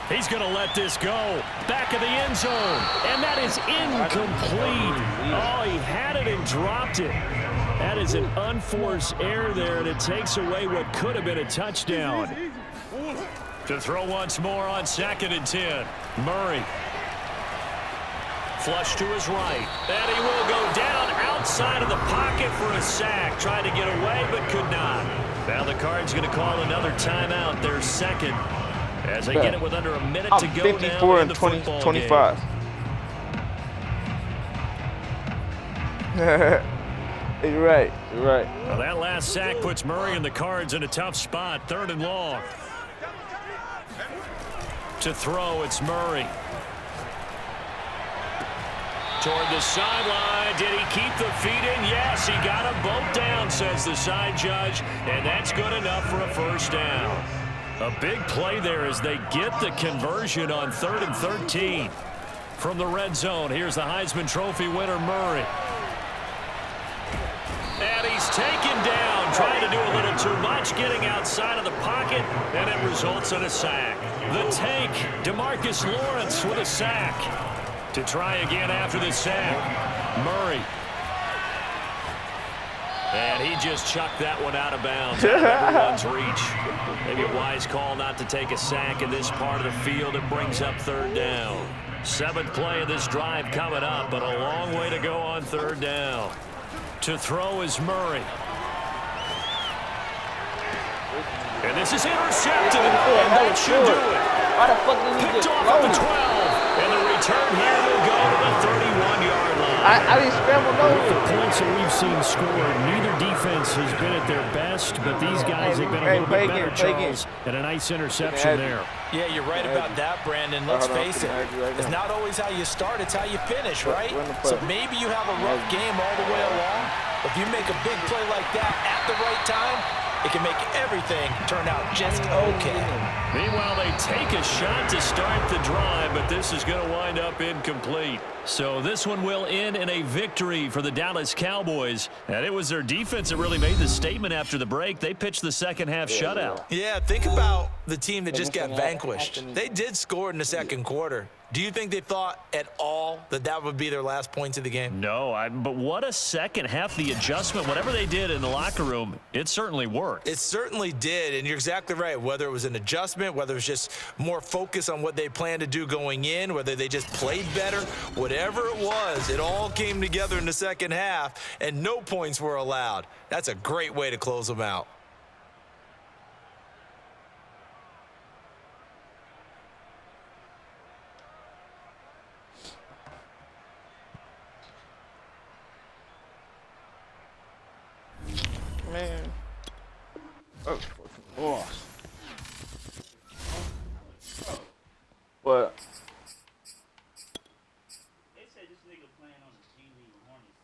He's going to let this go. Back of the end zone. And that is incomplete. Oh, he had it and dropped it. That is an unforced error there, and it takes away what could have been a touchdown. To throw once more on 2nd and 10. Murray. Flush to his right. And he will go down outside of the pocket for a sack. Tried to get away, but could not. Now the Cards going to call another timeout, their 2nd, as they get it with under a minute to go 54 now and 25. You're right. You're right. Well, that last sack puts Murray and the Cards in a tough spot. 3rd and long. To throw, it's Murray. Toward the sideline. Did he keep the feet in? Yes, he got them both down, says the side judge. And that's good enough for a 1st down. A big play there as they get the conversion on 3rd and 13. From the red zone, here's the Heisman Trophy winner, Murray. And he's taken down, trying to do a little too much, getting outside of the pocket, and it results in a sack. The tank, DeMarcus Lawrence with a sack. To try again after the sack, Murray. And he just chucked that one out of bounds, out of everyone's reach. Maybe a wise call not to take a sack in this part of the field. It brings up 3rd down. 7th play of this drive coming up, but a long way to go on 3rd down. To throw is Murray. And this is intercepted, and that should do it. Why the fuck did he Picked get off at the 12, and the return here will go to the 31-yard line. I didn't scramble no. With the points that we've seen scored, neither defense has been at their best, but these guys have been a little bit better, Charles, and a nice interception there. Yeah, you're right about that, Brandon. Let's face it. It's not always how you start, it's how you finish, right? So maybe you have a rough game all the way along. If you make a big play like that at the right time, it can make everything turn out just okay. Meanwhile, they take a shot to start the drive, but this is going to wind up incomplete. So this one will end in a victory for the Dallas Cowboys. And it was their defense that really made the statement after the break. They pitched the second-half shutout. Yeah, think about the team that just got vanquished. They did score in the second quarter. Do you think they thought at all that that would be their last points of the game? No, but what a second half. The adjustment, whatever they did in the locker room, it certainly worked. It certainly did, and you're exactly right. Whether it was an adjustment, whether it was just more focus on what they planned to do going in, whether they just played better, whatever it was, it all came together in the second half, and no points were allowed. That's a great way to close them out. Man. Oh, fucking lost. But They said this nigga playing on the G League Hornets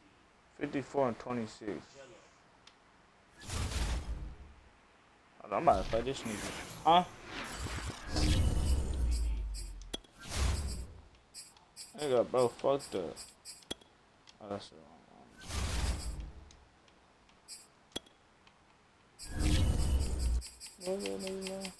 team. 54 and 26. Oh, I'm about to fight this nigga. Huh? Nigga, bro, fucked up. Oh, that's the wrong one. What's that nigga name?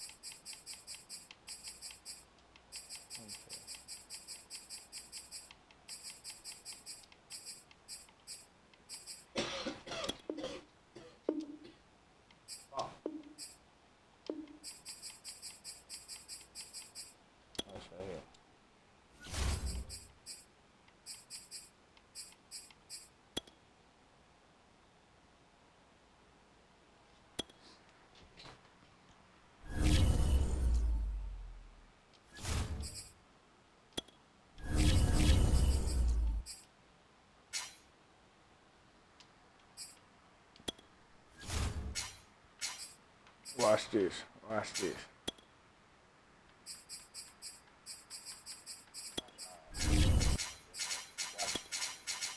Watch this. Watch this.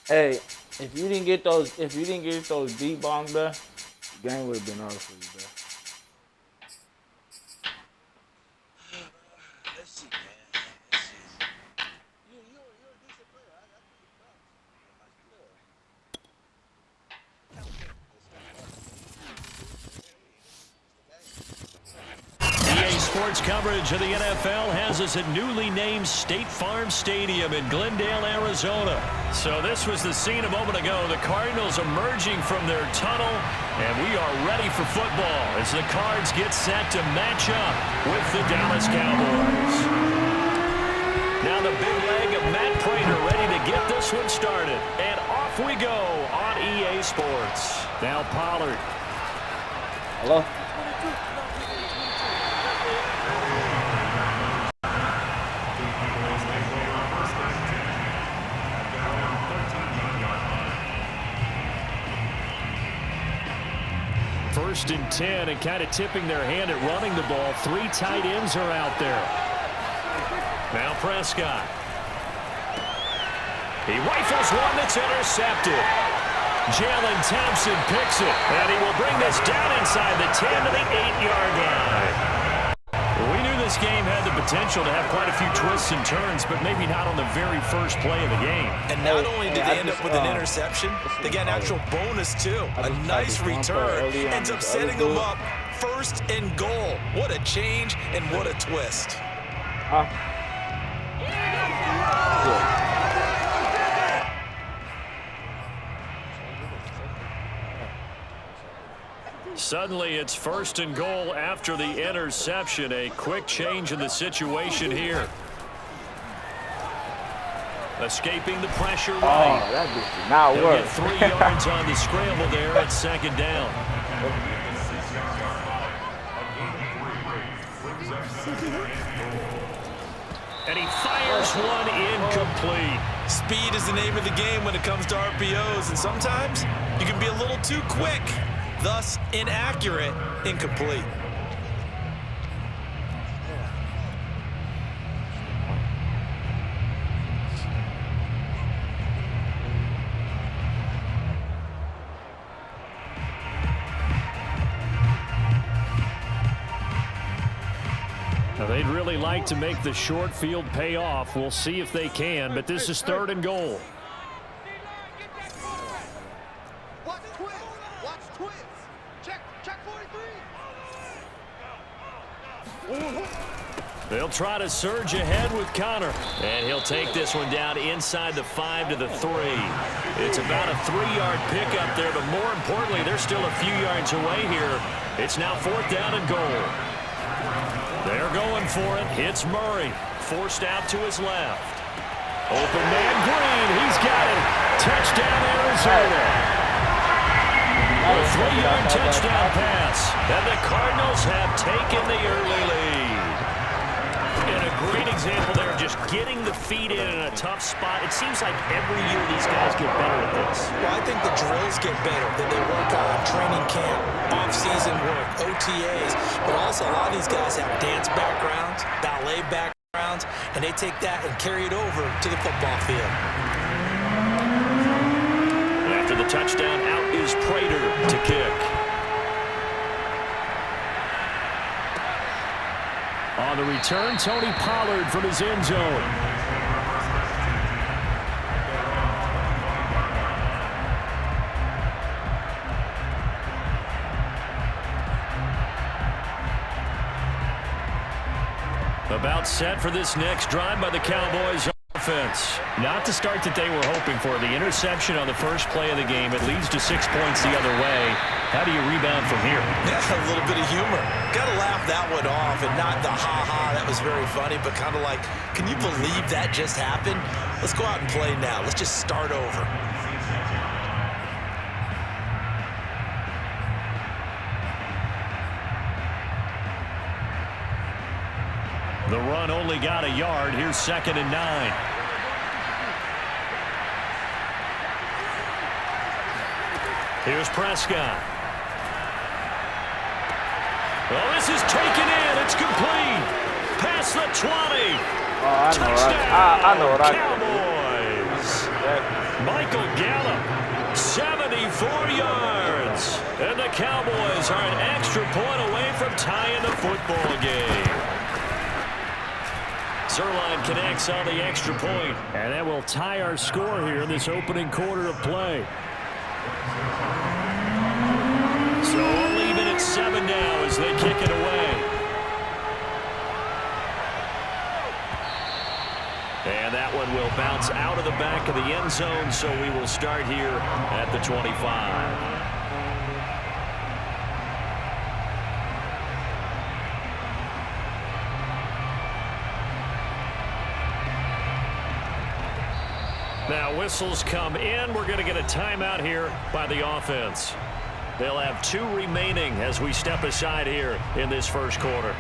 Hey, if you didn't get those deep bombs, bro, the game would have been over for you, bro. Let's see, man. Let's see. You're a decent player. I think you're EA Sports coverage of the NFL has us at newly named State Farm Stadium in Glendale, Arizona. So this was the scene a moment ago. The Cardinals emerging from their tunnel, and we are ready for football as the Cards get set to match up with the Dallas Cowboys. Now the big leg of Matt Prater ready to get this one started. And off we go on EA Sports. Now Pollard. Hello? First and 10, and kind of tipping their hand at running the ball. Three tight ends are out there. Now Prescott. He rifles one that's intercepted. Jalen Thompson picks it, and he will bring this down inside the 10 to the 8-yard line. We knew this game had the potential to have quite a few twists and turns, but maybe not on the very first play of the game. And not only did they end up with an interception, they got an actual bonus too. A nice return ends up setting them up first and goal. What a change and what a twist. Suddenly, it's first and goal after the interception. A quick change in the situation here. Escaping the pressure right. Oh, that did not work. Get 3 yards on the scramble there at second down. And he fires one incomplete. Speed is the name of the game when it comes to RPOs, and sometimes you can be a little too quick, thus inaccurate, incomplete. Now, they'd really like to make the short field pay off. We'll see if they can, but this is 3rd and goal. Watch twins. Watch twins. Check 43. They'll try to surge ahead with Connor. And he'll take this one down inside the 5 to the 3. It's about a 3-yard pickup there, but more importantly, they're still a few yards away here. It's now 4th down and goal. They're going for it. It's Murray. Forced out to his left. Open man Green. He's got it. Touchdown, Arizona. A 3-yard touchdown pass. And the Cardinals have taken the early lead. And a great example there, just getting the feet in a tough spot. It seems like every year these guys get better at this. Well, I think the drills get better, that they work on training camp, off-season work, OTAs, but also a lot of these guys have dance backgrounds, ballet backgrounds, and they take that and carry it over to the football field. After the touchdown, out is Prater to kick. On the return, Tony Pollard from his end zone. About set for this next drive by the Cowboys offense. Not the start that they were hoping for. The interception on the first play of the game. It leads to 6 points the other way. How do you rebound from here? Yeah, a little bit of humor. Got to laugh that one off, and not the ha-ha, that was very funny, but kind of like, can you believe that just happened? Let's go out and play now. Let's just start over. The run only got a yard. Here's 2nd and 9. Here's Prescott. Well, this is taken in. It's complete. Past the 20. I know what I Cowboys. Michael Gallup, 74 yards. And the Cowboys are an extra point away from tying the football game. Zerline connects on the extra point. And that will tie our score here in this opening quarter of play. So we'll leave it at 7 now as they kick it away. And that one will bounce out of the back of the end zone, so we will start here at the 25. Now whistles come in. We're going to get a timeout here by the offense. They'll have 2 remaining as we step aside here in this first quarter.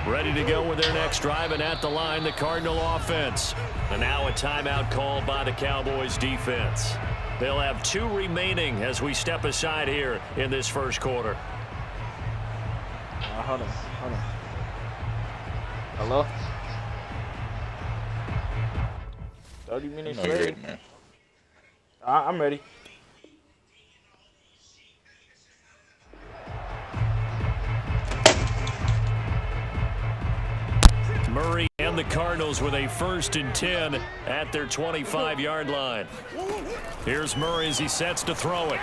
Ready to go with their next drive, and at the line, the Cardinal offense. And now a timeout called by the Cowboys defense. They'll have 2 remaining as we step aside here in this first quarter. Hold on. Hello? 30 minutes later. I'm ready. Murray and the Cardinals with a 1st and 10 at their 25-yard line. Here's Murray as he sets to throw it.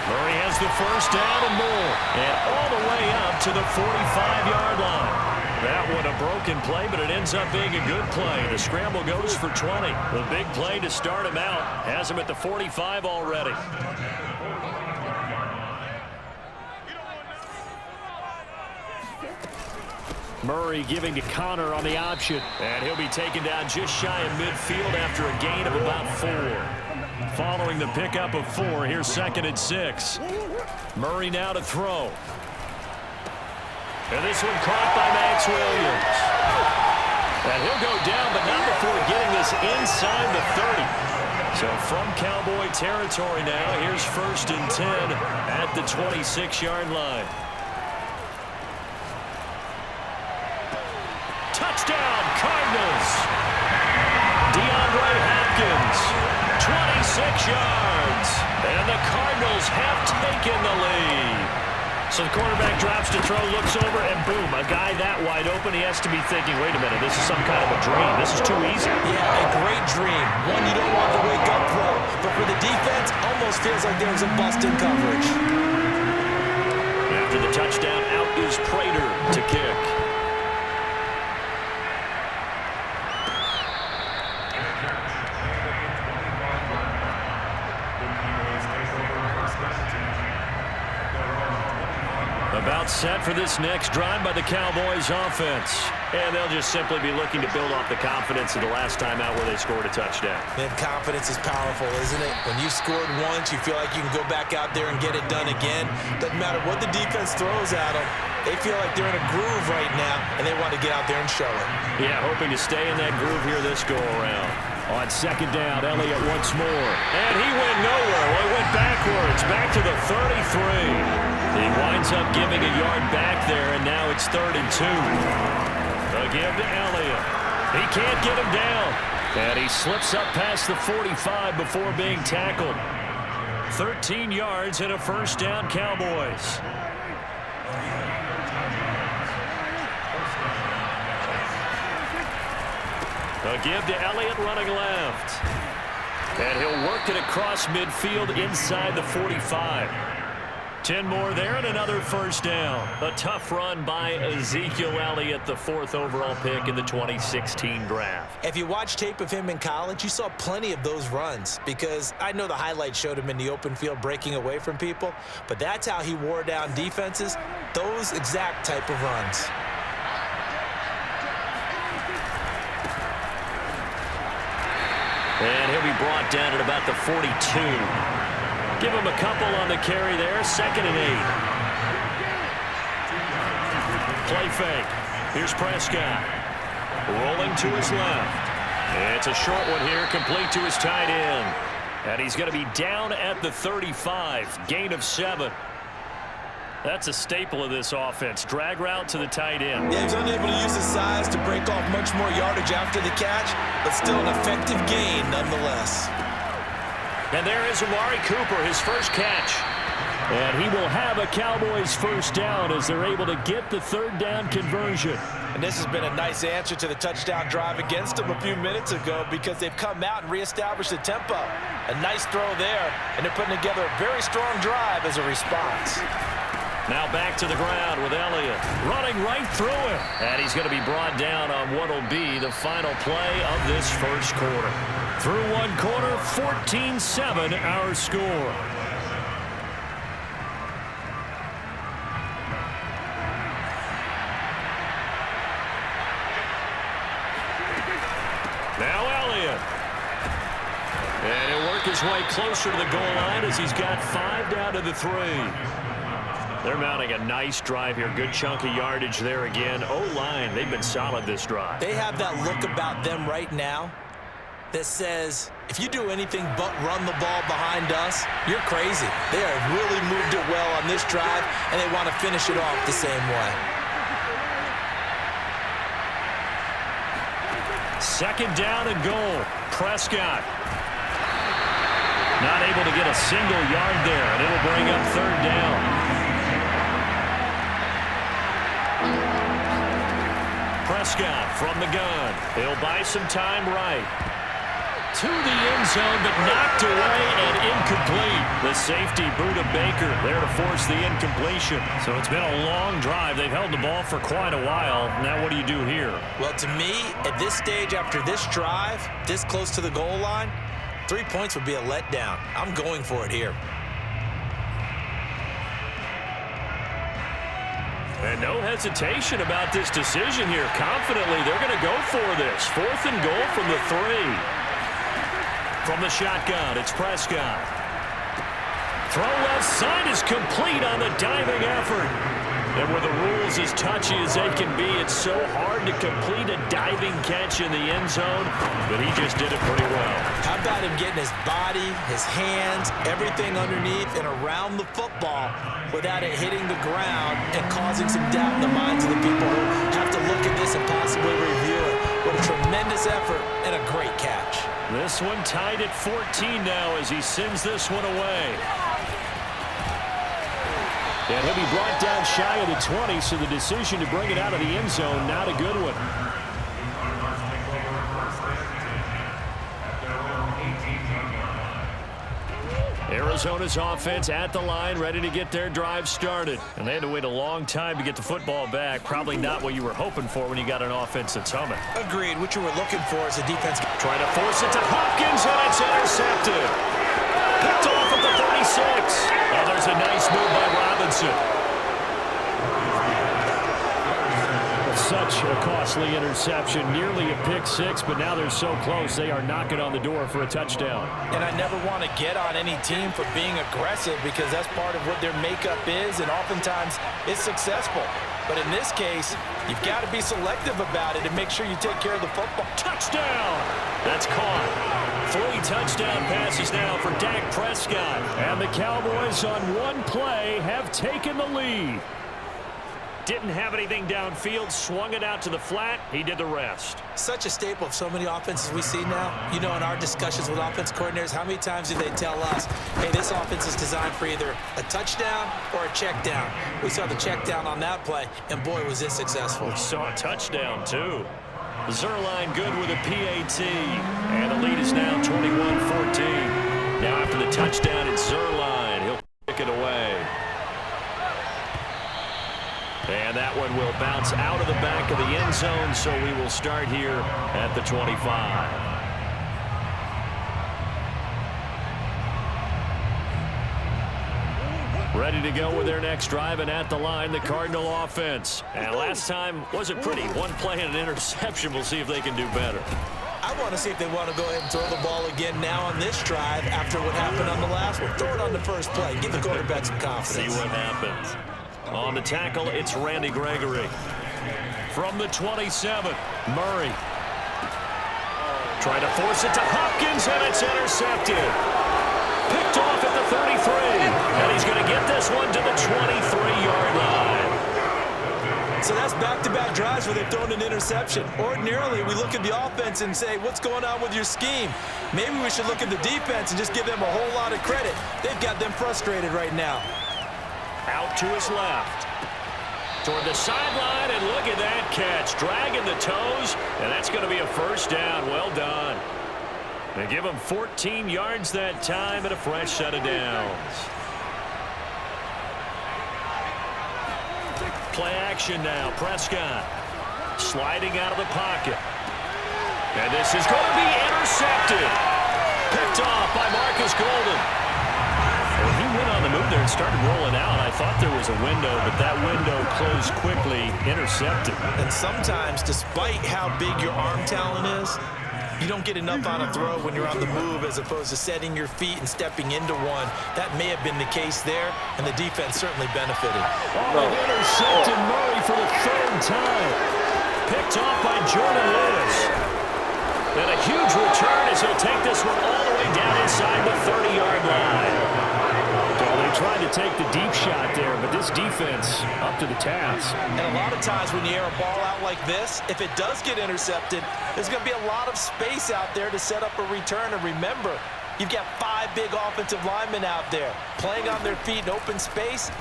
Murray has the 1st down and more, and all the way up to the 45-yard line. That one a broken play, but it ends up being a good play. The scramble goes for 20. The big play to start him out has him at the 45 already. Murray giving to Connor on the option. And he'll be taken down just shy of midfield after a gain of about 4. Following the pickup of 4, here's 2nd and 6. Murray now to throw. And this one caught by Max Williams. And he'll go down, but not before getting this inside the 30. So from Cowboy territory now, here's 1st and 10 at the 26-yard line. Touchdown, Cardinals. DeAndre Hopkins, 26 yards. And the Cardinals have taken the lead. So the quarterback drops to throw, looks over, and boom, a guy that wide open, he has to be thinking, wait a minute, this is some kind of a dream. This is too easy. Yeah, a great dream. One you don't want to wake up from. But for the defense, almost feels like there's a bust in coverage. After the touchdown, out is Prater to kick. About set for this next drive by the Cowboys offense. And they'll just simply be looking to build off the confidence of the last time out where they scored a touchdown. Man, confidence is powerful, isn't it? When you scored once, you feel like you can go back out there and get it done again. Doesn't matter what the defense throws at them. They feel like they're in a groove right now, and they want to get out there and show it. Yeah, hoping to stay in that groove here this go-around. On 2nd down, Elliott once more. And he went nowhere. Well, he went backwards, back to the 33. He winds up giving a yard back there, and now it's 3rd and 2. Again to Elliott. He can't get him down. And he slips up past the 45 before being tackled. 13 yards and a 1st down, Cowboys. A give to Elliott running left. And he'll work it across midfield inside the 45. 10 more there and another 1st down. A tough run by Ezekiel Elliott, the 4th overall pick in the 2016 draft. If you watch tape of him in college, you saw plenty of those runs because I know the highlights showed him in the open field breaking away from people, but that's how he wore down defenses, those exact type of runs. And he'll be brought down at about the 42. Give him a couple on the carry there. 2nd and 8. Play fake. Here's Prescott. Rolling to his left. It's a short one here, complete to his tight end. And he's going to be down at the 35. Gain of 7. That's a staple of this offense. Drag route to the tight end. Yeah, he's unable to use his size to break off much more yardage after the catch, but still an effective gain nonetheless. And there is Amari Cooper, his first catch. And he will have a Cowboys 1st down as they're able to get the 3rd down conversion. And this has been a nice answer to the touchdown drive against them a few minutes ago because they've come out and reestablished the tempo. A nice throw there, and they're putting together a very strong drive as a response. Now back to the ground with Elliott running right through him. And he's going to be brought down on what will be the final play of this 1st quarter. Through 1 quarter, 14-7 our score. Now Elliott. And he'll work his way closer to the goal line as he's got 5 down to the 3. They're mounting a nice drive here. Good chunk of yardage there again. O-line, they've been solid this drive. They have that look about them right now that says, if you do anything but run the ball behind us, you're crazy. They have really moved it well on this drive, and they want to finish it off the same way. 2nd down and goal. Prescott. Not able to get a single yard there, and it'll bring up 3rd down. Prescott from the gun. He'll buy some time right. To the end zone, but knocked away and incomplete. The safety, Buda Baker, there to force the incompletion. So it's been a long drive. They've held the ball for quite a while. Now what do you do here? Well, to me, at this stage after this drive, this close to the goal line, 3 points would be a letdown. I'm going for it here. And no hesitation about this decision here. Confidently, they're going to go for this. 4th and goal from the 3. From the shotgun, it's Prescott. Throw left side is complete on the diving effort. And with the rules as touchy as they can be, it's so hard to complete a diving catch in the end zone, but he just did it pretty well. How about him getting his body, his hands, everything underneath and around the football without it hitting the ground and causing some doubt in the minds of the people who have to look at this and possibly review it. What a tremendous effort and a great catch. This one tied at 14 now as he sends this one away. And he'll be brought down shy of the 20, so the decision to bring it out of the end zone, not a good one. Arizona's offense at the line, ready to get their drive started. And they had to wait a long time to get the football back. Probably not what you were hoping for when you got an offense that's humming. Agreed. What you were looking for is a defense. Trying to force it to Hopkins, and it's intercepted. Picked off at the 36. Oh, there's a nice move by Robinson. Such a costly interception, nearly a pick 6, but now they're so close they are knocking on the door for a touchdown. And I never want to get on any team for being aggressive because that's part of what their makeup is, and oftentimes it's successful. But in this case, you've got to be selective about it and make sure you take care of the football. Touchdown! That's caught. 3 touchdown passes now for Dak Prescott. And the Cowboys on one play have taken the lead. Didn't have anything downfield, swung it out to the flat. He did the rest. Such a staple of so many offenses we see now. You know, in our discussions with offense coordinators, how many times do they tell us, hey, this offense is designed for either a touchdown or a check down. We saw the check down on that play, and boy, was it successful. We saw a touchdown, too. Zerline good with a PAT, and the lead is now 21-14. Now after the touchdown, it's Zerline. He'll kick it away. And that one will bounce out of the back of the end zone, so we will start here at the 25. Ready to go with their next drive, and at the line, the Cardinal offense. And last time wasn't pretty. One play and an interception. We'll see if they can do better. I want to see if they want to go ahead and throw the ball again now on this drive after what happened on the last one. Throw it on the first play. Give the quarterback some confidence. See what happens. On the tackle, it's Randy Gregory. From the 27, Murray. Trying to force it to Hopkins, and it's intercepted. Picked off at the 33, and he's going to get this one to the 23-yard line. So that's back-to-back drives where they've thrown an interception. Ordinarily, we look at the offense and say, what's going on with your scheme? Maybe we should look at the defense and just give them a whole lot of credit. They've got them frustrated right now. Out to his left. Toward the sideline, and look at that catch. Dragging the toes, and that's going to be a first down. Well done. They give him 14 yards that time and a fresh set of downs. Play action now. Prescott sliding out of the pocket. And this is going to be intercepted. Picked off by Marcus Golden. Well, he went on the move there and started rolling out. I thought there was a window, but that window closed quickly, intercepted. And sometimes, despite how big your arm talent is, you don't get enough on a throw when you're on the move as opposed to setting your feet and stepping into one. That may have been the case there, and the defense certainly benefited. Oh, intercepted Murray for the 3rd time. Picked off by Jordan Lewis. And a huge return as he'll take this one all the way down inside the 30-yard line. Well, they tried to take the deep shot there, but this defense up to the task. And a lot of times when you air a ball out like this, if it does get intercepted, there's going to be a lot of space out there to set up a return. And remember, you've got 5 big offensive linemen out there playing on their feet in open space.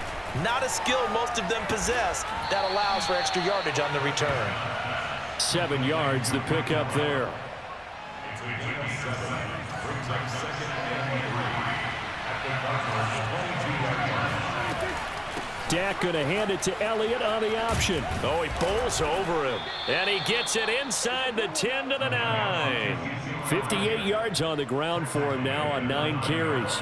Not a skill most of them possess that allows for extra yardage on the return. 7 yards, the pickup there. Dak going to hand it to Elliott on the option. Oh, he bowls over him. And he gets it inside the 10 to the 9. 58 yards on the ground for him now on 9 carries.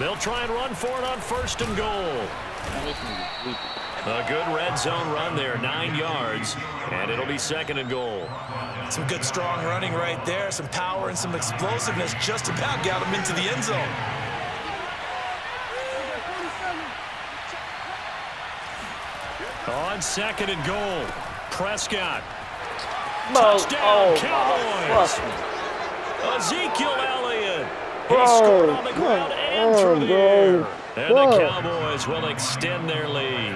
They'll try and run for it on 1st and goal. A good red zone run there, 9 yards, and it'll be 2nd and goal. Some good strong running right there, some power and some explosiveness just about got him into the end zone. On 2nd and goal, Prescott. Bro, Touchdown, Cowboys. Ezekiel Elliott. He scored on the ground and through the air. And the Cowboys will extend their lead.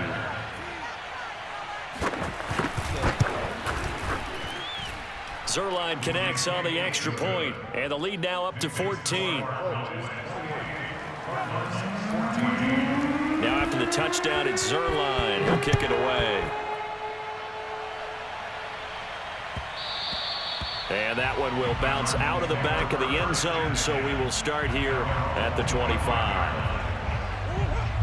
Zerline connects on the extra point, and the lead now up to 14. Now after the touchdown, it's Zerline. He'll kick it away. And that one will bounce out of the back of the end zone, so we will start here at the 25.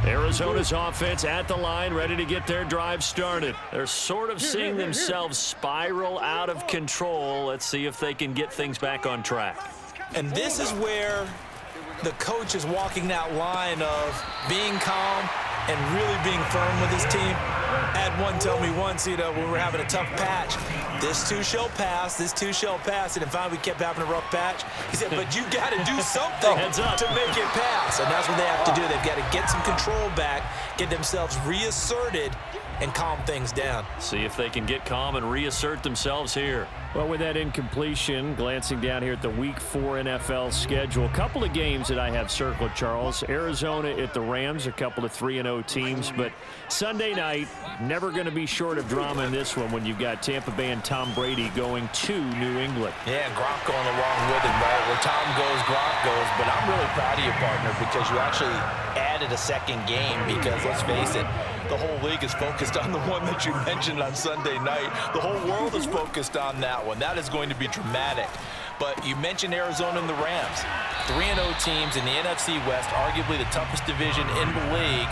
Arizona's offense at the line, ready to get their drive started. They're sort of seeing themselves spiral out of control. Let's see if they can get things back on track. And this is where the coach is walking that line of being calm and really being firm with his team. I had one tell me once, when we were having a tough patch, this too shall pass, this too shall pass. And finally we kept having a rough patch. He said, but you got to do something to make it pass. And that's what they have to do. They've got to get some control back, get themselves reasserted, and calm things down. See if they can get calm and reassert themselves here. Well, with that incompletion, glancing down here at the Week 4 NFL schedule, a couple of games that I have circled, Charles. Arizona at the Rams, a couple of 3-0 teams, but Sunday night, never going to be short of drama in this one when you've got Tampa Bay and Tom Brady going to New England. Yeah, Gronk going along with him, right? Where Tom goes, Gronk goes. But I'm really proud of you, partner, because you actually added a second game because, let's face it, the whole league is focused on the one that you mentioned on Sunday night. The whole world is focused on that one. That is going to be dramatic. But you mentioned Arizona and the Rams. 3-0 teams in the NFC West, arguably the toughest division in the league.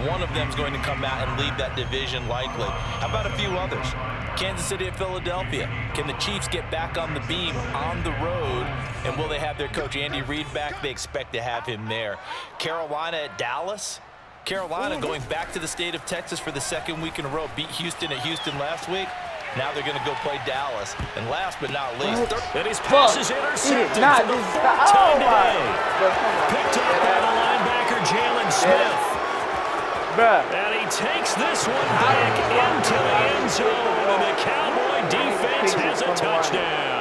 One of them is going to come out and lead that division likely. How about a few others? Kansas City and Philadelphia. Can the Chiefs get back on the beam on the road? And will they have their coach Andy Reid back? They expect to have him there. Carolina at Dallas. Carolina going back to the state of Texas for the second week in a row. Beat Houston at Houston last week. Now they're going to go play Dallas. And last but not least, and his pass is intercepted for the 4th time today. Picked up by the linebacker Jalen Smith. And he takes this one back into the end zone. And the Cowboy defense has a touchdown.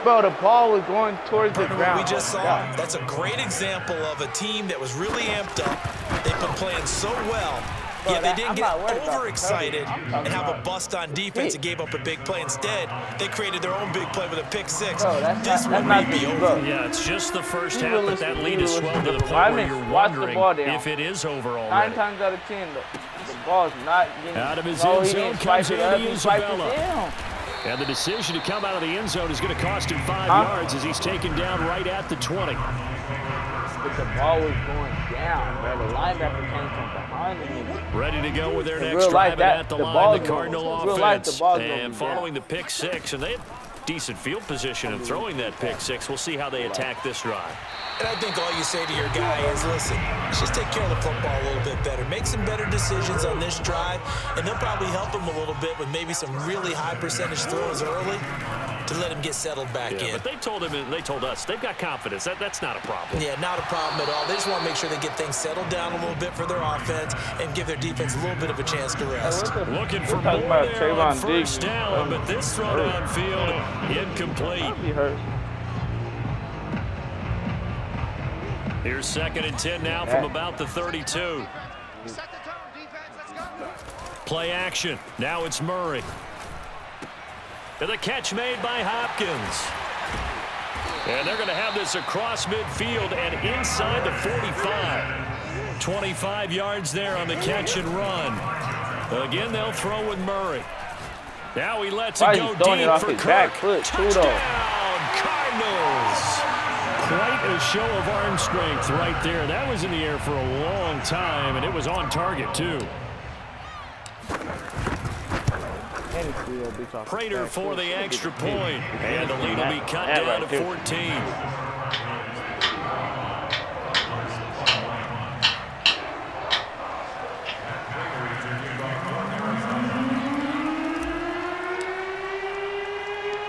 Bro, the ball was going towards the ground. We just saw that's a great example of a team that was really amped up. They've been playing so well. Yeah, they didn't get overexcited and have a bust on defense and gave up a big play. Instead, they created their own big play with a pick six. This one may be over. Yeah, it's just the first half, but that lead is swelled to the point where you're wondering if it is over already. 9 times out of 10, the ball's not getting out of his end zone comes Andy Isabella. And the decision to come out of the end zone is going to cost him 5 yards as he's taken down right at the 20. But the ball was going down, bro. The linebacker came from behind him. Ready to go with their next drive at the line, the Cardinal offense. And following the pick six, and they had decent field position and throwing that pick six. We'll see how they attack this drive. And I think all you say to your guy is, listen, let's just take care of the football a little bit better. Make some better decisions on this drive, and they'll probably help him a little bit with maybe some really high percentage throws early to let him get settled back in. But they told him, and they told us, they've got confidence. That's not a problem. Yeah, not a problem at all. They just want to make sure they get things settled down a little bit for their offense and give their defense a little bit of a chance to rest. Looking for more there on first down, but this throw downfield incomplete. Here's 2nd and 10 now from about the 32. Play action. Now it's Murray. And the catch made by Hopkins. And they're going to have this across midfield and inside the 45. 25 yards there on the catch and run. Again, they'll throw with Murray. Now he lets it go deep for Kirk. Touchdown, Cardinals. Quite a show of arm strength right there. That was in the air for a long time, and it was on target, too. Prater for the extra point, and the lead will be cut down to 14.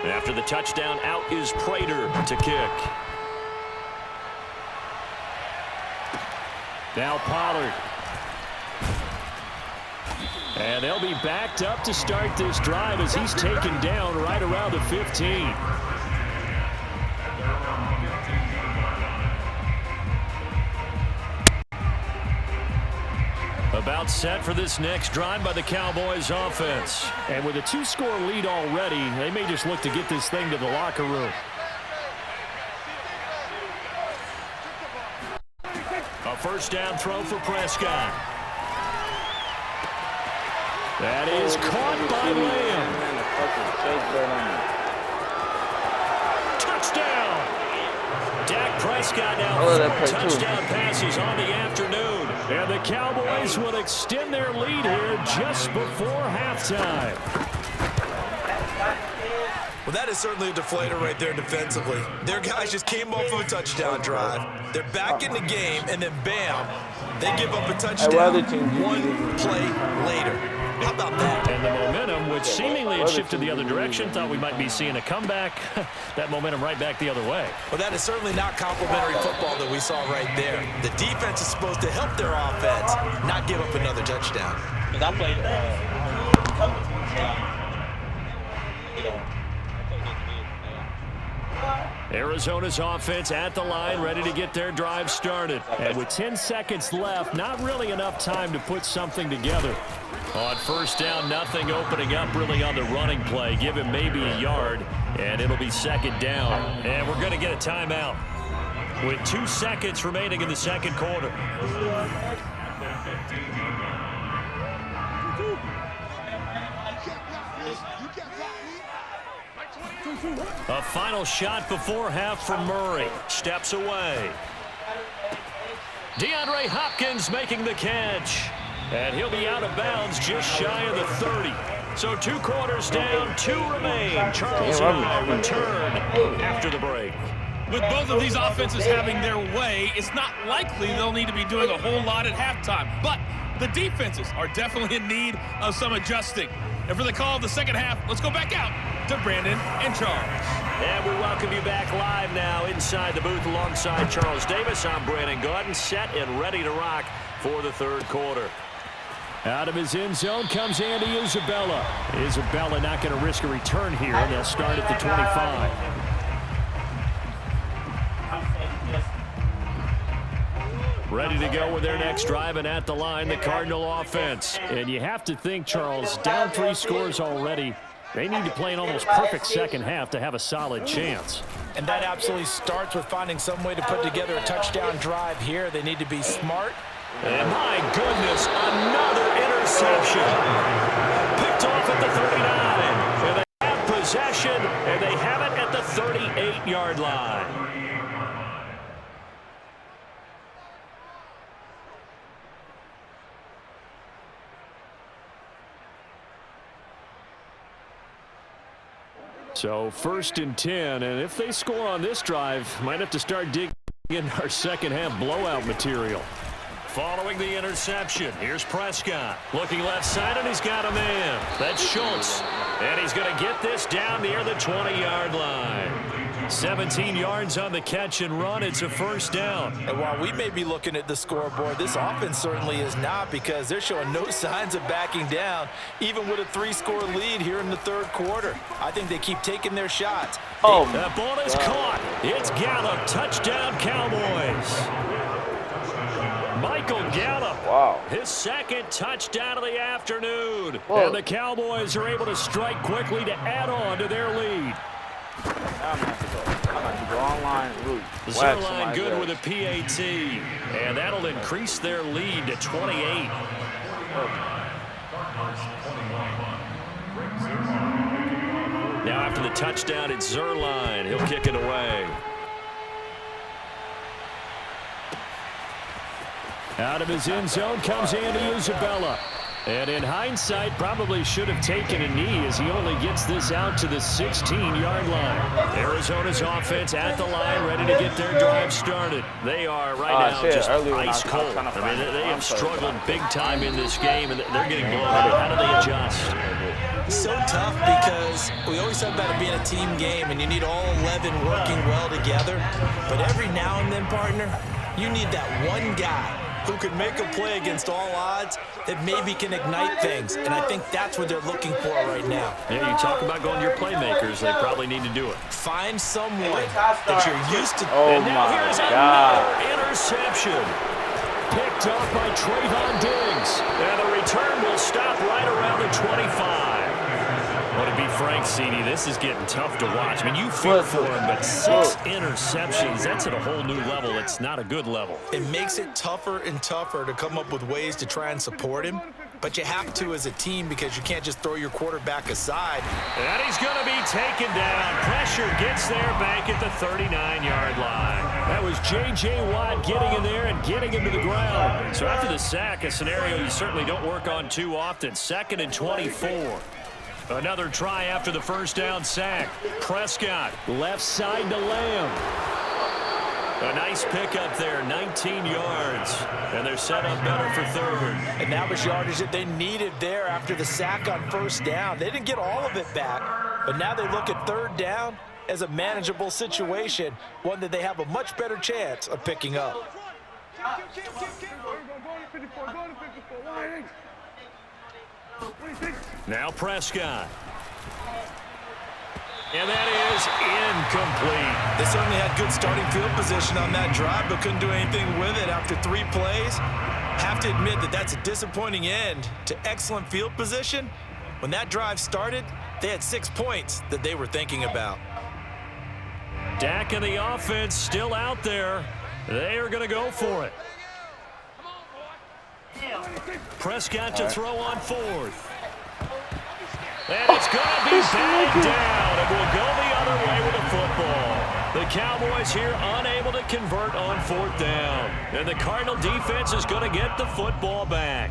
After the touchdown, out is Prater to kick. Now Pollard. And they'll be backed up to start this drive as he's taken down right around the 15. About set for this next drive by the Cowboys offense. And with a 2-score lead already, they may just look to get this thing to the locker room. A first down throw for Prescott. That is caught by Lamb. Touchdown! Dak Prescott now 4 touchdown passes on the afternoon. And the Cowboys will extend their lead here just before halftime. Well, that is certainly a deflator right there defensively. Their guys just came off of a touchdown drive. They're back in the game, and then bam, they give up a touchdown 1 play later. How about that? And the momentum, which seemingly had shifted the other direction, thought we might be seeing a comeback. That momentum right back the other way. Well, that is certainly not complimentary football that we saw right there. The defense is supposed to help their offense, not give up another touchdown. Because I played Arizona's offense at the line, ready to get their drive started. And with 10 seconds left, not really enough time to put something together. On first down, nothing opening up really on the running play. Give him maybe a yard, and it'll be second down. And we're going to get a timeout with 2 seconds remaining in the second quarter. A final shot before half from Murray. Steps away. DeAndre Hopkins making the catch. And he'll be out of bounds just shy of the 30. So 2 quarters down, 2 remain. Charles and I return after the break. With both of these offenses having their way, it's not likely they'll need to be doing a whole lot at halftime. But the defenses are definitely in need of some adjusting. And for the call of the second half, let's go back out to Brandon and Charles. And we welcome you back live now inside the booth alongside Charles Davis. I'm Brandon Gaudin, set and ready to rock for the third quarter. Out of his end zone comes Andy Isabella. Isabella not going to risk a return here, and they'll start at the 25. Ready to go with their next drive, and at the line, the Cardinal offense. And you have to think, Charles, down 3 scores already. They need to play an almost perfect second half to have a solid chance. And that absolutely starts with finding some way to put together a touchdown drive here. They need to be smart. And my goodness, another interception. Picked off at the 39. And they have possession, and they have it at the 38-yard line. So 1st and 10, and if they score on this drive, might have to start digging in our second half blowout material. Following the interception, here's Prescott. Looking left side, and he's got a man. That's Schultz. And he's going to get this down near the 20-yard line. 17 yards on the catch and run. It's a first down. And while we may be looking at the scoreboard, this offense certainly is not, because they're showing no signs of backing down, even with a 3-score lead here in the third quarter. I think they keep taking their shots. Oh, that ball is caught. It's Gallup. Touchdown, Cowboys. Michael Gallup, his second touchdown of the afternoon. Whoa. And the Cowboys are able to strike quickly to add on to their lead. I'm going to go online route. Zerline good with a PAT. And that'll increase their lead to 28. Now after the touchdown, it's Zerline. He'll kick it away. Out of his end zone comes Andy Isabella. And in hindsight, probably should have taken a knee as he only gets this out to the 16-yard line. Arizona's offense at the line, ready to get their drive started. They are right now just ice cold. I mean, they have struggled big time in this game, and they're getting blown out. How do they adjust? So tough because we always talk about it being a team game, and you need all 11 working well together. But every now and then, partner, you need that one guy who can make a play against all odds that maybe can ignite things. And I think that's what they're looking for right now. Yeah, you talk about going to your playmakers. They probably need to do it. Find someone that you're used to. Oh, And now my here's God. another interception. Picked up by Trayvon Diggs. And the return will stop right around the 25. Well, to be frank, CD, this is getting tough to watch. I mean, you feel for him, but 6 interceptions, that's at a whole new level. It's not a good level. It makes it tougher and tougher to come up with ways to try and support him. But you have to as a team because you can't just throw your quarterback aside. And he's going to be taken down. Pressure gets there back at the 39-yard line. That was J.J. Watt getting in there and getting him to the ground. So after the sack, a scenario you certainly don't work on too often. 2nd and 24. Another try after the first down sack. Prescott, left side to Lamb. A nice pickup there, 19 yards. And they're set up better for 3rd. And that was yardage that they needed there after the sack on 1st down. They didn't get all of it back, but now they look at 3rd down as a manageable situation, one that they have a much better chance of picking up. Now Prescott. And that is incomplete. They certainly had good starting field position on that drive, but couldn't do anything with it after 3 plays. Have to admit that that's a disappointing end to excellent field position. When that drive started, they had 6 points that they were thinking about. Dak and the offense still out there. They are going to go for it. Prescott to throw on 4th. And it's going to be batted down, and we'll go the other way with the football. The Cowboys here unable to convert on 4th down. And the Cardinal defense is going to get the football back.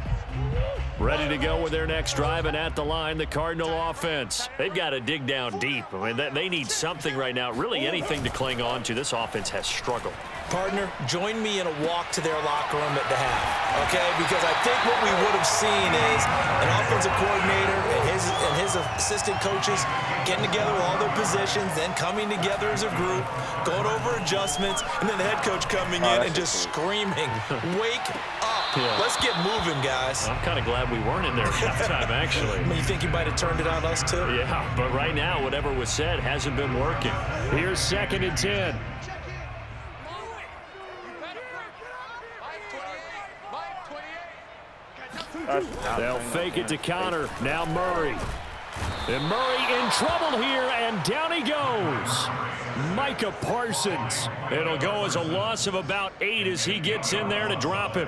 Ready to go with their next drive, and at the line, the Cardinal offense. They've got to dig down deep. I mean, they need something right now, really anything to cling on to. This offense has struggled. Partner, join me in a walk to their locker room at the half, okay? Because I think what we would have seen is an offensive coordinator and his assistant coaches getting together with all their positions, then coming together as a group, going over adjustments, and then the head coach coming in and just screaming, "Wake up. Yeah. Let's get moving, guys." I'm kind of glad we weren't in there at halftime, actually. You think you might have turned it on us, too? Yeah, but right now, whatever was said hasn't been working. Here's 2nd and 10. They'll fake it to Connor. Now Murray. And Murray in trouble here, and down he goes. Micah Parsons. It'll go as a loss of about 8 as he gets in there to drop him.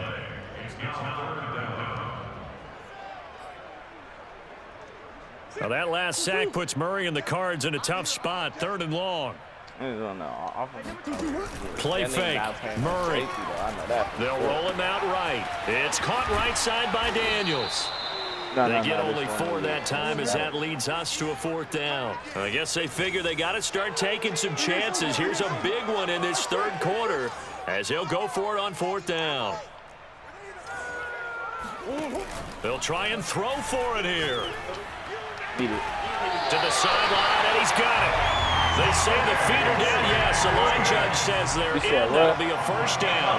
Now that last sack puts Murray and the Cards in a tough spot. 3rd and long. Play fake. Murray. They'll roll him out right. It's caught right side by Daniels. They get only 4 that time as that leads us to a 4th down. I guess they figure they got to start taking some chances. Here's a big one in this 3rd quarter as they'll go for it on 4th down. They'll try and throw for it here. To the sideline, and he's got it. They say the feeder down. Yes, the line judge says they're in. That'll be a 1st down.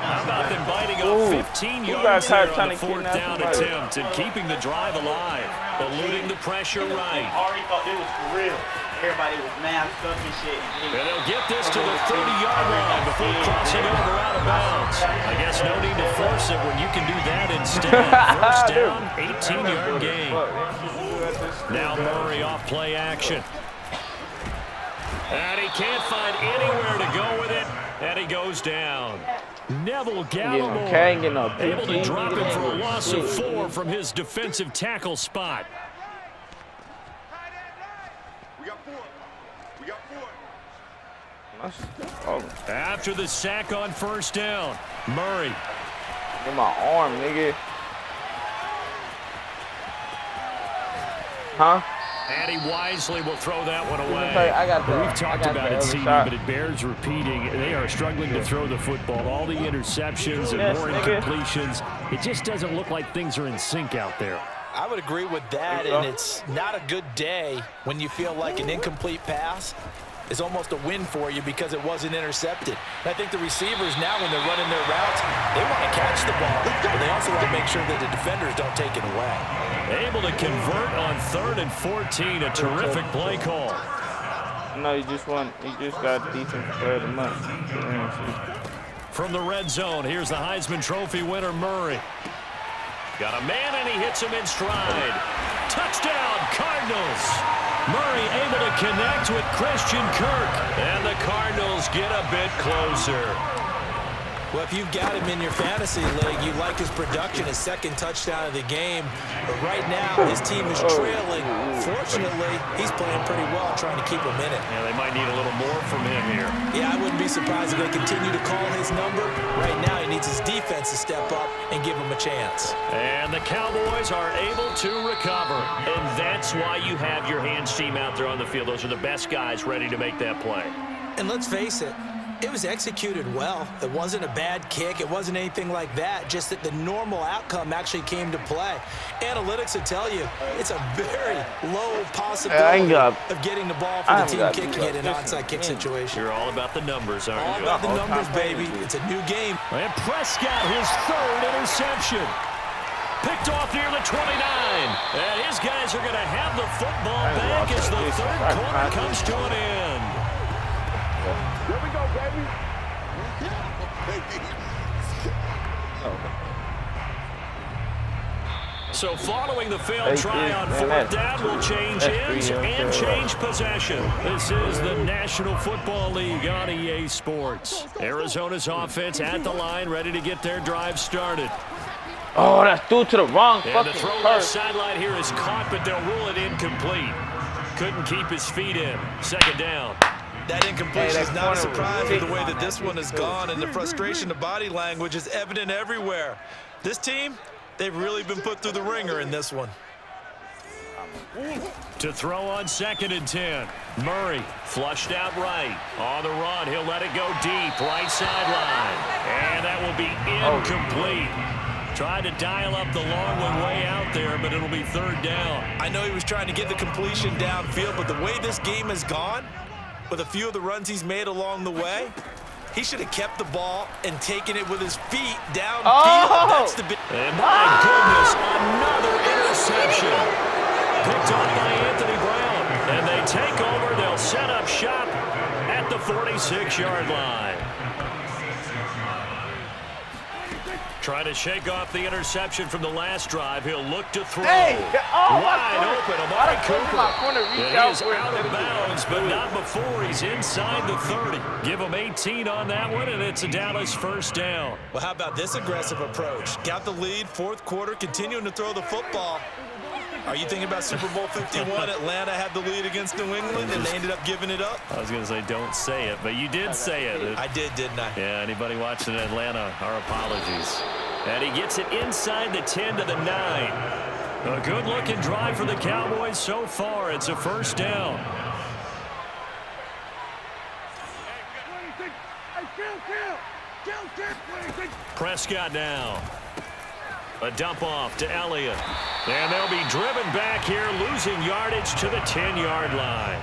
How about them biting off 15 yards there on the 4th down attempt and keeping the drive alive, eluding the pressure right. Already thought it was for real. Everybody was masked up and shit. And they'll get this to the 30-yard line before crossing over out of bounds. I guess no need to force it when you can do that instead. 1st down, 18-yard gain. Now Murray off play action. And he can't find anywhere to go with it, and he goes down. Neville Gallimore able to drop him for a loss of 4 from his defensive tackle spot. We got 4. We got 4. After the sack on 1st down, Murray. In my arm, nigga. Huh? And he wisely will throw that one away. We've talked about it, CD, but it bears repeating. They are struggling to throw the football. All the interceptions and more incompletions. It just doesn't look like things are in sync out there. I would agree with that, and it's not a good day when you feel like an incomplete pass is almost a win for you because it wasn't intercepted. And I think the receivers now, when they're running their routes, they want to catch the ball, but they also want to make sure that the defenders don't take it away. Able to convert on 3rd and 14, a terrific play call. No, he just got defense player of the month. From the red zone, here's the Heisman Trophy winner, Murray. Got a man, and he hits him in stride. Touchdown, Cardinals. Murray able to connect with Christian Kirk, and the Cardinals get a bit closer. Well, if you've got him in your fantasy league, you like his production, his second touchdown of the game. But right now, his team is trailing. Fortunately, he's playing pretty well, trying to keep him in it. Yeah, they might need a little more from him here. Yeah, I wouldn't be surprised if they continue to call his number. Right now, he needs his defense to step up and give him a chance. And the Cowboys are able to recover. And that's why you have your hands team out there on the field. Those are the best guys ready to make that play. And let's face it, it was executed well. It wasn't a bad kick. It wasn't anything like that. Just that the normal outcome actually came to play. Analytics will tell you it's a very low possibility of getting the ball for the team kicking it in an onside kick situation. You're all about the numbers, aren't you? All about the numbers, baby. It's a new game. And Prescott, his 3rd interception. Picked off near the 29. And his guys are going to have the football back as the 3rd quarter comes to an end. Here we go, baby. So following the failed try on 4th down, will change ends and change possession. This is the National Football League on EA Sports. Arizona's offense at the line, ready to get their drive started. Oh, that's due to the wrong and fucking the throw left sideline here is caught, but they'll rule it incomplete. Couldn't keep his feet in. 2nd down. That incompletion is not a surprise with the way that this one has gone, and the frustration, the body language is evident everywhere. This team, they've really been put through the ringer in this one. To throw on 2nd and 10. Murray flushed out right. On the run, he'll let it go deep, right sideline. And that will be incomplete. Tried to dial up the long one way out there, but it'll be 3rd down. I know he was trying to get the completion downfield, but the way this game has gone, with a few of the runs he's made along the way, he should have kept the ball and taken it with his feet downfield. That's the big. And my goodness, another interception. Picked off by Anthony Brown. And they take over. They'll set up shop at the 46-yard line. Trying to shake off the interception from the last drive. He'll look to throw. Wide open, Amari Cooper. And he's out of bounds, but not before he's inside the 30. Give him 18 on that one, and it's a Dallas 1st down. Well, how about this aggressive approach? Got the lead, 4th quarter, continuing to throw the football. Are you thinking about Super Bowl 51? Atlanta had the lead against New England, and they ended up giving it up? I was going to say don't say it, but you did say it. I did, didn't I? Yeah, anybody watching Atlanta, our apologies. And he gets it inside the 10 to the 9. A good-looking drive for the Cowboys so far. It's a 1st down. Prescott now. A dump off to Elliott. And they'll be driven back here, losing yardage to the 10-yard line.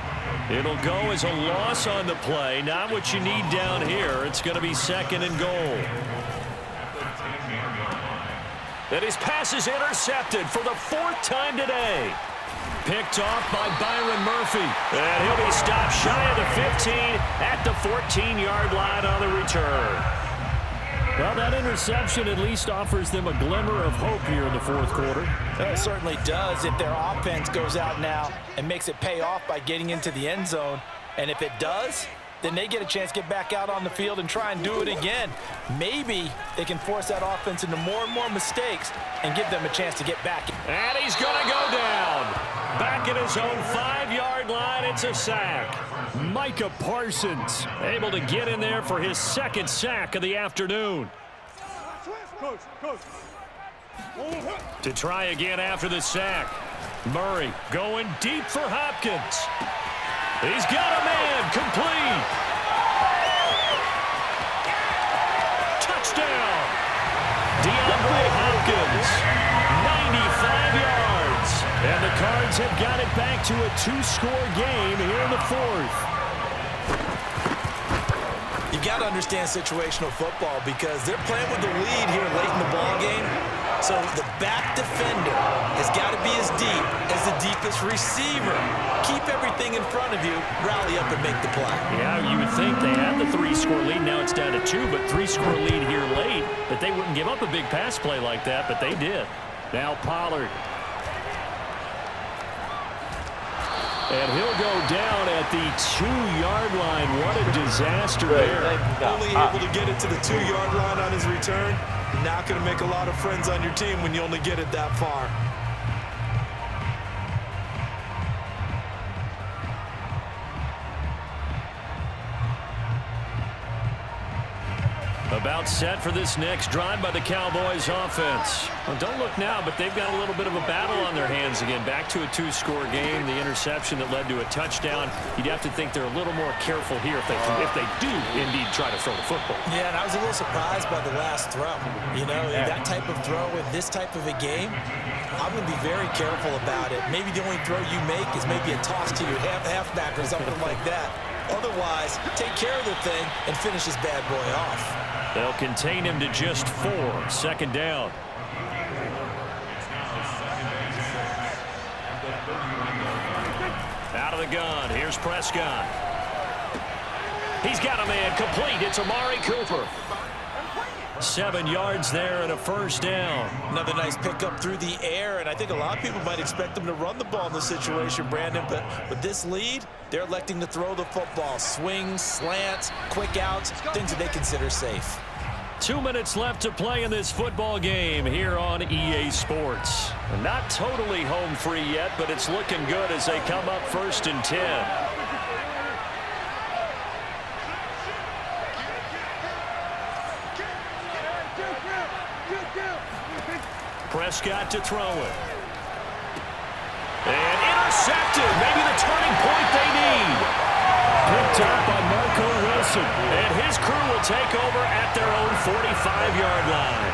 It'll go as a loss on the play. Not what you need down here. It's going to be 2nd and goal. And his pass is intercepted for the 4th time today. Picked off by Byron Murphy. And he'll be stopped shy of the 15 at the 14-yard line on the return. Well, that interception at least offers them a glimmer of hope here in the 4th quarter. It certainly does if their offense goes out now and makes it pay off by getting into the end zone. And if it does, then they get a chance to get back out on the field and try and do it again. Maybe they can force that offense into more and more mistakes and give them a chance to get back. And he's going to go down. Back at his own 5-yard line, it's a sack. Micah Parsons able to get in there for his 2nd sack of the afternoon. To try again after the sack. Murray going deep for Hopkins. He's got a man, complete. Touchdown. DeAndre Hopkins, 95 yards. And the Cards have got it back to a 2-score game here in the fourth. You got to understand situational football because they're playing with the lead here late in the ball game. So the back defender has got to be as deep as the deepest receiver. Keep everything in front of you, rally up and make the play. Yeah, you would think they had the 3-score lead. Now it's down to 2, but 3-score lead here late. That they wouldn't give up a big pass play like that, but they did. Now Pollard. And he'll go down at the 2-yard line. What a disaster there. Only able to get it to the 2-yard line on his return. You're not going to make a lot of friends on your team when you only get it that far. About set for this next drive by the Cowboys offense. Well, don't look now, but they've got a little bit of a battle on their hands again. Back to a 2-score game. The interception that led to a touchdown. You'd have to think they're a little more careful here if they do indeed try to throw the football. Yeah, and I was a little surprised by the last throw. You know, that type of throw in this type of a game, I'm going to be very careful about it. Maybe the only throw you make is maybe a toss to your halfback or something like that. Otherwise, take care of the thing and finish this bad boy off. They'll contain him to just 4. Second down. Out of the gun. Here's Prescott. He's got a man complete. It's Amari Cooper. 7 yards there and a first down. Another nice pickup through the air, and I think a lot of people might expect them to run the ball in this situation, Brandon, but with this lead, they're electing to throw the football. Swings, slants, quick outs, things that they consider safe. 2 minutes left to play in this football game here on EA Sports. Not totally home free yet, but it's looking good as they come up 1st and 10. Prescott to throw it. And intercepted. Maybe the turning point they need. Picked up by Marco Wilson. And his crew will take over at their own 45-yard line.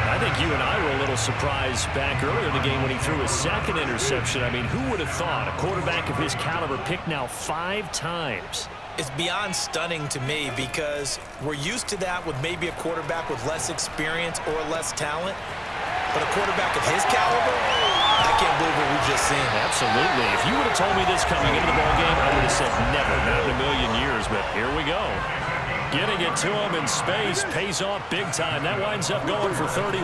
I think you and I were a little surprised back earlier in the game when he threw his 2nd interception. I mean, who would have thought a quarterback of his caliber picked now 5 times? It's beyond stunning to me because we're used to that with maybe a quarterback with less experience or less talent. But a quarterback of his caliber, I can't believe what we've just seen. Absolutely. If you would have told me this coming into the ballgame, I would have said never, not in a million years. But here we go. Getting it to him in space pays off big time. That winds up going for 31.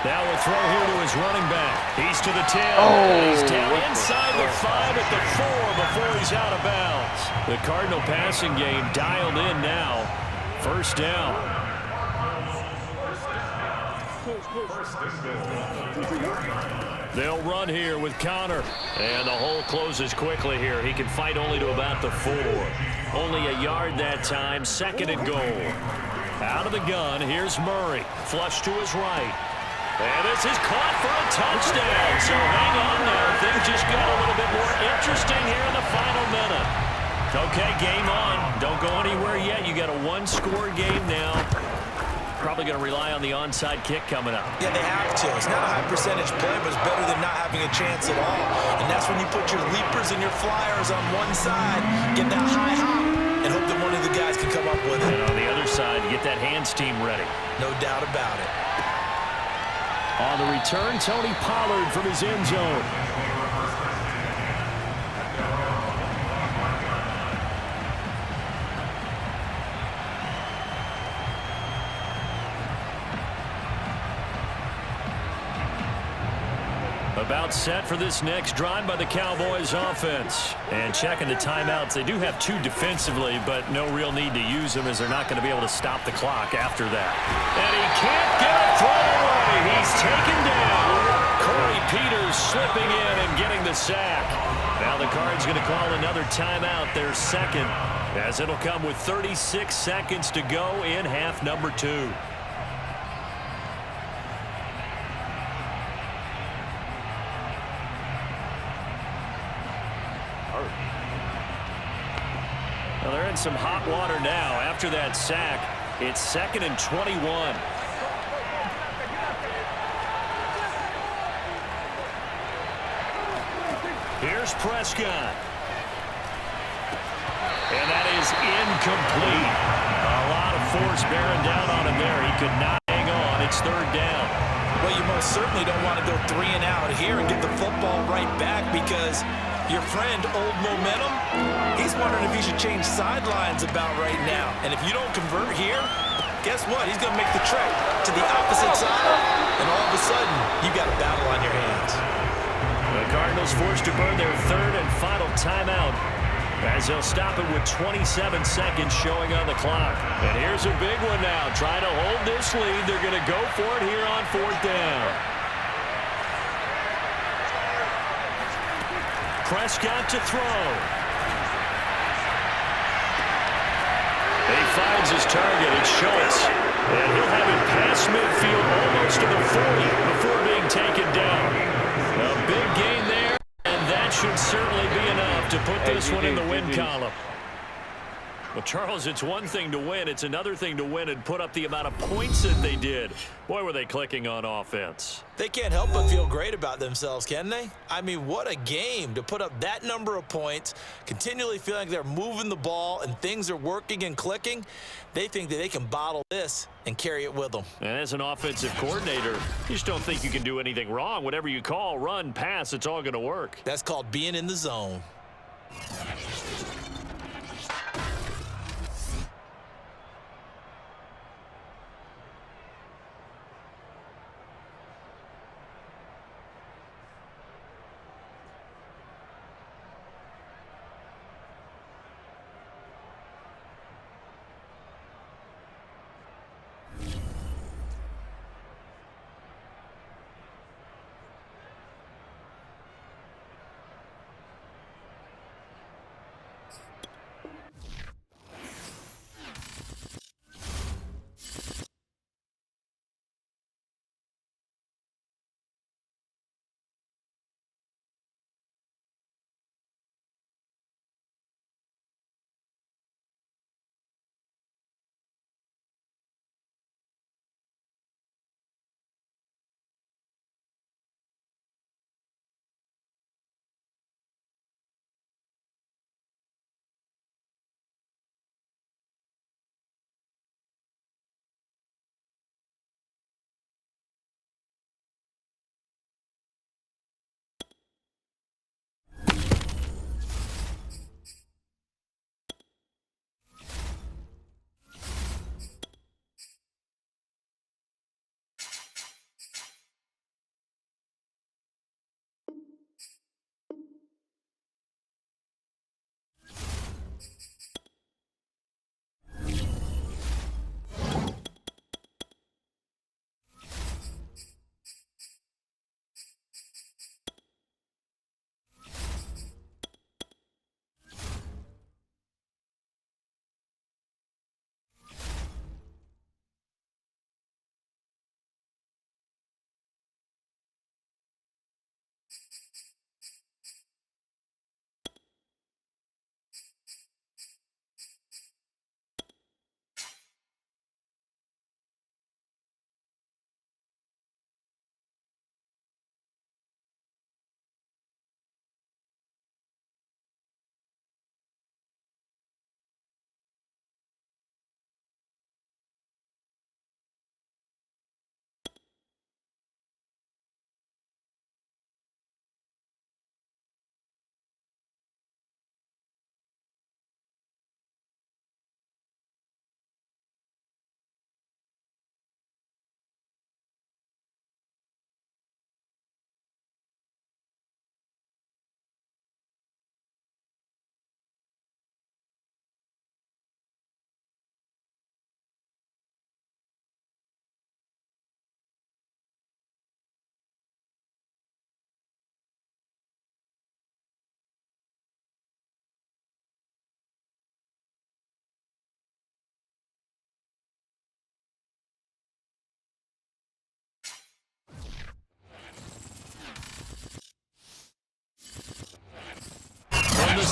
Now a throw here to his running back. He's to the 10. He's down inside the 5 at the 4 before he's out of bounds. The Cardinal passing game dialed in now. First down. They'll run here with Connor. And the hole closes quickly here. He can fight only to about the 4. Only a yard that time. 2nd and goal. Out of the gun, here's Murray. Flush to his right. And this is caught for a touchdown. So hang on now. Things just got a little bit more interesting here in the final minute. Okay, game on. Don't go anywhere yet. You got a 1-score game now. Probably going to rely on the onside kick coming up. Yeah, they have to. It's not a high percentage play, but it's better than not having a chance at all. And that's when you put your leapers and your flyers on one side, get that high hop, and hope that one of the guys can come up with it. And on the other side, get that hands team ready. No doubt about it. On the return, Tony Pollard from his end zone. About set for this next drive by the Cowboys offense. And checking the timeouts. They do have 2 defensively, but no real need to use them as they're not going to be able to stop the clock after that. And he can't get a throw away. He's taken down. Corey Peters slipping in and getting the sack. Now the Cards going to call another timeout, their 2nd, as it'll come with 36 seconds to go in half number 2. Well, they're in some hot water now. After that sack, it's 2nd and 21. Here's Prescott. And that is incomplete. A lot of force bearing down on him there. He could not hang on. It's third down. Well, you most certainly don't want to go 3 and out here and get the football right back because your friend, Old Momentum, he's wondering if he should change sidelines about right now. And if you don't convert here, guess what? He's going to make the trek to the opposite side, and all of a sudden, you've got a battle on your hands. The Cardinals forced to burn their third and final timeout as they'll stop it with 27 seconds showing on the clock. And here's a big one now. Trying to hold this lead. They're going to go for it here on fourth down. Prescott to throw. He finds his target. It's Schultz. And he'll have it past midfield almost to the 40 before being taken down. A big gain there. That should certainly be enough to put this one in the win column. Well, Charles, it's one thing to win. It's another thing to win and put up the amount of points that they did. Boy, were they clicking on offense. They can't help but feel great about themselves, can they? I mean, what a game to put up that number of points, continually feeling like they're moving the ball and things are working and clicking. They think that they can bottle this and carry it with them. And as an offensive coordinator, you just don't think you can do anything wrong. Whatever you call, run, pass, it's all going to work. That's called being in the zone.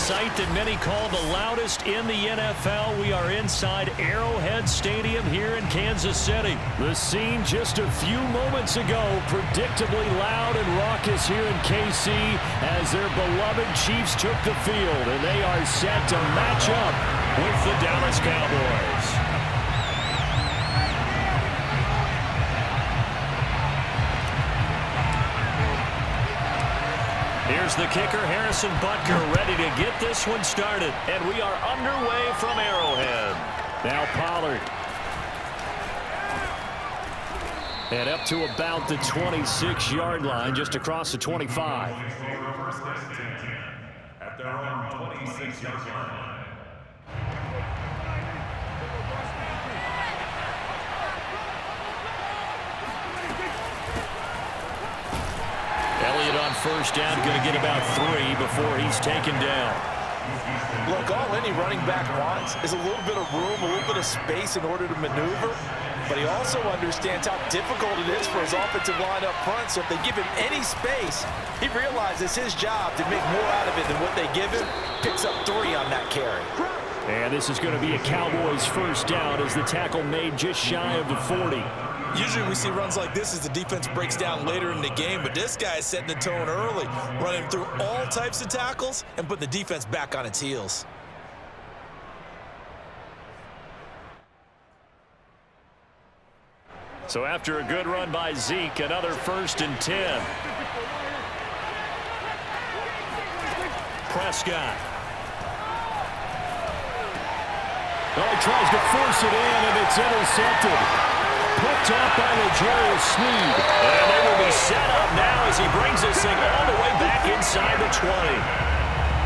sight that many call the loudest in the NFL. We are inside Arrowhead Stadium here in Kansas City. The scene just a few moments ago, predictably loud and raucous here in KC as their beloved Chiefs took the field, and they are set to match up with the Dallas Cowboys. Here's the kicker, Harrison Butker, ready to get this one started. And we are underway from Arrowhead. Now Pollard. And up to about the 26-yard line, just across the 25. At their own 26-yard line. Elliott on first down, going to get about 3 before he's taken down. Look, all any running back wants is a little bit of room, a little bit of space in order to maneuver. But he also understands how difficult it is for his offensive line up front. So if they give him any space, he realizes his job to make more out of it than what they give him. Picks up 3 on that carry. And this is going to be a Cowboys first down as the tackle made just shy of the 40. Usually we see runs like this as the defense breaks down later in the game, but this guy is setting the tone early, running through all types of tackles and putting the defense back on its heels. So after a good run by Zeke, another 1st and 10. Prescott. Well, he tries to force it in, and it's intercepted. Picked off by L'Jarius Sneed. And they will be set up now as he brings this thing all the way back inside the 20.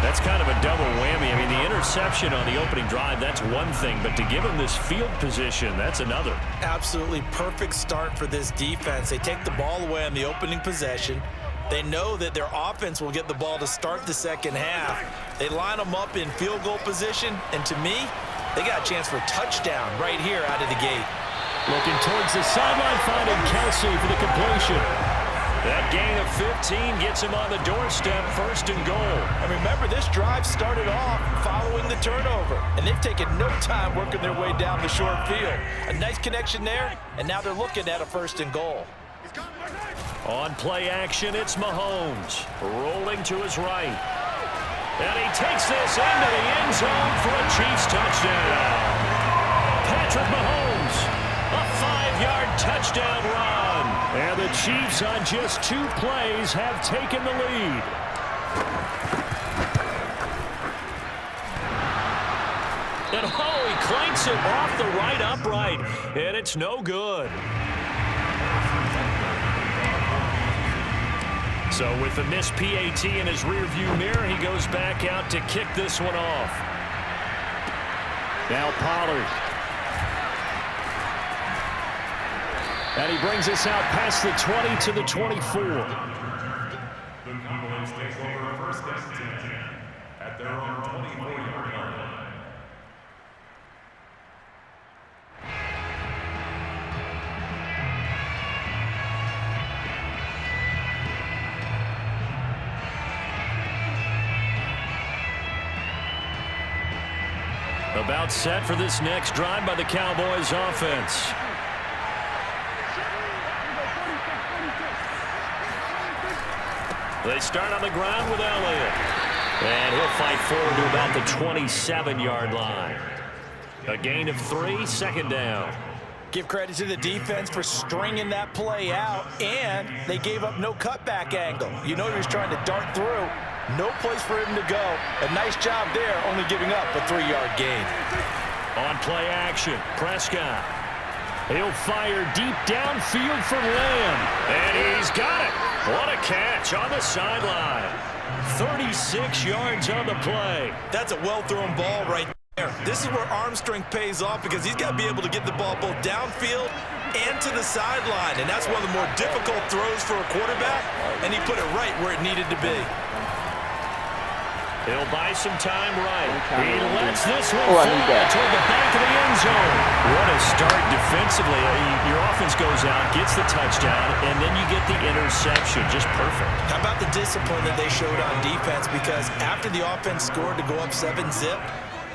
That's kind of a double whammy. I mean, the interception on the opening drive, that's one thing. But to give him this field position, that's another. Absolutely perfect start for this defense. They take the ball away on the opening possession. They know that their offense will get the ball to start the second half. They line them up in field goal position. And to me, they got a chance for a touchdown right here out of the gate. Looking towards the sideline, finding Kelsey for the completion. That gain of 15 gets him on the doorstep, 1st and goal. And remember, this drive started off following the turnover, and they've taken no time working their way down the short field. A nice connection there, and now they're looking at a 1st and goal. On play action, it's Mahomes, rolling to his right. And he takes this into the end zone for a Chiefs touchdown. Patrick Mahomes. A 5-yard touchdown run. And the Chiefs on just 2 plays have taken the lead. And he clanks it off the right upright. And it's no good. So with the missed PAT in his rearview mirror, he goes back out to kick this one off. Now Pollard. And he brings us out past the 20 to the 24. The Cowboys take over 1st and 10 at their own 24-yard line. About set for this next drive by the Cowboys offense. They start on the ground with Elliott. And he'll fight forward to about the 27-yard line. A gain of 3, 2nd down. Give credit to the defense for stringing that play out, and they gave up no cutback angle. You know he was trying to dart through. No place for him to go. A nice job there, only giving up a 3-yard gain. On play action, Prescott. He'll fire deep downfield for Lamb. And he's got it. What a catch on the sideline. 36 yards on the play. That's a well-thrown ball right there. This is where arm strength pays off because he's got to be able to get the ball both downfield and to the sideline. And that's one of the more difficult throws for a quarterback. And he put it right where it needed to be. He'll buy some time right. He lets this one fly toward the back of the end zone. What a start defensively. Your offense goes out, gets the touchdown, and then you get the interception. Just perfect. How about the discipline that they showed on defense, because after the offense scored to go up 7-zip,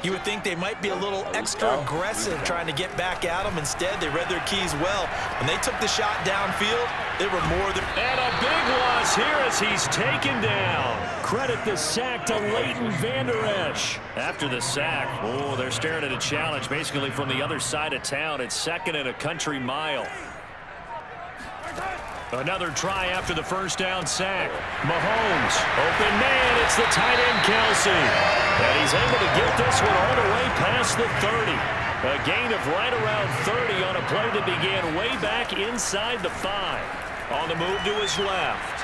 you would think they might be a little extra aggressive trying to get back at them. Instead, they read their keys well. When they took the shot downfield, they were more than... And a big loss here as he's taken down. Credit the sack to Leighton Vander Esch. After the sack, oh, they're staring at a challenge basically from the other side of town. It's 2nd and a country mile. Another try after the first down sack. Mahomes, open man, it's the tight end Kelsey. And he's able to get this one all the way past the 30. A gain of right around 30 on a play that began way back inside the 5. On the move to his left.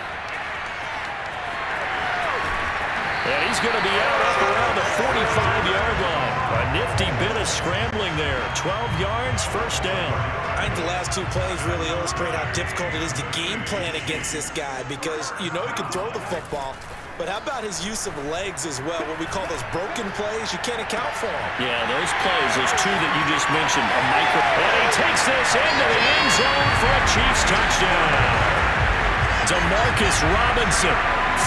And he's going to be out up around the 45-yard line. A nifty bit of scrambling there. 12 yards, first down. I think the last 2 plays really illustrate how difficult it is to game plan against this guy, because you know he can throw the football, but how about his use of legs as well? What we call those broken plays, you can't account for them. Yeah, those plays, those 2 that you just mentioned, a micro. And he takes this into the end zone for a Chiefs touchdown. DeMarcus Robinson,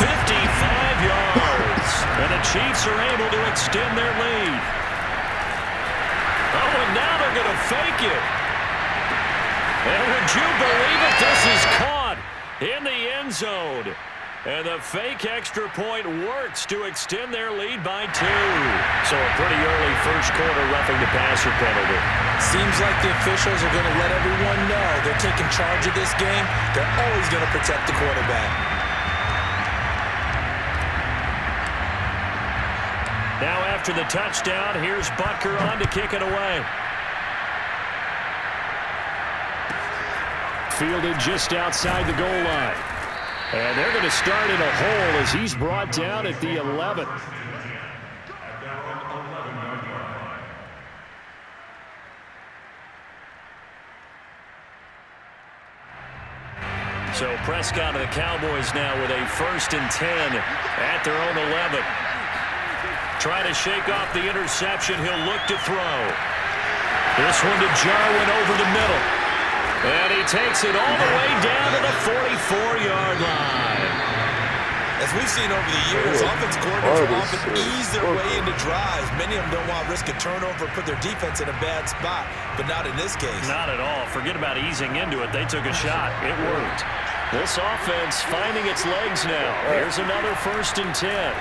55 yards. And the Chiefs are able to extend their lead. Oh, and now they're going to fake it. And would you believe it? This is caught in the end zone. And the fake extra point works to extend their lead by 2. So a pretty early first quarter roughing the passer penalty. Seems like the officials are going to let everyone know they're taking charge of this game. They're always going to protect the quarterback. Now after the touchdown, here's Butker on to kick it away. Fielded just outside the goal line. And they're going to start in a hole as he's brought down at the 11. So Prescott and the Cowboys now with a 1st and 10 at their own 11. Trying to shake off the interception. He'll look to throw. This one to Jarwin over the middle. And he takes it all the way down to the 44-yard line. As we've seen over the years, offensive coordinators will often ease their way into drives. Many of them don't want to risk a turnover, put their defense in a bad spot, but not in this case. Not at all. Forget about easing into it. They took a shot. It worked. This offense finding its legs now. Here's another 1st and 10.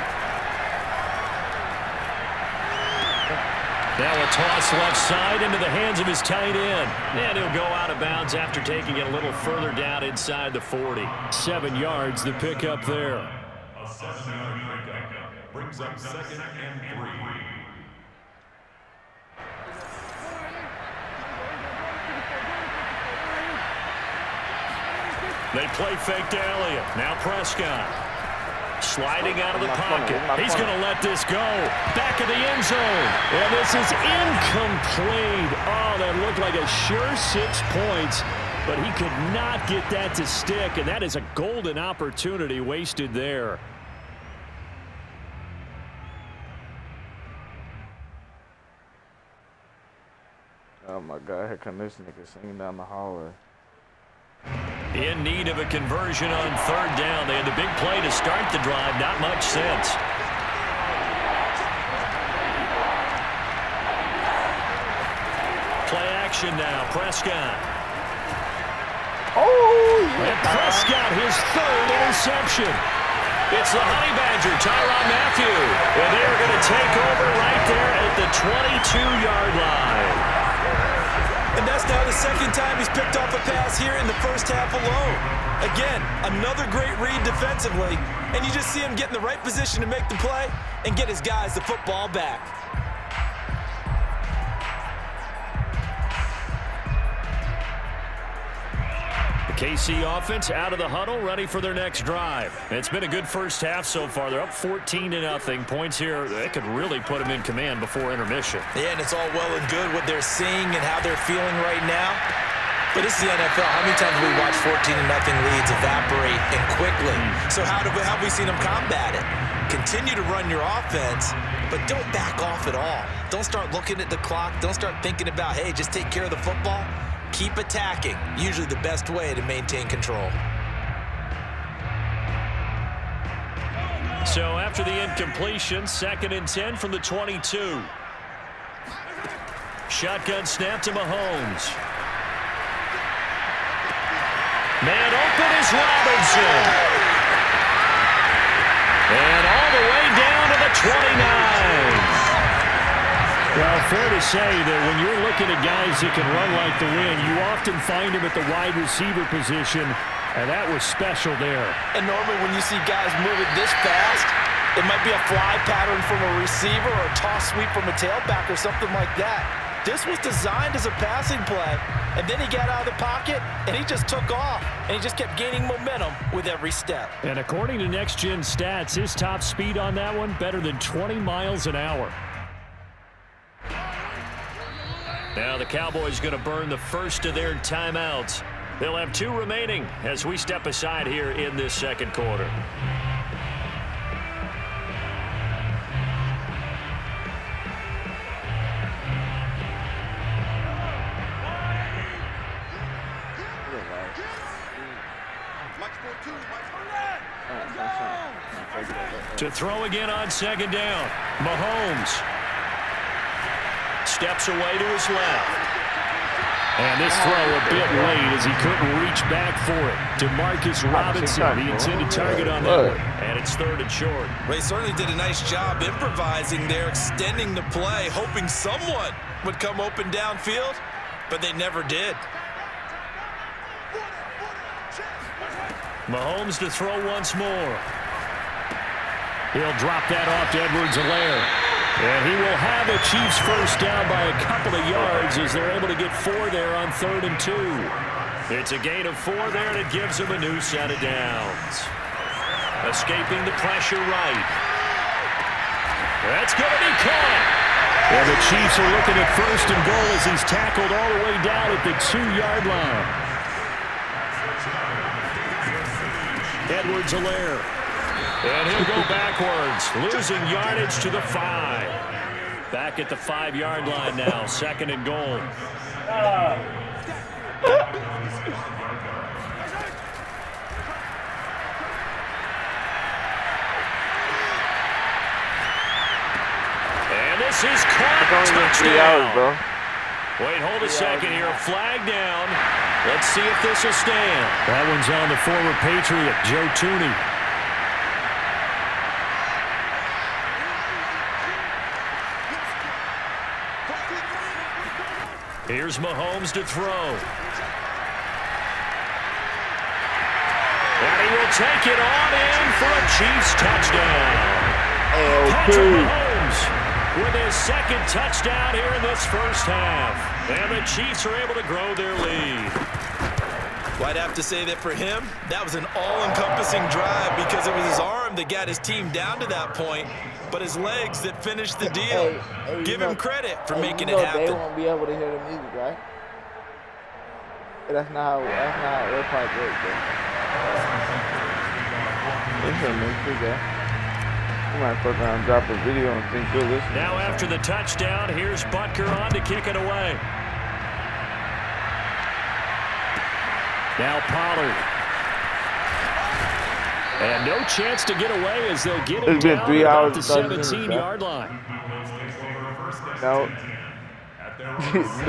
Now a toss left side into the hands of his tight end. And he'll go out of bounds after taking it a little further down inside the 40. 7 yards, the pickup there. A 7-yard pickup brings up 2nd and 3. They play fake to Elliott. Now Prescott. Sliding out of the pocket. He's going to let this go. Back of the end zone. And this is incomplete. Oh, that looked like a sure 6 points. But he could not get that to stick. And that is a golden opportunity wasted there. Oh my God, here come this nigga singing down the hallway. In need of a conversion on 3rd down. They had the big play to start the drive. Not much sense. Play action now. Prescott. Oh! And Prescott, his 3rd interception. It's the Honey Badger, Tyrann Mathieu. And they are going to take over right there at the 22-yard line. And that's now the 2nd time he's picked off a pass here in the first half alone. Again, another great read defensively, and you just see him get in the right position to make the play and get his guys the football back. The KC offense out of the huddle, ready for their next drive. It's been a good first half so far. They're up 14-0. Points here, they could really put them in command before intermission. Yeah, and it's all well and good what they're seeing and how they're feeling right now. But it's the NFL. How many times have we watched 14-0 leads evaporate and quickly? So how have we seen them combat it? Continue to run your offense, but don't back off at all. Don't start looking at the clock. Don't start thinking about, hey, just take care of the football. Keep attacking. Usually the best way to maintain control. So after the incompletion, 2nd and 10 from the 22. Shotgun snap to Mahomes. Man open is Robinson. And all the way down to the 29. Well, fair to say that when you're looking at guys that can run like the wind, you often find them at the wide receiver position, and that was special there. And normally when you see guys moving this fast, it might be a fly pattern from a receiver or a toss sweep from a tailback or something like that. This was designed as a passing play, and then he got out of the pocket, and he just took off, and he just kept gaining momentum with every step. And according to Next Gen Stats, his top speed on that one, better than 20 miles an hour. Now the Cowboys going to burn the first of their timeouts. They'll have 2 remaining as we step aside here in this 2nd quarter. To throw again on 2nd down. Mahomes steps away to his left. And this throw a bit late as he couldn't reach back for it. DeMarcus Robinson, the intended target on that one. And it's 3rd and short. Well, he certainly did a nice job improvising there, extending the play, hoping someone would come open downfield, but they never did. Mahomes to throw once more. He'll drop that off to Edwards-Helaire. And he will have the Chiefs first down by a couple of yards as they're able to get 4 there on 3rd and 2. It's a gain of 4 there, and it gives them a new set of downs. Escaping the pressure right. That's going to be caught. And the Chiefs are looking at 1st and goal as he's tackled all the way down at the 2-yard line. Edwards-Helaire. And he'll go backwards, losing yardage to the 5. Back at the 5-yard line now, 2nd and goal. And this is caught. Touchdown. Wait, hold a second here. Flag down. Let's see if this will stand. That one's on the former Patriot, Joe Tooney. Here's Mahomes to throw. And he will take it on in for a Chiefs touchdown. Patrick Mahomes with his 2nd touchdown here in this first half. And the Chiefs are able to grow their lead. Well, I'd have to say that for him, that was an all-encompassing drive because it was his arm that got his team down to that point, but his legs that finished the deal. Give him credit for making it happen. They won't be able to hear the music, right? That's not how AirPods work, bro. You might fuck around and drop a video and think you're listening. Now after the touchdown, here's Butker on to kick it away. Now Pollard. And no chance to get away as they'll get him down at the 17-yard line. No.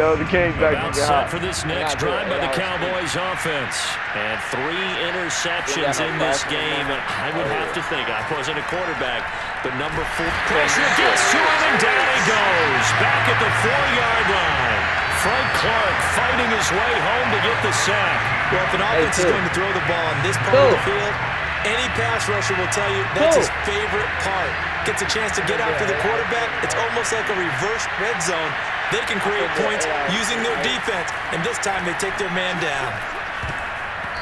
No, the Kings back about set for this next drive by the Cowboys offense. And 3 interceptions in this game. And I would have to think, I wasn't a quarterback, but number 4. Pressure gets to him, and down he goes. Back at the 4-yard line. Frank Clark fighting his way home to get the sack. Well, if an offense is going to throw the ball on this part of the field, any pass rusher will tell you that's his favorite part. Gets a chance to get after the quarterback. It's almost like a reverse red zone. They can create points using their defense, and this time they take their man down.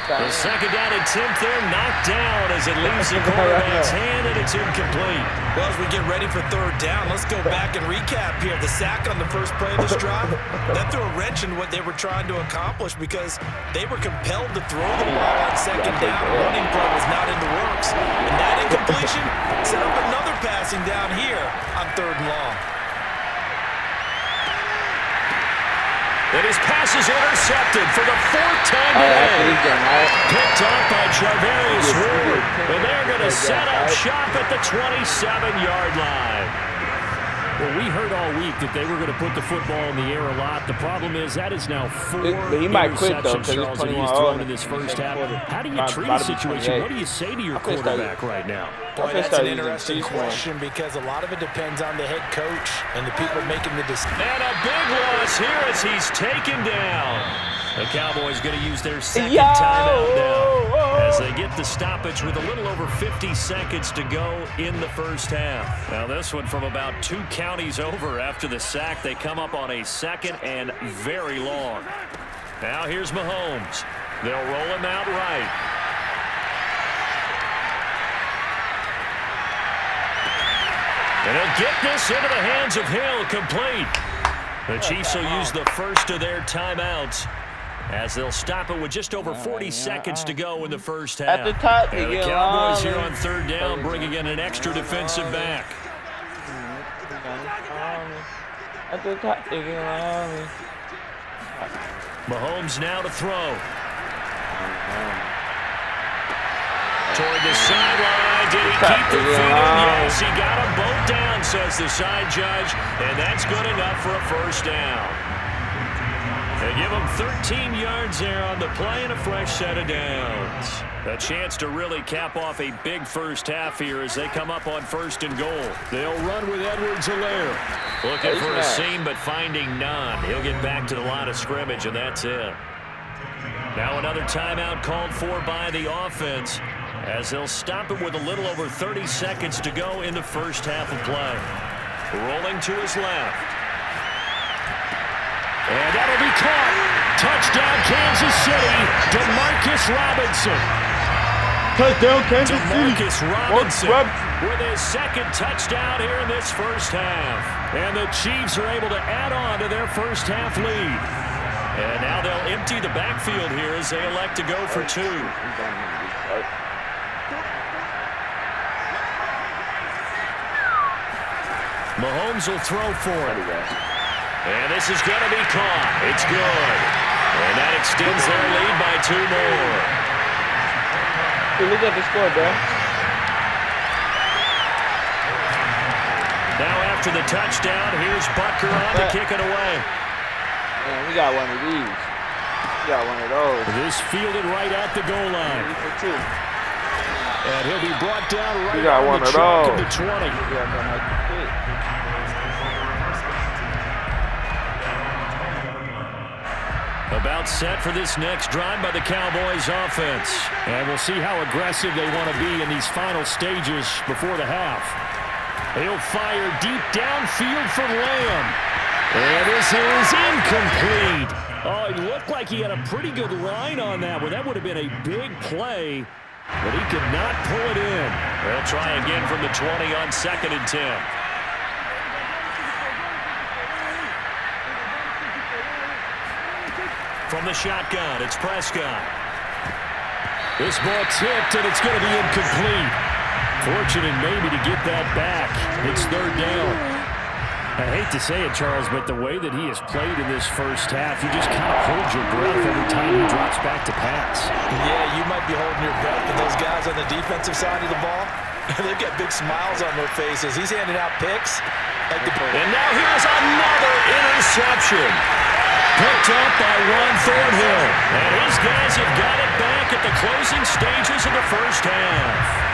The 2nd down attempt there knocked down as it leaves the quarterback's hand, and it's incomplete. Well, as we get ready for 3rd down, let's go back and recap here. The sack on the first play of this drive, that threw a wrench in what they were trying to accomplish because they were compelled to throw the ball on 2nd down. Running play was not in the works. And that incompletion set up another passing down here on 3rd and long. And his pass is intercepted for the 4th time today. Picked up by Charvarius Ward. And they're going to set up shop at the 27-yard line. Well, we heard all week that they were going to put the football in the air a lot. The problem is that is now 4 interceptions, Charles, that he has thrown in this first half. How do you treat a situation? What do you say to your quarterback right now? Boy, that's an interesting question because a lot of it depends on the head coach and the people making the decision. And a big loss here as he's taken down. The Cowboys going to use their second timeout now as they get the stoppage with a little over 50 seconds to go in the first half. Now this one from about 2 counties over after the sack. They come up on a second and very long. Now here's Mahomes. They'll roll him out right. And he'll get this into the hands of Hill, complete. The Chiefs will use the first of their timeouts as they'll stop it with just over 40 seconds to go in the first half. At the top, and the Cowboys here on third down, bringing in an extra defensive back. At the top, Mahomes now to throw. Toward the sideline. Did he keep the feet in? Yes, he got them both down, says the side judge, and that's good enough for a first down. They give him 13 yards there on the play and a fresh set of downs. A chance to really cap off a big first half here as they come up on first and goal. They'll run with Edwards-Helaire. Looking for a seam, but finding none. He'll get back to the line of scrimmage, and that's it. Now another timeout called for by the offense as they'll stop it with a little over 30 seconds to go in the first half of play. Rolling to his left. And that'll be caught. Touchdown, Kansas City. DeMarcus Robinson. Touchdown, Kansas City. DeMarcus Robinson with his second touchdown here in this first half. And the Chiefs are able to add on to their first half lead. And now they'll empty the backfield here as they elect to go for 2. Mahomes will throw for it. And this is going to be caught. It's good. And that extends their lead by 2 more. Hey, look at the score, bro. Now after the touchdown, here's Butker on to kick it away. Man, we got one of these. We got one of those. This fielded right at the goal line. And he'll be brought down right on the chalk of the 20. About set for this next drive by the Cowboys offense. And we'll see how aggressive they want to be in these final stages before the half. He'll fire deep downfield for Lamb. And this is incomplete. Oh, it looked like he had a pretty good line on that one. That would have been a big play, but he could not pull it in. They'll try again from the 20 on 2nd and 10. From the shotgun, it's Prescott. This ball tipped, and it's going to be incomplete. Fortunate maybe to get that back. It's 3rd down. I hate to say it, Charles, but the way that he has played in this first half, you just kind of hold your breath every time he drops back to pass. Yeah, you might be holding your breath, but those guys on the defensive side of the ball, they've got big smiles on their faces. He's handing out picks. And now here's another interception. Picked up by Ron Thornhill. And his guys have got it back at the closing stages of the first half.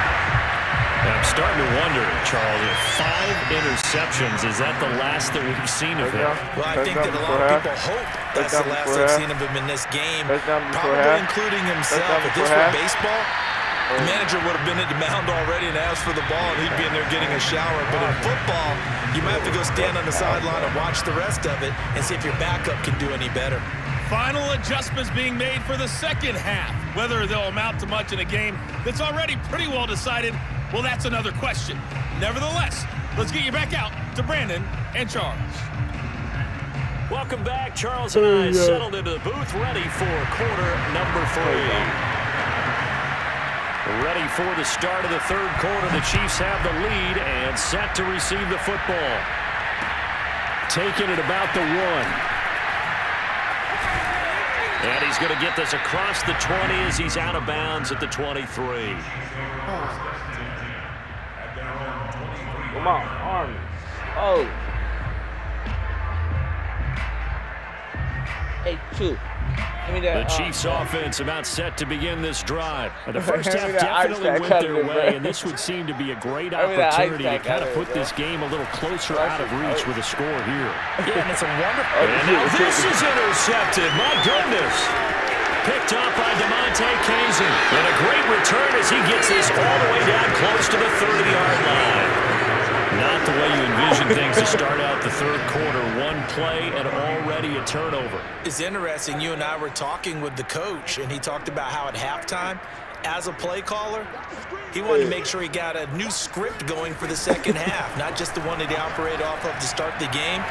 I'm starting to wonder, Charles, if 5 interceptions, is that the last that we've seen of him? Well, I think that a lot of people hope that's the last they've seen of him in this game, probably including himself. If this were baseball, the manager would have been at the mound already and asked for the ball, and he'd be in there getting a shower. But in football, you might have to go stand on the sideline and watch the rest of it and see if your backup can do any better. Final adjustments being made for the second half. Whether they'll amount to much in a game that's already pretty well decided, well, that's another question. Nevertheless, let's get you back out to Brandon and Charles. Welcome back. Charles and I settled into the booth, ready for quarter number 3. Ready for the start of the 3rd quarter. The Chiefs have the lead and set to receive the football. Taking it about the 1. And he's going to get this across the 20 as he's out of bounds at the 23. Come on, Army. Oh. 8-2. The Chiefs' offense about set to begin this drive. The first half definitely went their way, and this would seem to be a great opportunity to kind of put this game a little closer out of reach with a score here. Yeah, and it's a wonderful... And now this is intercepted. My goodness. Picked up by DeMonte Kazin. And a great return as he gets this all the way down close to the 30-yard line. Not the way you envision things to start out the third quarter. One play and already a turnover. It's interesting. You and I were talking with the coach, and he talked about how at halftime, as a play caller, he wanted to make sure he got a new script going for the second half, not just the one that he operated off of to start the game.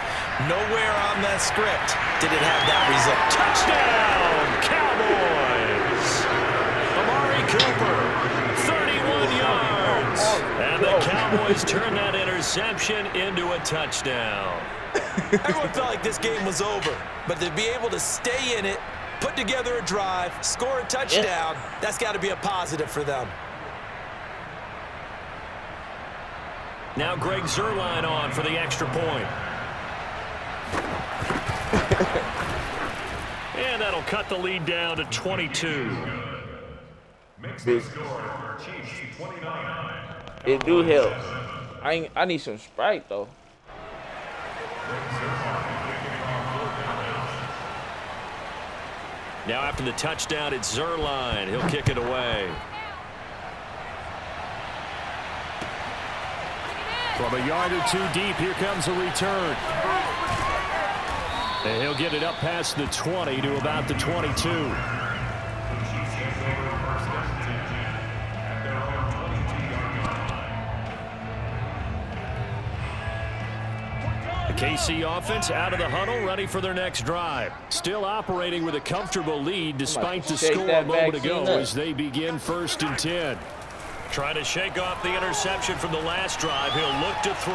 Nowhere on that script did it have that result. Touchdown, Cowboys! Amari Cooper, 31 yards. And the Cowboys turn that interception into a touchdown. Everyone felt like this game was over, but to be able to stay in it, put together a drive, score a touchdown, that's got to be a positive for them. Now Greg Zuerlein on for the extra point. And that'll cut the lead down to 22. It do help. I need some Sprite though. Now after the touchdown, it's Zuerlein. He'll kick it away. From a yard or two deep, here comes a return. And he'll get it up past the 20 to about the 22. KC offense out of the huddle, ready for their next drive. Still operating with a comfortable lead despite the score a moment ago as they begin 1st and 10. Trying to shake off the interception from the last drive. He'll look to throw.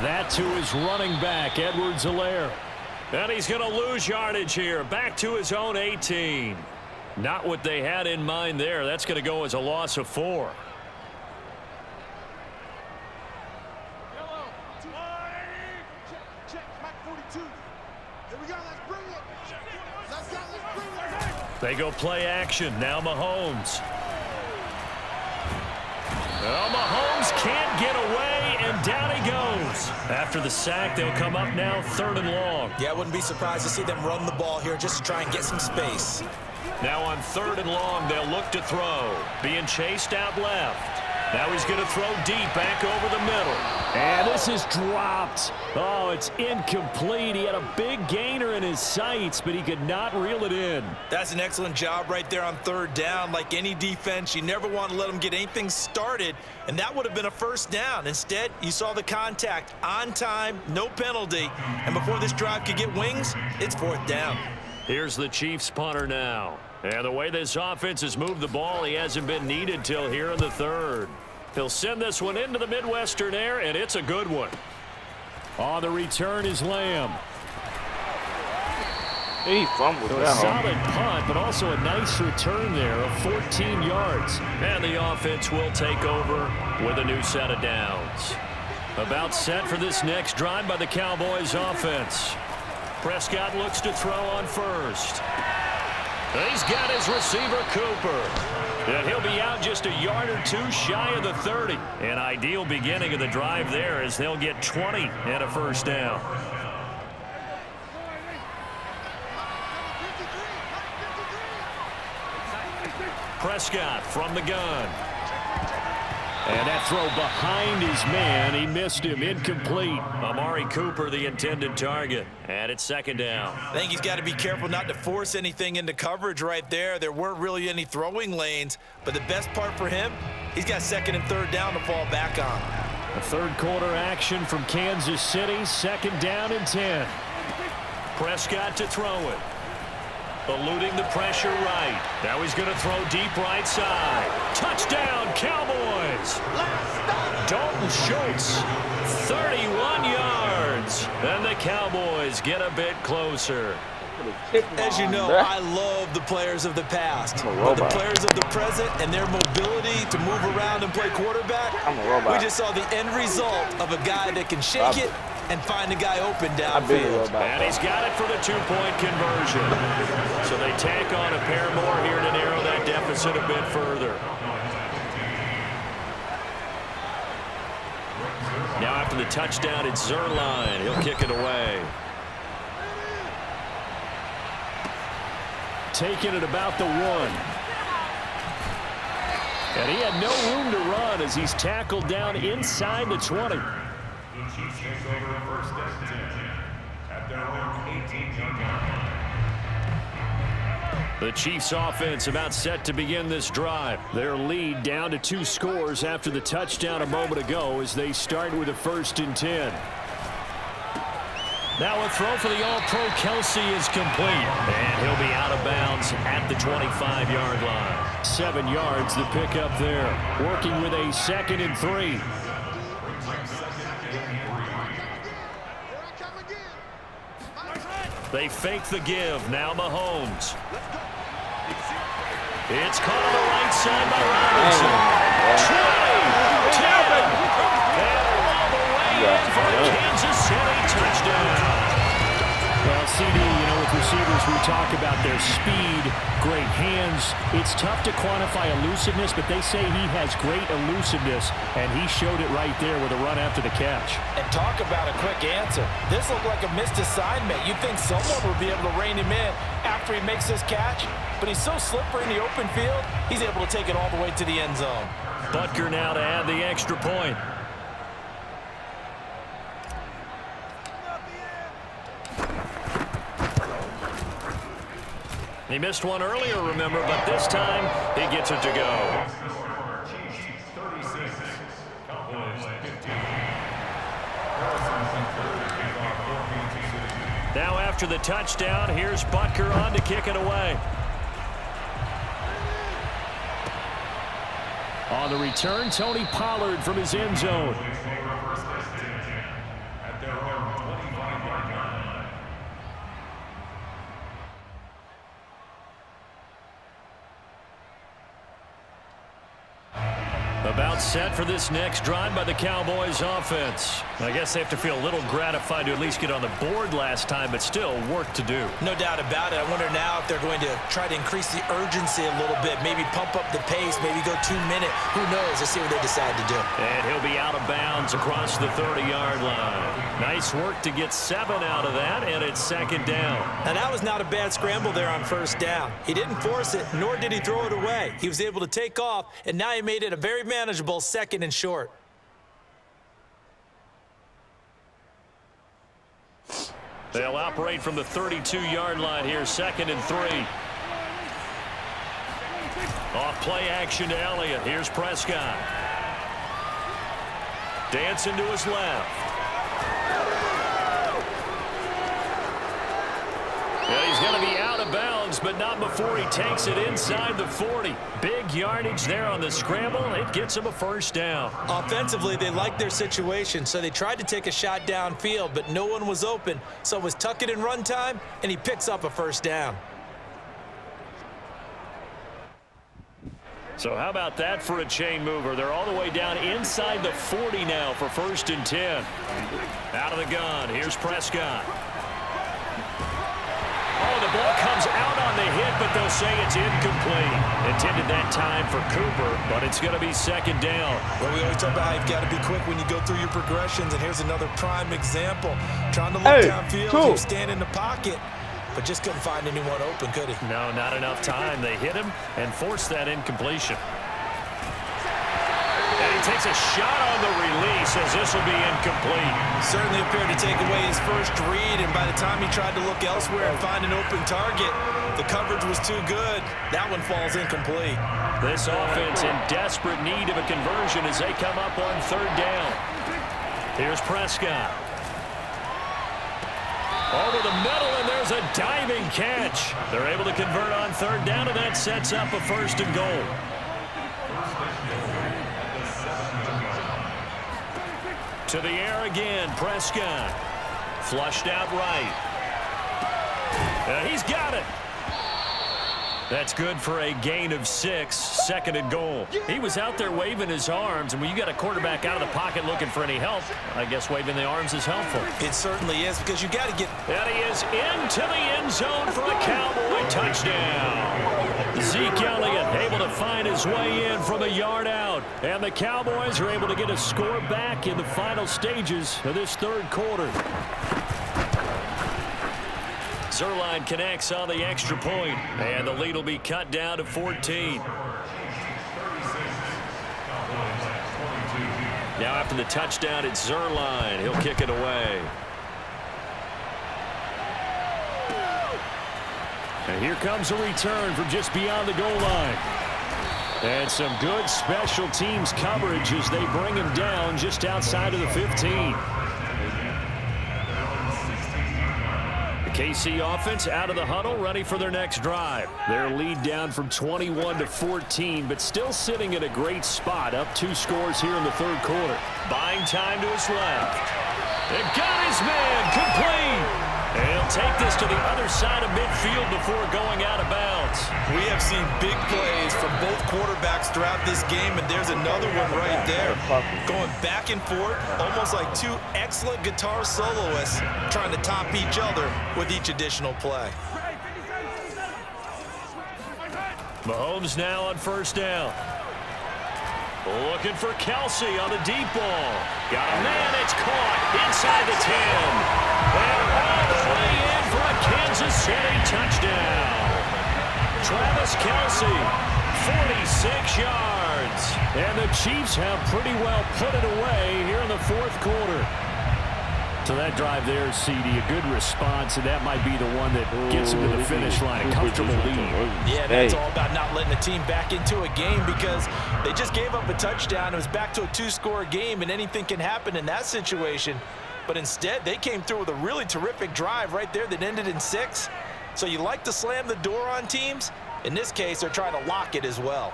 That to his running back, Edwards-Helaire. And he's going to lose yardage here. Back to his own 18. Not what they had in mind there. That's going to go as a loss of 4. They go play action. Now Mahomes. Well, Mahomes can't get away, and down he goes. After the sack, they'll come up now 3rd and long. Yeah, I wouldn't be surprised to see them run the ball here just to try and get some space. Now on 3rd and long, they'll look to throw. Being chased out left. Now he's going to throw deep back over the middle. And this is dropped. Oh, it's incomplete. He had a big gainer in his sights, but he could not reel it in. That's an excellent job right there on 3rd down. Like any defense, you never want to let them get anything started, and that would have been a 1st down. Instead, you saw the contact on time, no penalty, and before this drive could get wings, it's 4th down. Here's the Chiefs punter now. And the way this offense has moved the ball, he hasn't been needed till here in the 3rd. He'll send this one into the Midwestern air, and it's a good one. On the return is Lamb. He fumbled So a solid punt, but also a nice return there of 14 yards. And the offense will take over with a new set of downs. About set for this next drive by the Cowboys offense. Prescott looks to throw on 1st. He's got his receiver, Cooper. And he'll be out just a yard or two shy of the 30. An ideal beginning of the drive there as they'll get 20 and a 1st down. Prescott from the gun. And that throw behind his man. He missed him. Incomplete. Amari Cooper, the intended target. And it's 2nd down. I think he's got to be careful not to force anything into coverage right there. There weren't really any throwing lanes. But the best part for him, he's got 2nd and 3rd down to fall back on. A 3rd quarter action from Kansas City. 2nd down and 10. Prescott to throw it. Eluding the pressure right. Now he's going to throw deep right side. Touchdown, Cowboys! Dalton Schultz, 31 yards. And the Cowboys get a bit closer. As you know, I love the players of the past. But the players of the present and their mobility to move around and play quarterback, we just saw the end result of a guy that can shake it and find a guy open downfield. And he's got it for the two-point conversion. So they tack on a pair more here to narrow that deficit a bit further. Now after the touchdown, it's Zerline. He'll kick it away. Taking it about the 1. And he had no room to run as he's tackled down inside the 20. The Chiefs take over first and 10 at their own 18-yard line. The Chiefs offense about set to begin this drive. Their lead down to 2 scores after the touchdown a moment ago as they start with a 1st and 10. Now a throw for the All-Pro Kelsey is complete. And he'll be out of bounds at the 25-yard line. 7 yards the pickup there. Working with a 2nd and 3. They fake the give. Now Mahomes. It's caught on the right side by Robinson. 20, 10, and all the way in for a Kansas City touchdown. Well, CD, you know, with receivers, we talk about their speed, great hands. It's tough to quantify elusiveness, but they say he has great elusiveness, and he showed it right there with a run after the catch. And talk about a quick answer. This looked like a missed assignment. You'd think someone would be able to rein him in after he makes this catch, but he's so slippery in the open field, he's able to take it all the way to the end zone. Butker now to add the extra point. He missed one earlier, remember, but this time he gets it to go. Now after the touchdown, here's Butker on to kick it away. On the return, Tony Pollard from his end zone. About set for this next drive by the Cowboys offense. I guess they have to feel a little gratified to at least get on the board last time, but still work to do. No doubt about it. I wonder now if they're going to try to increase the urgency a little bit, maybe pump up the pace, maybe go 2 minute. Who knows? Let's see what they decide to do. And he'll be out of bounds across the 30-yard line. Nice work to get 7 out of that, and it's 2nd down. Now that was not a bad scramble there on 1st down. He didn't force it, nor did he throw it away. He was able to take off, and now he made it a very manageable 2nd and short. They'll operate from the 32-yard line here, 2nd and 3. Off play action to Elliott. Here's Prescott. Dancing to his left. Yeah, he's going to be out of bounds, but not before he takes it inside the 40. Big yardage there on the scramble. It gets him a 1st down. Offensively, they liked their situation, so they tried to take a shot downfield, but no one was open. So it was tuck it in run time, and he picks up a 1st down. So how about that for a chain mover? They're all the way down inside the 40 now for 1st and 10. Out of the gun. Here's Prescott. Oh, the ball comes out on the hit, but they'll say it's incomplete. Intended that time for Cooper, but it's going to be 2nd down. Well, we always talk about how you've got to be quick when you go through your progressions, and here's another prime example. Trying to look downfield, stand in the pocket, but just couldn't find anyone open, could he? No, not enough time. They hit him and forced that incompletion. And he takes a shot on the release as this will be incomplete. Certainly appeared to take away his first read, and by the time he tried to look elsewhere and find an open target, the coverage was too good. That one falls incomplete. This offense in desperate need of a conversion as they come up on 3rd down. Here's Prescott. Over the middle, and there's a diving catch. They're able to convert on 3rd down, and that sets up a 1st and goal. To the air again, Prescott. Flushed out right. He's got it. That's good for a gain of 6, 2nd and goal. He was out there waving his arms, and when you got a quarterback out of the pocket looking for any help, I guess waving the arms is helpful. It certainly is, because you got to get... And he is into the end zone for a Cowboy touchdown. Zeke Elliott able to find his way in from a yard out. And the Cowboys are able to get a score back in the final stages of this 3rd quarter. Zerline connects on the extra point, and the lead will be cut down to 14. Now after the touchdown, it's Zerline. He'll kick it away. And here comes a return from just beyond the goal line. And some good special teams coverage as they bring him down just outside of the 15. KC offense out of the huddle, ready for their next drive. Their lead down from 21 to 14, but still sitting in a great spot, up 2 scores here in the 3rd quarter. Buying time to his left. And got his man complete. And he'll take this to the other side of midfield before going out of bounds. We have seen big plays from both quarterbacks throughout this game, and there's another one right there. Going back and forth, almost like 2 excellent guitar soloists trying to top each other with each additional play. Mahomes now on 1st down. Looking for Kelsey on the deep ball. Got a man, it's caught inside the 10. And all the way in for a Kansas City touchdown. Travis Kelsey, 46 yards. And the Chiefs have pretty well put it away here in the 4th quarter. So that drive there, CD, a good response, and that might be the one that gets him to the finish line, a comfortable lead. Yeah, that's all about not letting the team back into a game because they just gave up a touchdown. It was back to a 2-score game, and anything can happen in that situation. But instead, they came through with a really terrific drive right there that ended in 6. So you like to slam the door on teams. In this case, they're trying to lock it as well.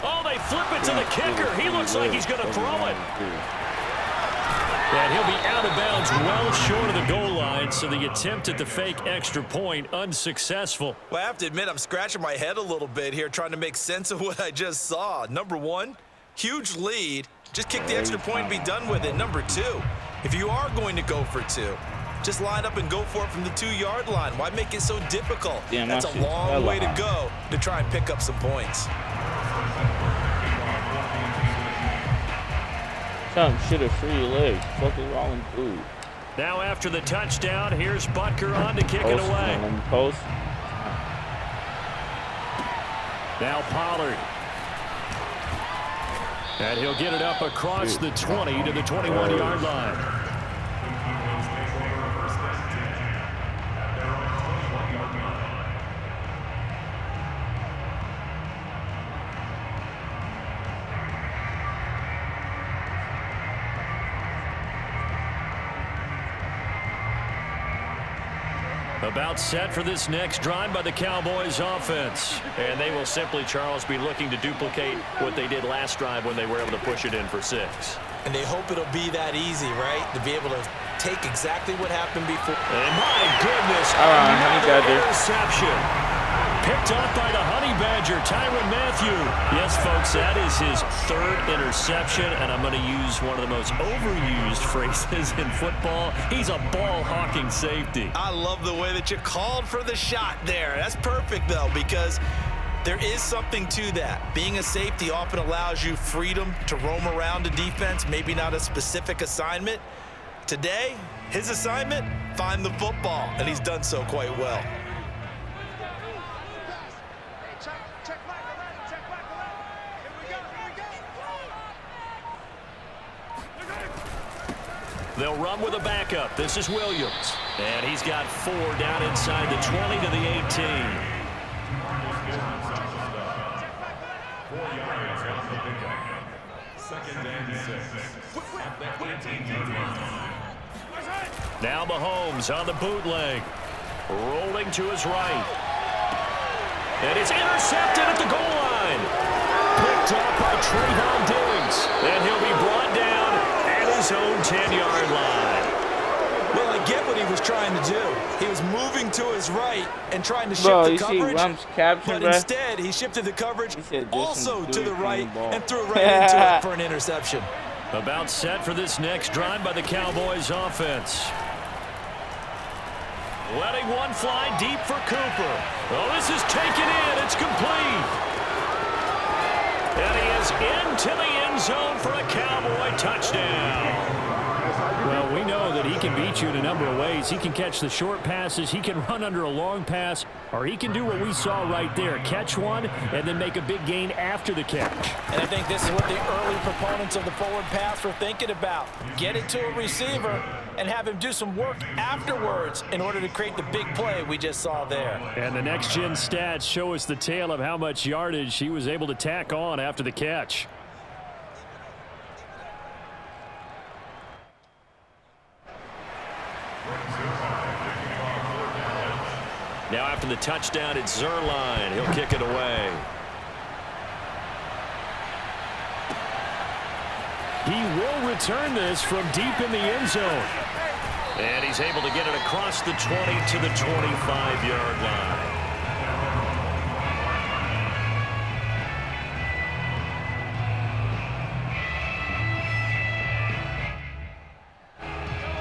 Oh, they flip it to the kicker. He looks like he's going to throw it. And he'll be out of bounds well short of the goal line, so the attempt at the fake extra point unsuccessful. Well, I have to admit, I'm scratching my head a little bit here trying to make sense of what I just saw. Number 1, huge lead. Just kick the extra point and be done with it. Number 2, if you are going to go for 2, just line up and go for it from the 2-yard line. Why make it so difficult? That's a long way to go to try and pick up some points. Should have free your legs. Fuck is wrong with dude? Now after the touchdown, here's Butker on to kick it away. Post. Now Pollard. And he'll get it up across the 20 to the 21-yard line. About set for this next drive by the Cowboys offense. And they will simply, Charles, be looking to duplicate what they did last drive when they were able to push it in for 6. And they hope it'll be that easy, right? To be able to take exactly what happened before. And my goodness, another interception. Picked off by the Honey Badger, Tyrann Mathieu. Yes, folks, that is his 3rd interception, and I'm going to use one of the most overused phrases in football. He's a ball-hawking safety. I love the way that you called for the shot there. That's perfect, though, because there is something to that. Being a safety often allows you freedom to roam around a defense, maybe not a specific assignment. Today, his assignment, find the football, and he's done so quite well. They'll run with a backup. This is Williams. And he's got 4 down inside the 20 to the 18. 4 yards on the pickup. 2nd and 6. At the 18-yard line. Now Mahomes on the bootleg. Rolling to his right. And it's intercepted at the goal line. Picked up by Trayvon Diggs. And he'll be brought down at his own 10-yard line. get what he was trying to do. He was moving to his right and trying to shift the coverage, but instead he shifted the coverage also to the right and threw it right into it for an interception. About set for this next drive by the Cowboys offense. Letting one fly deep for Cooper. Oh, this is taken in. It's complete. And he is into the end zone for a Cowboy touchdown. Well, we know that he can beat you in a number of ways. He can catch the short passes, he can run under a long pass, or he can do what we saw right there, catch one and then make a big gain after the catch. And I think this is what the early proponents of the forward pass were thinking about. Get it to a receiver and have him do some work afterwards in order to create the big play we just saw there. And the next-gen stats show us the tale of how much yardage he was able to tack on after the catch. Now after the touchdown, it's Zerline. He'll kick it away. He will return this from deep in the end zone. And he's able to get it across the 20 to the 25-yard line.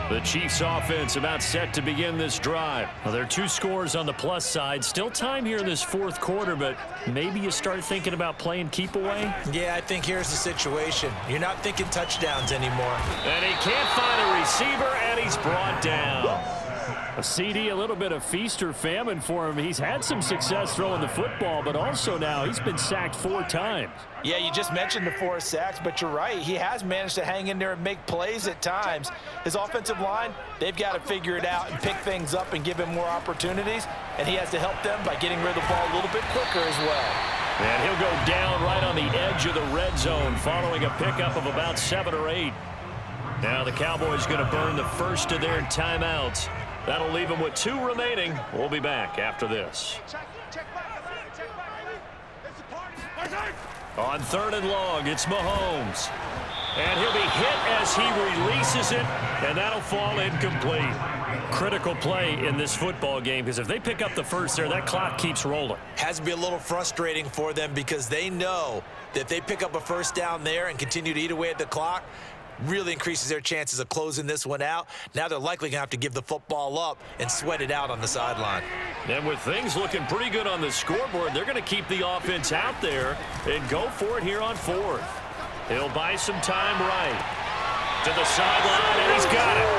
The Chiefs offense about set to begin this drive. Well, there are 2 scores on the plus side. Still time here in this fourth quarter, but maybe you start thinking about playing keep away? Yeah, I think here's the situation. You're not thinking touchdowns anymore. And he can't find a receiver, and he's brought down. A CD, a little bit of feast or famine for him. He's had some success throwing the football, but also now he's been sacked 4 times. Yeah, you just mentioned the 4 sacks, but you're right. He has managed to hang in there and make plays at times. His offensive line, they've got to figure it out and pick things up and give him more opportunities, and he has to help them by getting rid of the ball a little bit quicker as well. And he'll go down right on the edge of the red zone following a pickup of about 7 or 8. Now the Cowboys going to burn the first of their timeouts. That'll leave them with 2 remaining. We'll be back after this. On 3rd and long, it's Mahomes. And he'll be hit as he releases it, and that'll fall incomplete. Critical play in this football game, because if they pick up the first there, that clock keeps rolling. Has to be a little frustrating for them because they know that if they pick up a first down there and continue to eat away at the clock, really increases their chances of closing this one out. Now they're likely going to have to give the football up and sweat it out on the sideline. And with things looking pretty good on the scoreboard, they're going to keep the offense out there and go for it here on 4th. He'll buy some time right. To the sideline, and he's got it.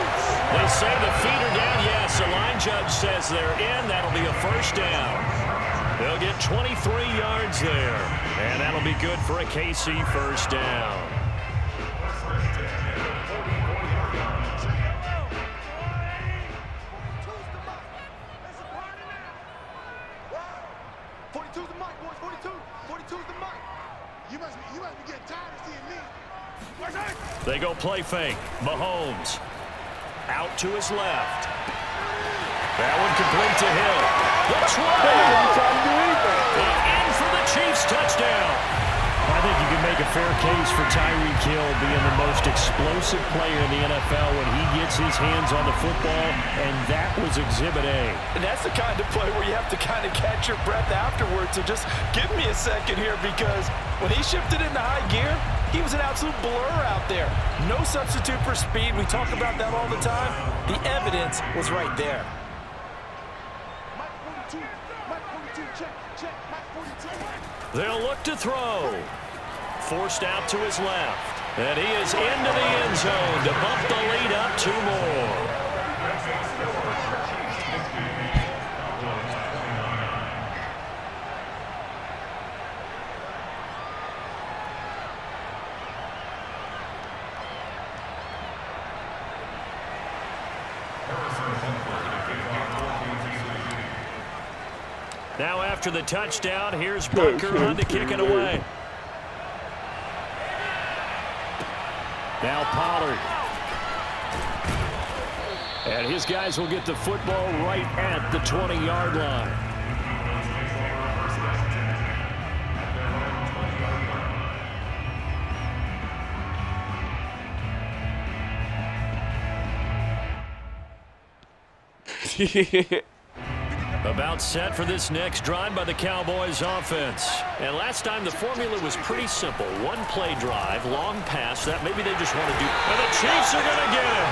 They say the feet are down. Yes, the line judge says they're in. That'll be a first down. They'll get 23 yards there, and that'll be good for a KC first down. They go play fake. Mahomes out to his left. That one complete to Hill. The try. In for the Chiefs touchdown. I think you can make a fair case for Tyreek Hill being the most explosive player in the NFL when he gets his hands on the football, and that was Exhibit A. And that's the kind of play where you have to kind of catch your breath afterwards. So just give me a second here, because when he shifted into high gear, he was an absolute blur out there. No substitute for speed. We talk about that all the time. The evidence was right there. They'll look to throw. Forced out to his left. And he is into the end zone to bump the lead up 2 more. Now after the touchdown, here's Bunker on to kick it away. Now Pollard. And his guys will get the football right at the 20-yard line. About set for this next drive by the Cowboys offense. And last time the formula was pretty simple. One play drive, long pass. That maybe they just want to do. And the Chiefs are going to get him.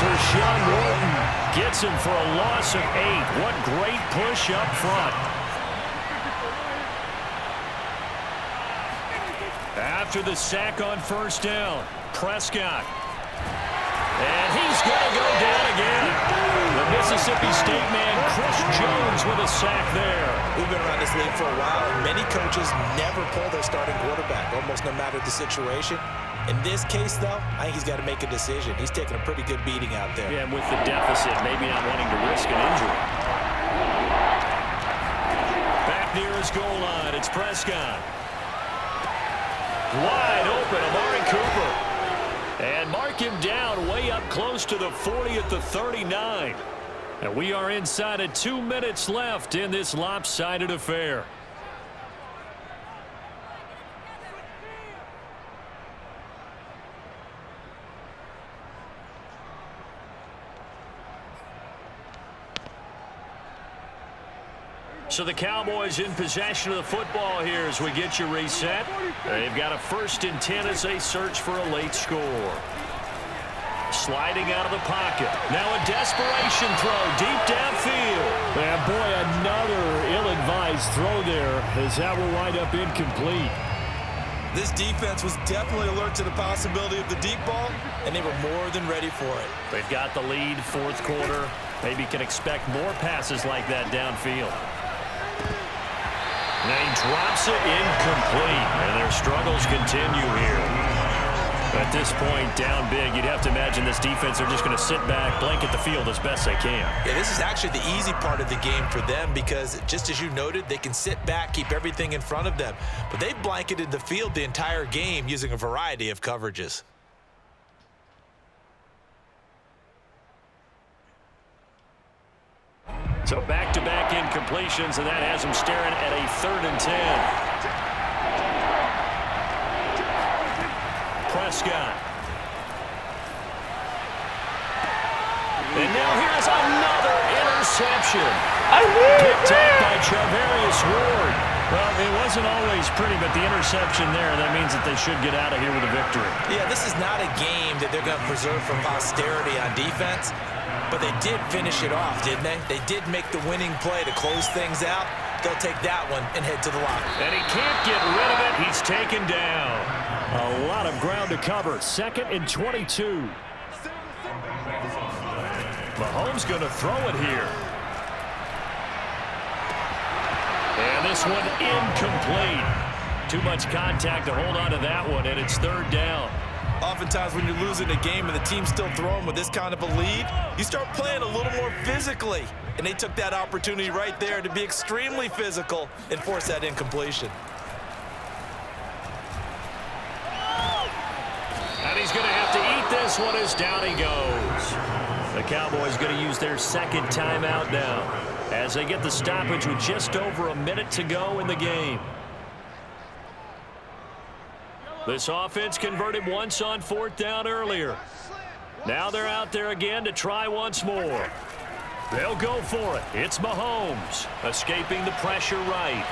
Tershawn Wharton gets him for a loss of 8. What great push up front. After the sack on first down, Prescott. And he's going to go down again. The Mississippi State man, Chris Jones, with a sack there. We've been around this league for a while, and many coaches never pull their starting quarterback, almost no matter the situation. In this case, though, I think he's got to make a decision. He's taking a pretty good beating out there. Yeah, and with the deficit, maybe not wanting to risk an injury. Back near his goal line, it's Prescott. Wide open, Amari Cooper. And mark him down way up close to the 40 at the 39. And we are inside of 2 minutes left in this lopsided affair. So the Cowboys in possession of the football here as we get you reset. They've got a 1st and 10 as they search for a late score. Sliding out of the pocket. Now a desperation throw deep downfield. And boy, another ill-advised throw there as that will wind up incomplete. This defense was definitely alert to the possibility of the deep ball, and they were more than ready for it. They've got the lead, 4th quarter. Maybe can expect more passes like that downfield. And he drops it incomplete, and their struggles continue here. At this point, down big, you'd have to imagine this defense are just going to sit back, blanket the field as best they can. Yeah, this is actually the easy part of the game for them because, just as you noted, they can sit back, keep everything in front of them. But they've blanketed the field the entire game using a variety of coverages. So back-to-back incompletions, and that has them staring at a 3rd and 10. Prescott. And now here's another interception. Picked up by Charvarius Ward. Well, it wasn't always pretty, but the interception there, that means that they should get out of here with a victory. Yeah, this is not a game that they're going to preserve for posterity on defense. But they did finish it off, didn't they? They did make the winning play to close things out. They'll take that one and head to the locker. And he can't get rid of it. He's taken down. A lot of ground to cover. 2nd and 22. Mahomes going to throw it here. And this one incomplete. Too much contact to hold on to that one, and it's 3rd down. Oftentimes when you're losing a game and the team's still throwing with this kind of a lead, you start playing a little more physically. And they took that opportunity right there to be extremely physical and force that incompletion. And he's going to have to eat this one as down he goes. The Cowboys going to use their 2nd timeout now as they get the stoppage with just over a minute to go in the game. This offense converted once on 4th down earlier. Now they're out there again to try once more. They'll go for it. It's Mahomes escaping the pressure right.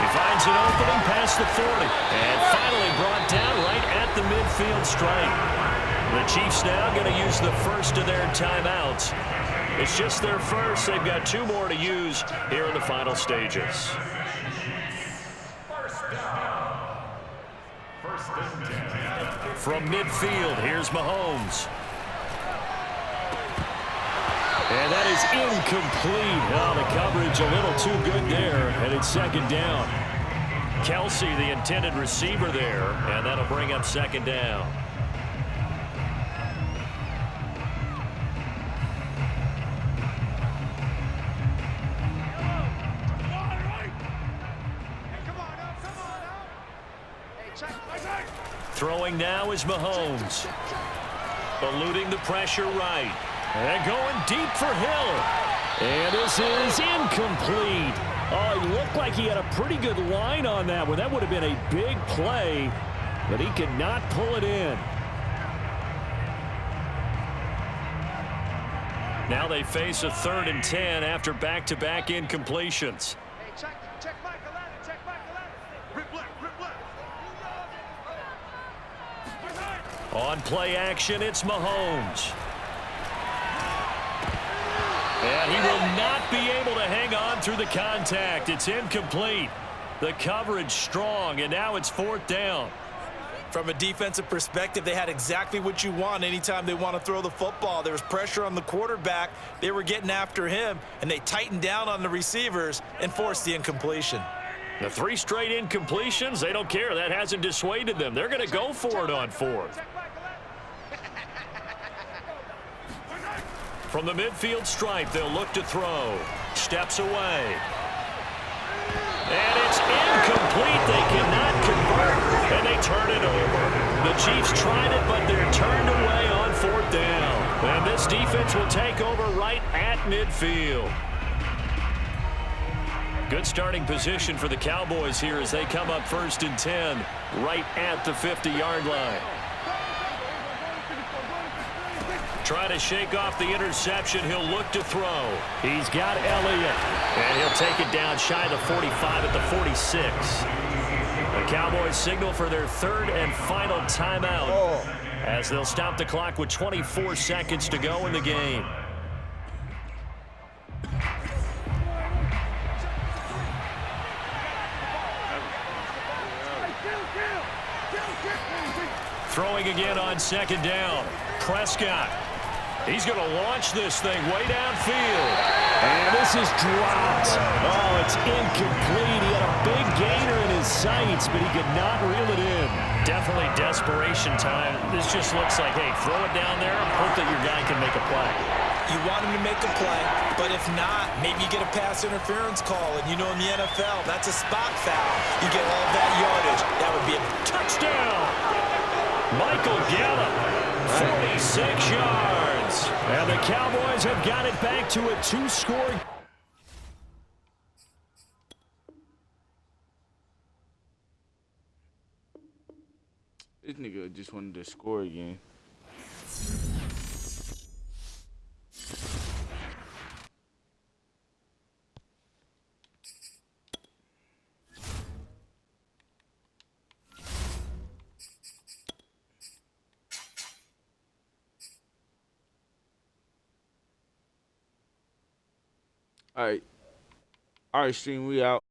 He finds an opening past the 40 and finally brought down right at the midfield stripe. The Chiefs now going to use the 1st of their timeouts. It's just their 1st. They've got 2 more to use here in the final stages. From midfield, here's Mahomes. And that is incomplete. Oh, the coverage a little too good there, and it's 2nd down. Kelsey, the intended receiver there, and that'll bring up 2nd down. Throwing now is Mahomes. Eluding the pressure right. And going deep for Hill. And this is incomplete. Oh, it looked like he had a pretty good line on that one. That would have been a big play, but he could not pull it in. Now they face a 3rd and 10 after back-to-back incompletions. Hey, check Mike, check Mike, rip left. On play action, it's Mahomes. And he will not be able to hang on through the contact. It's incomplete. The coverage strong, and now it's 4th down. From a defensive perspective, they had exactly what you want anytime they want to throw the football. There was pressure on the quarterback. They were getting after him, and they tightened down on the receivers and forced the incompletion. The 3 straight incompletions, they don't care. That hasn't dissuaded them. They're going to go for it on 4th. From the midfield stripe, they'll look to throw. Steps away. And it's incomplete. They cannot convert, and they turn it over. The Chiefs tried it, but they're turned away on 4th down. And this defense will take over right at midfield. Good starting position for the Cowboys here as they come up 1st and 10 right at the 50-yard line. Try to shake off the interception. He'll look to throw. He's got Elliott. And he'll take it down shy of the 45 at the 46. The Cowboys signal for their 3rd and final timeout as they'll stop the clock with 24 seconds to go in the game. Throwing again on 2nd down. Prescott. He's going to launch this thing way downfield. And this is dropped. Oh, it's incomplete. He had a big gainer in his sights, but he could not reel it in. Definitely desperation time. This just looks like, hey, throw it down there, hope that your guy can make a play. You want him to make a play, but if not, maybe you get a pass interference call. And you know in the NFL, that's a spot foul. You get all that yardage. That would be a touchdown. Michael Gallup, 46 yards. And the Cowboys have got it back to a 2-score. This nigga just wanted to score again. All right, stream, we out.